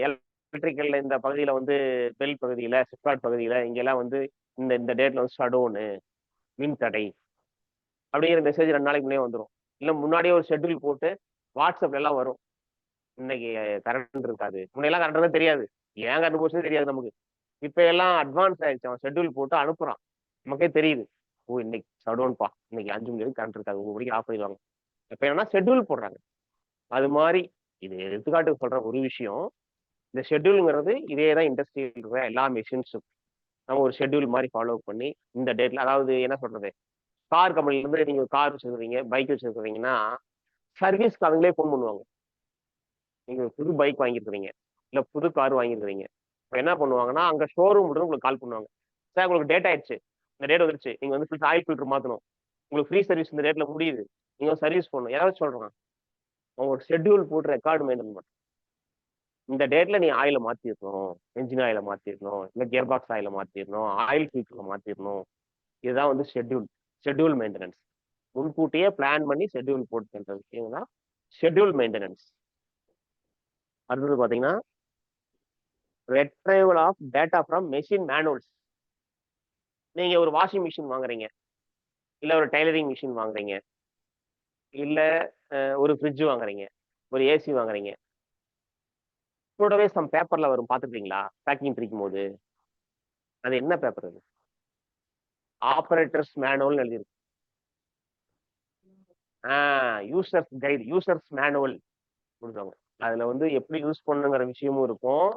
எலக்ட்ரிக்கல்ல இந்த பகுதியில் வந்து பெல் பகுதியில், சிப்காட் பகுதியில் இங்கெல்லாம் வந்து இந்த இந்த டேட்ல வந்து ஷடோனு, மின் தடை அப்படிங்கிற மெசேஜ் 2 நாளைக்கு முன்னே வந்துடும். இல்லை முன்னாடியே ஒரு ஷெட்யூல் போட்டு வாட்ஸ்அப்ல எல்லாம் வரும், இன்னைக்கு கரண்ட் இருக்காது. முன்னையெல்லாம் கரண்ட் தெரியாது, ஏன் கரண்ட் போச்சுன்னு தெரியாது நமக்கு. இப்போ எல்லாம் அட்வான்ஸ் ஆயிடுச்சு, அவன் ஷெட்யூல் போட்டு அனுப்புறான், நமக்கே தெரியுது, ஓ இன்னைக்கு ஷடோன்ப்பா, இன்னைக்கு 5 மணி வரைக்கும் கரண்ட் இருக்காது, 1 மணிக்கு ஆஃப் பண்ணிடுவாங்க. இப்போ என்னன்னா ஷெட்யூல் போடுறாங்க. அது மாதிரி இது எடுத்துக்காட்டுக்கு சொல்ற ஒரு விஷயம், இந்த ஷெட்யூலுங்கிறது இதே தான் இண்டஸ்ட்ரியில் இருக்கிற எல்லா மிஷின்ஸும் நம்ம ஒரு ஷெட்யூல் மாதிரி ஃபாலோ பண்ணி இந்த டேட்ல, அதாவது என்ன சொல்றது, கார் கம்பெனில இருந்து நீங்க கார் வச்சிருக்கீங்க, பைக் வச்சிருக்கீங்கன்னா சர்வீஸ்க்கு அவங்களே ஃபோன் பண்ணுவாங்க. நீங்க புது பைக் வாங்கியிருக்கிறீங்க, இல்ல புது கார் வாங்கியிருக்கிறீங்க, இப்போ என்ன பண்ணுவாங்கன்னா அங்க ஷோரூம் உங்களுக்கு கால் பண்ணுவாங்க, சார் உங்களுக்கு டேட் ஆயிடுச்சு, இந்த டேட் வந்துருச்சு, நீங்க வந்து ஆயில் ஃபில்டர் மாத்தணும், உங்களுக்கு ஃப்ரீ சர்வீஸ் இந்த டேட்ல முடியுது, நீங்க சர்வீஸ் பண்ணணும், யாராவது சொல்றாங்க. அவங்க ஒரு ஷெட்யூல் போட்டு ரெக்கார்டு மெயின்டைன் பண்ணும், இந்த டேட்ல நீ ஆயில மாத்திடணும், என்ஜின் ஆயில மாத்திடணும், இல்ல கியர் பாக்ஸ் ஆயில மாத்திடணும், ஆயில் ஃபில்டர்ல மாத்திடணும். இதுதான் வந்து ஷெட்யூல் மெயின்டெனன்ஸ். முன்கூட்டியே பிளான் பண்ணி ஷெட்யூல் போட்டு பண்ற விஷயம் தான் ஷெட்யூல் மெயின்டெனன்ஸ். அடுத்தது பாத்தீங்கன்னா retrieval of data from machine manuals. நீங்க ஒரு வாஷிங் மிஷின் வாங்குறீங்க, இல்ல ஒரு டைலரிங் மிஷின் வாங்குறீங்க, இல்ல ஒரு ஃப்ரிட்ஜ் வாங்குறீங்க, ஒரு ஏசி வாங்குறீங்க, கூடவே சம் பேப்பர்ல வரும், பார்த்துருக்கீங்களா? பேக்கிங் பிரிக்கும் போது அது என்ன பேப்பர்? அது ஆபரேட்டர்ஸ் மேனுவல் எழுதிருக்கு. யூசர்ஸ் கைடு, யூசர்ஸ் மேனுவல் கொடுத்தாங்க. அதுல வந்து எப்படி யூஸ் பண்ணுங்கிற விஷயமும் இருக்கும்,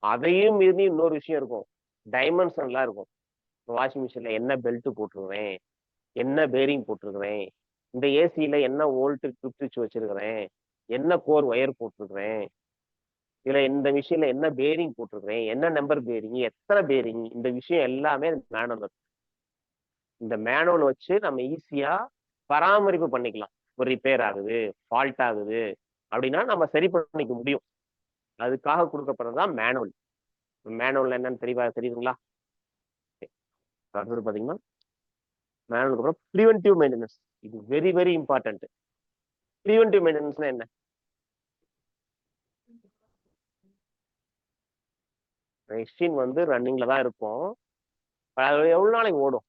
அதையும் மீறி இன்னொரு விஷயம் இருக்கும், டைமென்ஷன்லாம் இருக்கும். வாஷிங் மிஷின்ல என்ன பெல்ட் போட்டிருக்கிறேன், என்ன பேரிங் போட்டிருக்கிறேன், இந்த ஏசியில என்ன வோல்ட் சுவிட்ச் வச்சிருக்கிறேன், என்ன கோர் ஒயர் போட்டிருக்கிறேன், இதுல இந்த மிஷின்ல என்ன பேரிங் போட்டிருக்கிறேன், என்ன நம்பர் பேரிங், எத்தனை பேரிங், இந்த விஷயம் எல்லாமே மேனுவல். இந்த மேனுவல் வச்சு நம்ம ஈஸியா பராமரிப்பு பண்ணிக்கலாம். ஒரு ரிப்பேர் ஆகுது, ஃபால்ட் ஆகுது அப்படின்னா நம்ம சரி பண்ணிக்க முடியும். அதுக்காக கொடுக்கப்படுறதுதான் மேனுவல். மேனுவல் என்னன்னு தெரியுதுங்களா? அடுத்தது பாத்தீங்கன்னா மேனுவலுக்கு அப்புறம் ப்ரிவென்டிவ் மெயின்டெனன்ஸ். இது வெரி வெரி இம்பார்ட்டன்ட். ப்ரிவென்டிவ் மெயின்டெனன்ஸ்னா என்ன? மெஷின் வந்து ரன்னிங்ல தான் இருக்கும். அது எவ்வளவு நாளைக்கு ஓடும்?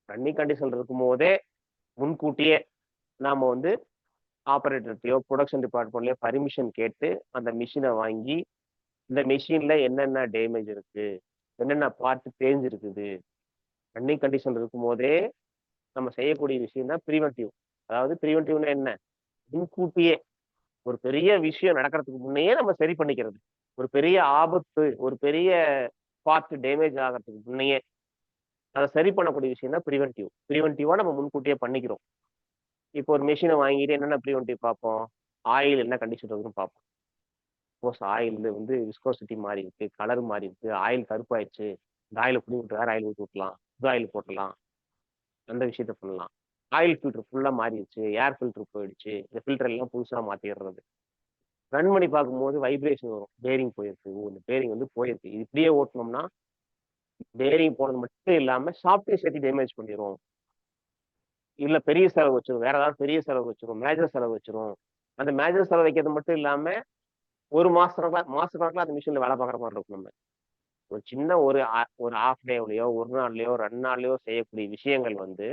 ரன்னிங் கண்டிஷன் இருக்கும் போதே முன்கூட்டியே நாம வந்து ஆபரேட்டர்கிட்டயோ ப்ரொடக்ஷன் டிபார்ட்மெண்ட்லயோ பர்மிஷன் கேட்டு அந்த மிஷினை வாங்கி இந்த மிஷின்ல என்னென்ன டேமேஜ் இருக்கு, என்னென்ன பார்ட் தேஞ்சிருக்குது, ரன்னிங் கண்டிஷன் இருக்கும் போதே நம்ம செய்யக்கூடிய விஷயம் தான் ப்ரிவென்டிவ். அதாவது ப்ரிவென்டிவ்னா என்ன? முன்கூட்டியே ஒரு பெரிய விஷயம் நடக்கிறதுக்கு முன்னையே நம்ம சரி பண்ணிக்கிறது. ஒரு பெரிய ஆபத்து, ஒரு பெரிய பார்ட் டேமேஜ் ஆகிறதுக்கு முன்னையே அதை சரி பண்ணக்கூடிய விஷயம் தான் ப்ரிவென்டிவ். ப்ரிவென்டிவா நம்ம முன்கூட்டியே பண்ணிக்கிறோம். இப்போ ஒரு மிஷினை வாங்கிட்டு என்னென்ன ப்ரிவென்டிவ் பார்ப்போம்? ஆயில் என்ன கண்டிஷன் இருக்குன்னு பார்ப்போம். சப்போஸ் ஆயில் வந்து விஸ்கோசிட்டி மாறி இருக்கு, கலர் மாறி இருக்கு, ஆயில் கருப்பாயிடுச்சு, இந்த ஆயிலை புடி விட்டு வேற ஆயில் ஊற்றி விட்டலாம், புது ஆயில் போட்டலாம், அந்த விஷயத்த பண்ணலாம். ஆயில் ஃபில்டர் ஃபுல்லா மாறிடுச்சு, ஏர் ஃபில்டர் போயிடுச்சு, இந்த ஃபில்டர் எல்லாம் புதுசா மாத்திடுறது. ரன் பண்ணி பார்க்கும்போது வைப்ரேஷன் வரும், பேரிங் போயிருக்கு, இந்த பேரிங் வந்து போயிருக்கு. இது இப்படியே ஓட்டணும்னா பேரிங் போனது மட்டும் இல்லாம சாஃப்ட்வேர் சேர்த்து டேமேஜ் பண்ணிடும். இல்ல பெரிய செலவு வச்சிரும், வேற ஏதாவது பெரிய செலவு வச்சிரும், மேஜர் செலவு வச்சிரும். அந்த மேஜர் செலவு வைக்கிறது மட்டும் இல்லாம ஒரு மாச கணக்குல அந்த மிஷின்ல வேலை பார்க்குற மாதிரி இருக்கும். நம்ம ஒரு சின்ன ஒரு ஹாஃப் டேவ்லயோ, ஒரு நாள்லயோ, 2 நாள்லயோ செய்யக்கூடிய விஷயங்கள் வந்து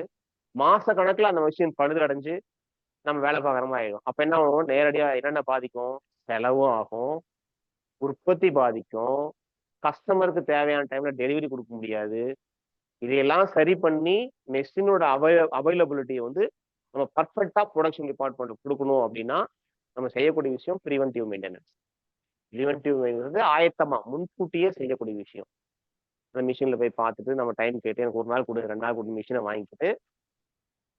மாச கணக்குல அந்த மிஷின் பழுது அடைஞ்சு நம்ம வேலை பார்க்குற மாதிரி ஆயிடும். அப்ப என்ன ஆகும்? நேரடியா என்னென்ன பாதிக்கும்? செலவும் ஆகும், உற்பத்தி பாதிக்கும், கஸ்டமருக்கு தேவையான டைம்ல டெலிவரி கொடுக்க முடியாது. இதையெல்லாம் சரி பண்ணி மெஷினோட அவைலபிலிட்டியை வந்து நம்ம பர்ஃபெக்டா ப்ரொடக்ஷன் டிபார்ட்மெண்ட் கொடுக்கணும் அப்படின்னா நம்ம செய்யக்கூடிய விஷயம் ப்ரிவென்டிவ் மெயின்டெனன்ஸ். ப்ரிவென்டிவ் மெயின்டெனன்ஸ் ஆயத்தமா முன்கூட்டியே செய்யக்கூடிய விஷயம். அந்த மிஷின்ல போய் பார்த்துட்டு நம்ம டைம் கேட்டு எனக்கு 1 நாள் கொடு, 2 நாள் கொடு மிஷினை வாங்கிக்கிட்டு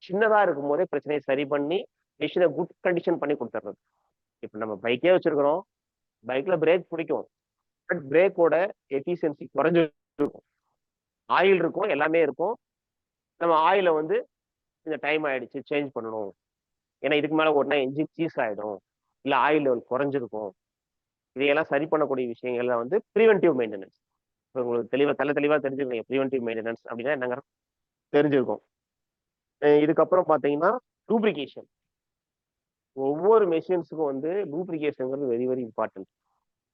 சின்னதா இருக்கும் போதே பிரச்சனையை சரி பண்ணி மிஷினை குட் கண்டிஷன் பண்ணி கொடுத்துட்றது. இப்ப நம்ம பைக்கே வச்சிருக்கிறோம், பைக்ல பிரேக் பிடிக்கும், பட் பிரேக்கோட எஃபிஷியன்சி குறைஞ்சு இருக்கும். ஆயில் இருக்கும், எல்லாமே இருக்கும். நம்ம ஆயில வந்து இந்த டைம் ஆயிடுச்சு சேஞ்ச் பண்ணணும், ஏன்னா இதுக்கு மேல ஓட்டினா என்ஜின் சீஸ் ஆயிடும், இல்ல ஆயில் லெவல் குறைஞ்சிருக்கும். இதையெல்லாம் சரி பண்ணக்கூடிய விஷயங்கள்ல வந்து ப்ரிவென்டிவ் மெயின்டெனன்ஸ். உங்களுக்கு தெளிவா தெரிஞ்சுக்கணும் ப்ரிவென்டிவ் மெயின்டெனன்ஸ் அப்படின்னா என்னங்க தெரிஞ்சிருக்கும். இதுக்கப்புறம் பாத்தீங்கன்னா லூப்ரிகேஷன். ஒவ்வொரு மெஷின்ஸுக்கும் வந்து லூப்ரிகேஷன்ங்கிறது வெரி வெரி இம்பார்ட்டன்ட்.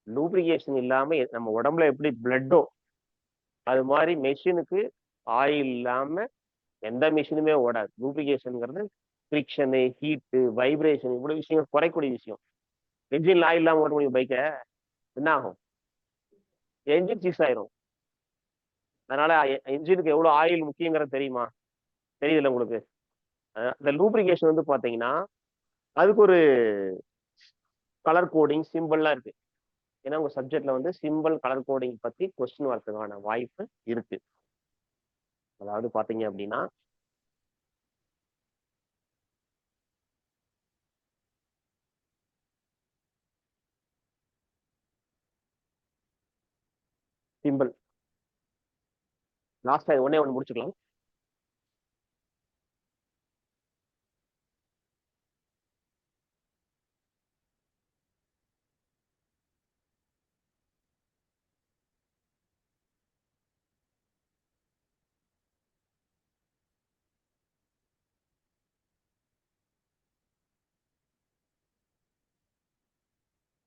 லூப்ரிகேஷன் இல்லாம நம்ம உடம்புல எப்படி பிளட்டோ அது மாதிரி மெஷினுக்கு ஆயில் இல்லாம எந்த மிஷினுமே ஓடாது. லூப்ரிகேஷன்ங்கிறது ஃப்ரிக்ஷனு, ஹீட்டு, வைப்ரேஷன் இவ்வளவு விஷயங்கள் குறைக்கூடிய விஷயம். என்ஜின்ல ஆயில் இல்லாம ஓட்ட முடியும் பைக்கை? என்ன ஆகும்? என்ஜின் சீஸ் ஆயிரும். அதனால என்ஜினுக்கு எவ்வளவு ஆயில் முக்கியங்கிறது தெரியுமா? தெரியுதுல்ல உங்களுக்கு? இந்த லூப்ரிகேஷன் வந்து பாத்தீங்கன்னா அதுக்கு ஒரு கலர் கோடிங் சிம்பிள்லாம் இருக்கு. ஏன்னா உங்க சப்ஜெக்ட்ல வந்து சிம்பிள் கலர் கோடிங் பத்தி கொஸ்டின் வரதுக்கான வாய்ப்பு இருக்கு. அதாவது பாத்தீங்க அப்படின்னா சிம்பிள் லாஸ்டா ஒன்னே ஒன்று முடிச்சுக்கலாம்.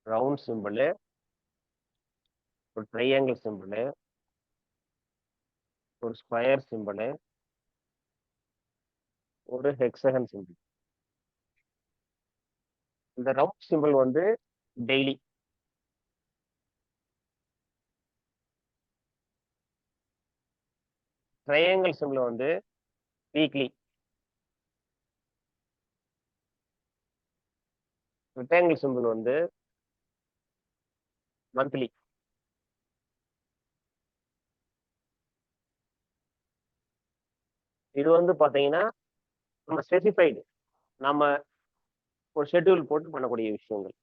ரவுண்ட் சிம்பிள், ஒரு ட்ரையாங்கிள் சிம்பிள், ஒரு ஸ்கொயர் சிம்பிள், ஒரு ஹெக்ஸகன் சிம்பிள். இந்த ரவுண்ட் சிம்பிள் வந்து டெய்லி, ட்ரையாங்கிள் சிம்பிள் வந்து வீக்லி, ரெக்டாங்கிள் சிம்பிள் வந்து மந்த்லி. இது வந்து பாத்தீங்கன்னா நம்ம ஸ்பெசிஃபைடு, நம்ம ஒரு ஷெட்யூல் போட்டு பண்ணக்கூடிய விஷயங்கள்.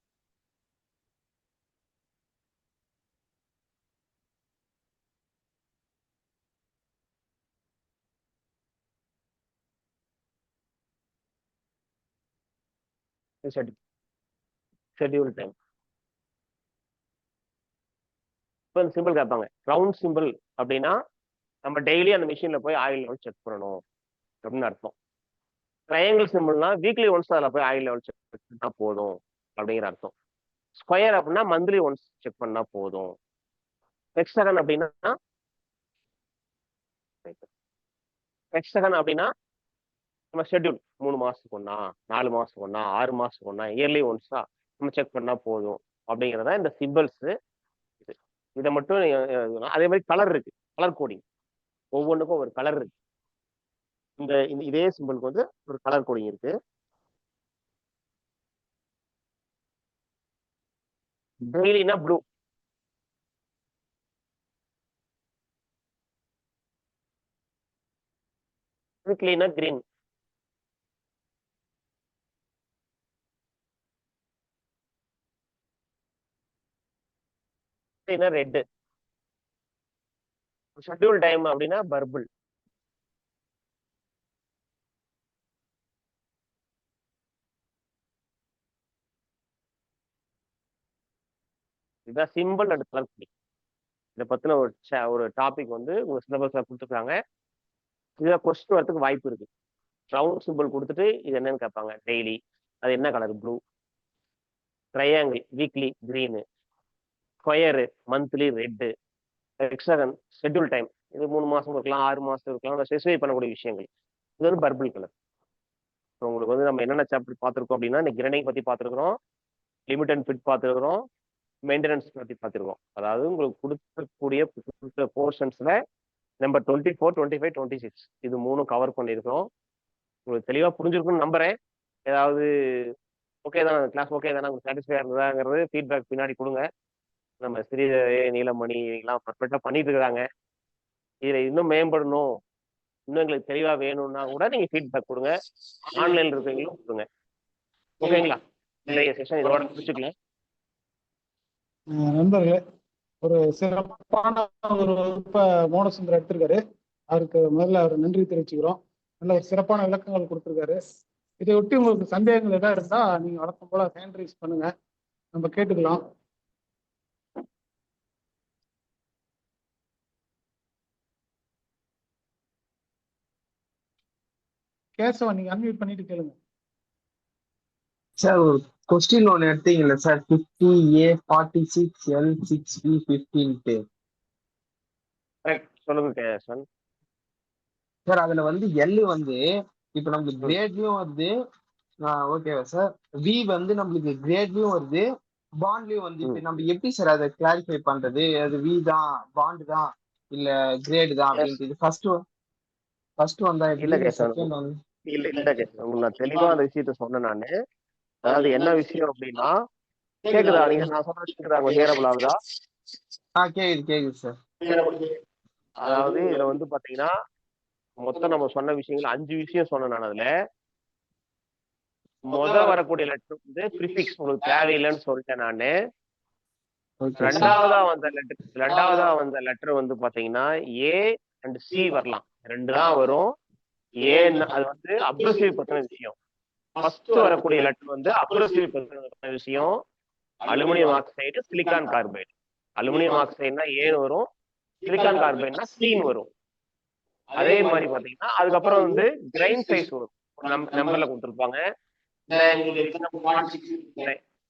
Schedule time. இப்போ சிம்பிள் கேட்பாங்க, ரவுண்ட் சிம்பிள் அப்படின்னா நம்ம டெய்லி அந்த மிஷின்ல போய் ஆயில் லெவல் செக் பண்ணணும் அப்படின்னு அர்த்தம். ட்ரையாங்கிள் சிம்பிள்னா வீக்லி ஒன்ஸ் அதில் போய் ஆயில் லெவல் செக் பண்ணா போதும் அப்படிங்கிற அர்த்தம். ஸ்கொயர் அப்படின்னா மந்த்லி ஒன்ஸ் செக் பண்ணா போதும். ஹெக்ஸகன் அப்படின்னா நம்ம ஷெட்யூல் 3 மாசத்துக்கு ஒண்ணா, 4 மாசத்துக்கு ஒண்ணா, 6 மாசத்துக்கு ஒண்ணா, இயர்லி ஒன்ஸா நம்ம செக் பண்ணா போதும் அப்படிங்கிறதா இந்த சிம்பிள்ஸ். இதை மட்டும் அதே மாதிரி கலர் இருக்கு, கலர் கோடிங். ஒவ்வொன்றுக்கும் ஒரு கலர் இருக்கு. இதே சிம்பிளுக்கு வந்து ஒரு கலர் கோடிங் இருக்கு. டெய்லினா ப்ளூ, வீக்லினா கிரீன், ரெட். ஷெட்யூல் டைம் அப்படின்னா பர்பிள். இதுதான் சிம்பிள் அண்ட் கலர் கோடிங். இதை பத்தின ஒரு டாபிக் வந்து உங்க சிலபஸ்ல கொடுத்துருக்காங்க. இதுல கொஸ்டின் வரதுக்கு வாய்ப்பு இருக்கு. ரவுண்ட் சிம்பிள் கொடுத்துட்டு இது என்னன்னு கேட்பாங்க டெய்லி, அது என்ன colour blue. Triangle weekly green, square monthly red, hexagon schedule time இது 3 மாசம் இருக்கலாம், 6 மாசம் இருக்கலாம், ஸ்பெசிஃபை பண்ணக்கூடிய விஷயங்கள். இது வந்து பர்பிள் கலர். இப்போ உங்களுக்கு வந்து நம்ம என்னென்ன சாப்டர் பார்த்துருக்கோம் அப்படின்னா, இந்த கிரைண்டிங் பத்தி பார்த்துருக்கிறோம், லிமிட் அண்ட் ஃபிட் பார்த்துருக்கிறோம், மெயின்டெனன்ஸ் பத்தி பார்த்துருக்கோம். அதாவது உங்களுக்கு கொடுக்கக்கூடிய போர்ஷன்ஸ்ல நம்பர் 24, 25, 26 இது 3 கவர் பண்ணியிருக்கிறோம். உங்களுக்கு தெளிவா புரிஞ்சிருக்கும்னு நம்புறேன். ஏதாவது ஓகே தான், கிளாஸ் ஓகே தானே, உங்களுக்கு சாட்டிஸ்ஃபை இருந்ததாங்கிறது ஃபீட்பேக் பின்னாடி கொடுங்க. நம்ம சிறிய நீலமணி எல்லாம் பர்ஃபெக்டா பண்ணிட்டு இருக்கிறாங்க. இதுல இன்னும் மேம்படணும், இன்னும் எங்களுக்கு தெளிவா வேணும்னா கூட நீங்க ஃபீட்பேக் கொடுங்க. ஆன்லைன்ல இருக்கீங்களும் கொடுங்க. ஓகேங்களா? இன்றைய செஷன் இதோட முடிச்சுக்கலாம். நண்பர்களே, ஒரு சிறப்பான ஒரு வகுப்பை மோனசுந்தரம் எடுத்திருக்காரு. அவருக்கு முதல்ல அவர் நன்றி தெரிவிச்சுக்கிறோம். நல்ல ஒரு சிறப்பான விளக்கங்கள் கொடுத்துருக்காரு. இதை ஒட்டி உங்களுக்கு சந்தேகங்கள் ஏதாவது இருந்தா நீங்க வழக்கம் போல ஹேண்ட் ரைஸ் பண்ணுங்க, நம்ம கேட்டுக்கலாம். கேசவன், நீங்க அன்மியூட் பண்ணிட்டு கேளுங்க. சார் ஒரு கொஸ்டின் ஒன்று எடுத்தீங்கல்ல சார், 50A 46L 6B 15. சொல்லுங்க கேசவன். சார் அதுல வந்து L வந்து இப்ப நம்மளுக்கு கிரேட்லயும் வருது, ஓகேவா சார்? V வந்து நம்மளுக்கு கிரேட்லயும் வருது, பாண்ட்லயும் வந்து. இப்ப நம்ம எப்படி சார் அதை கிளாரிஃபை பண்றது? அது V தான், பாண்ட் தான், இல்ல கிரேடு தான் அப்படின்ட்டு? ஃபர்ஸ்ட் வந்தா எப்படி, செகண்ட் வந்து இல்ல கேசவன், உங்களுக்கு நான் தெளிவா அந்த விஷயத்த சொன்னேன் நானு. அதாவது என்ன விஷயம் அப்படின்னா, கேக்குதா? நீங்க நான் சொல்றது கேக்குதா? ஹியரபிள் ஆகுதா? கேக்குது சார். அதாவது இதுல வந்து பாத்தீங்கன்னா மொத்தம் நம்ம சொன்ன விஷயங்கள் 5 விஷயம் சொன்னேன் நான். அதுல வரக்கூடிய லெட்டர் வந்து ப்ரிஃபிக்ஸ் உங்களுக்கு தேவையில்லைன்னு சொல்லிட்டேன் நானு. ரெண்டாவதா வந்த லெட்டர் வந்து பாத்தீங்கன்னா A and C வரலாம், 2 தான் வரும். ஏ அது வந்து அப்ரசிவ் பத்தின விஷயம். ஃபர்ஸ்ட் வரக்கூடிய லெட்டர் வந்து அப்ரசிவ் பத்தின விஷயம். Aluminium oxide, silicon carbide. Aluminium ஆக்சைடுனா ஏன்னு வரும், சிலிக்கான் கார்பைடுனா சீன் வரும். அதே மாதிரி பாத்தீங்கன்னா அதுக்கப்புறம் வந்து கிரைன் சைஸ் வரும், நம்பர்ல கொடுத்துருப்பாங்க.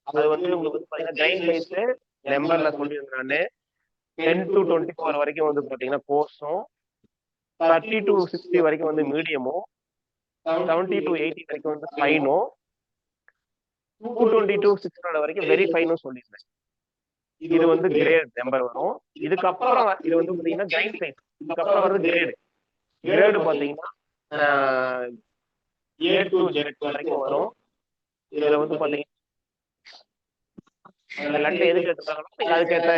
அது வந்து உங்களுக்கு வந்து பாத்தீங்கன்னா கிரைன் சைஸ் நம்பர்ல சொல்லியிருந்தானு 10 to 24 வரைக்கும் வந்து பாத்தீங்கன்னா கோர்ஸும், 30 to 60 வரைக்கும் வந்து மீடியமும், 70 to 80 வரைக்கும் வந்து ஃபைனும், 220 to 600 வரைக்கும் வெரி ஃபைனும் சொல்லியிருந்தேன். இது வந்து கிரேட் நம்பர் வரும். இதுக்கப்புறம் இது வந்து பாத்தீங்கன்னா கிரைன் சைஸ். இதுக்கப்புறம் வந்து கிரேடு பாத்தீங்கன்னா A to Z வரைக்கும் வரும். இதுல வந்து பாத்தீங்கன்னா லெட்டர் எதுக்கு எடுத்துட்டாங்களோ நீங்க அதுக்கேற்ற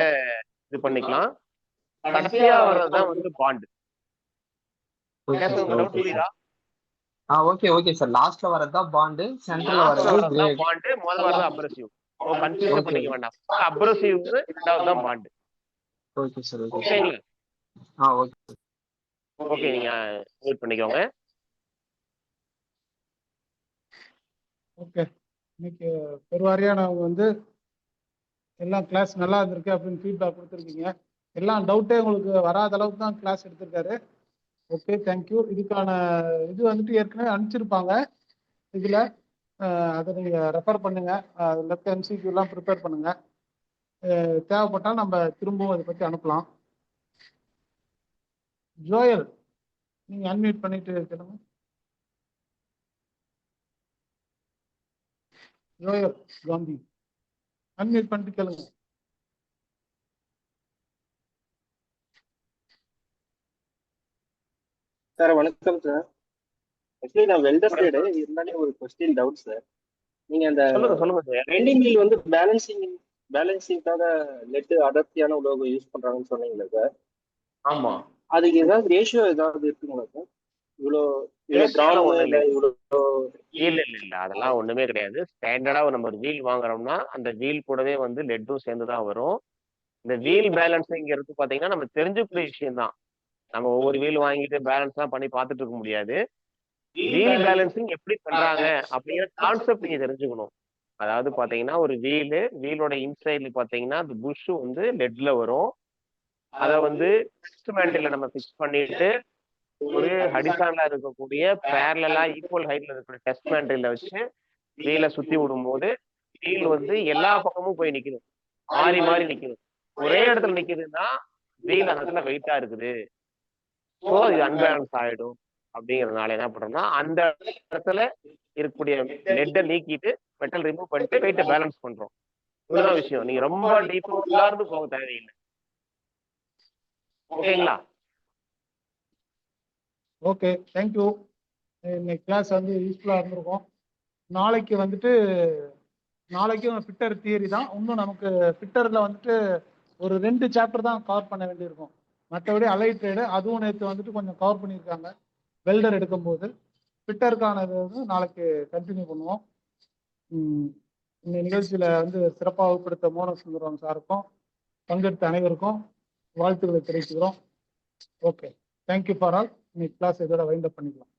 இது பண்ணிக்கலாம். கடைசியா வர்றதுதான் வந்து பாண்டு. புரியுதா? ஓகே ஓகே சார், லாஸ்ட்ல வரதுதான் பாண்டு, சென்டர்ல லாஸ்ட்ல வர்றது வரதுதான் கிரேட். பாண்டு, முதல்ல வரது அப்ரசிவ். கன்ஃபியூஸ் ஓகே பண்ணிக்க வேண்டாம். அப்ரசிவ் ரெண்டாவது தான் bond. Okay sir, okay sir. ஓகேங்களா? ஓகே. ஓகே, நீங்க வெயிட் பண்ணிக்கோங்க. ஓகே, இன்னைக்கு பெருவாரியான அவங்க வந்து எல்லாம் கிளாஸ் நல்லா இருந்திருக்கு அப்படின்னு ஃபீட்பேக் கொடுத்துருக்கீங்க. எல்லாம் டவுட்டே உங்களுக்கு வராத அளவுக்கு தான் கிளாஸ் எடுத்திருக்காரு. Okay, thank you. இதுக்கான இது வந்துட்டு ஏற்கனவே அனுப்பிச்சிருப்பாங்க இதில், அதை நீங்கள் ரெஃபர் பண்ணுங்க. லெஃப்ட் எம்சிக்யூலாம் ப்ரிப்பேர் பண்ணுங்க. தேவைப்பட்டால் நம்ம திரும்பவும் அதை பற்றி அனுப்பலாம். ஜோயல், நீங்கள் அன்மியூட் பண்ணிட்டு சொல்லுங்க. ஜோயல் காந்தி, அன்மியூட் பண்ணிட்டு கேளுங்க. சார் வணக்கம் சார். ஆக்சுவலி நான் வெல்டர் சைடு இருந்தாலே ஒரு கொஸ்டின் டவுட் சார். நீங்க அந்த சொல்லுங்க சார். கிரைண்டிங் மில் வந்து பேலன்சிங்காக நெட் அடர்த்தியான உலோகம் யூஸ் பண்றாங்கன்னு சொன்னீங்களா சார்? ஆமா, அதுக்கு ஏதாவது ரேஷியோ ஏதாவது இருக்குங்களா சார்? இவ்வளோ Ratio கிராம் ஒண்ணும் இல்லை இல்லை. இவ்வளோ? இல்ல அதெல்லாம் ஒண்ணுமே கிடையாது. ஸ்டாண்டர்டா நம்ம ஒரு வீல் வாங்குறோம்னா அந்த வீல் கூடவே வந்து லெட்டும் சேர்ந்து தான் வரும். இந்த வீல் பேலன்ஸிங்கிறது பாத்தீங்கன்னா நம்ம தெரிஞ்சுக்கூடிய விஷயம் தான். நம்ம ஒவ்வொரு வீல் வாங்கிட்டு பேலன்ஸ் எல்லாம் பண்ணி பார்த்துட்டு இருக்க முடியாது. வீல் பேலன்சிங் எப்படி பண்றாங்க அப்படிங்கிற கான்செப்ட் நீங்க தெரிஞ்சுக்கணும். அதாவது பாத்தீங்கன்னா ஒரு வீலோட இன்சைட்ல பாத்தீங்கன்னா அந்த புஷ் வந்து லெட்ல வரும். அத வந்து இன்ஸ்ட்ருமெண்ட்ல நம்ம ஃபிக்ஸ் பண்ணிட்டு ஒரு ஹடிசான்ல இருக்கக்கூடிய பேரலா ஈக்குவல் ஹைட்ல இருக்கிற டெஸ்ட் மேண்டில வச்சு வீலை சுத்தி விடும்போது வீல் வந்து எல்லா பக்கமும் போய் நிக்கணும். மாறி மாறி நிக்கணும். ஒரே இடத்துல நிக்குதுன்னா வீல் அந்த இடத்துல வெயிட்டா இருக்குது. ஸோ இது அன்பேலன்ஸ் ஆயிடும். அப்படிங்கறதுனால என்ன பண்றோம்னா அந்த இடத்துல இருக்கக்கூடிய லெட்டை நீக்கிட்டு மெட்டல் ரிமூவ் பண்ணிட்டு வெயிட்டை பேலன்ஸ் பண்றோம். இவ்வளவுதான் விஷயம். நீங்க ரொம்ப டீப்பா உள்ளார்ந்து போக தேவையில்லை. ஓகேங்களா? Okay, thank you. இன்னைக்கு கிளாஸ் வந்து யூஸ்ஃபுல்லாக இருந்திருக்கும். நாளைக்கு வந்துட்டு நாளைக்கும் ஃபிட்டர் தியரி தான். இன்னும் நமக்கு ஃபிட்டரில் வந்துட்டு ஒரு 2 சாப்டர் தான் கவர் பண்ண வேண்டியிருக்கும். மற்றபடி அலைட் ட்ரேடு அதுவும் நேற்று வந்துட்டு கொஞ்சம் கவர் பண்ணியிருக்காங்க வெல்டர் எடுக்கும்போது. ஃபிட்டருக்கானது வந்து நாளைக்கு கண்டினியூ பண்ணுவோம். இந்த நிகழ்ச்சியில் வந்து சிறப்பாக வகுப்படுத்த மோன சுந்தரம் சாருக்கும் பங்கெடுத்த அனைவருக்கும் வாழ்த்துக்களை தெரிவிச்சுக்கிறோம். Okay, thank you for all. இன்னைக்கு கிளாஸ் இதோட வைண்ட் அப் பண்ணிக்கலாம்.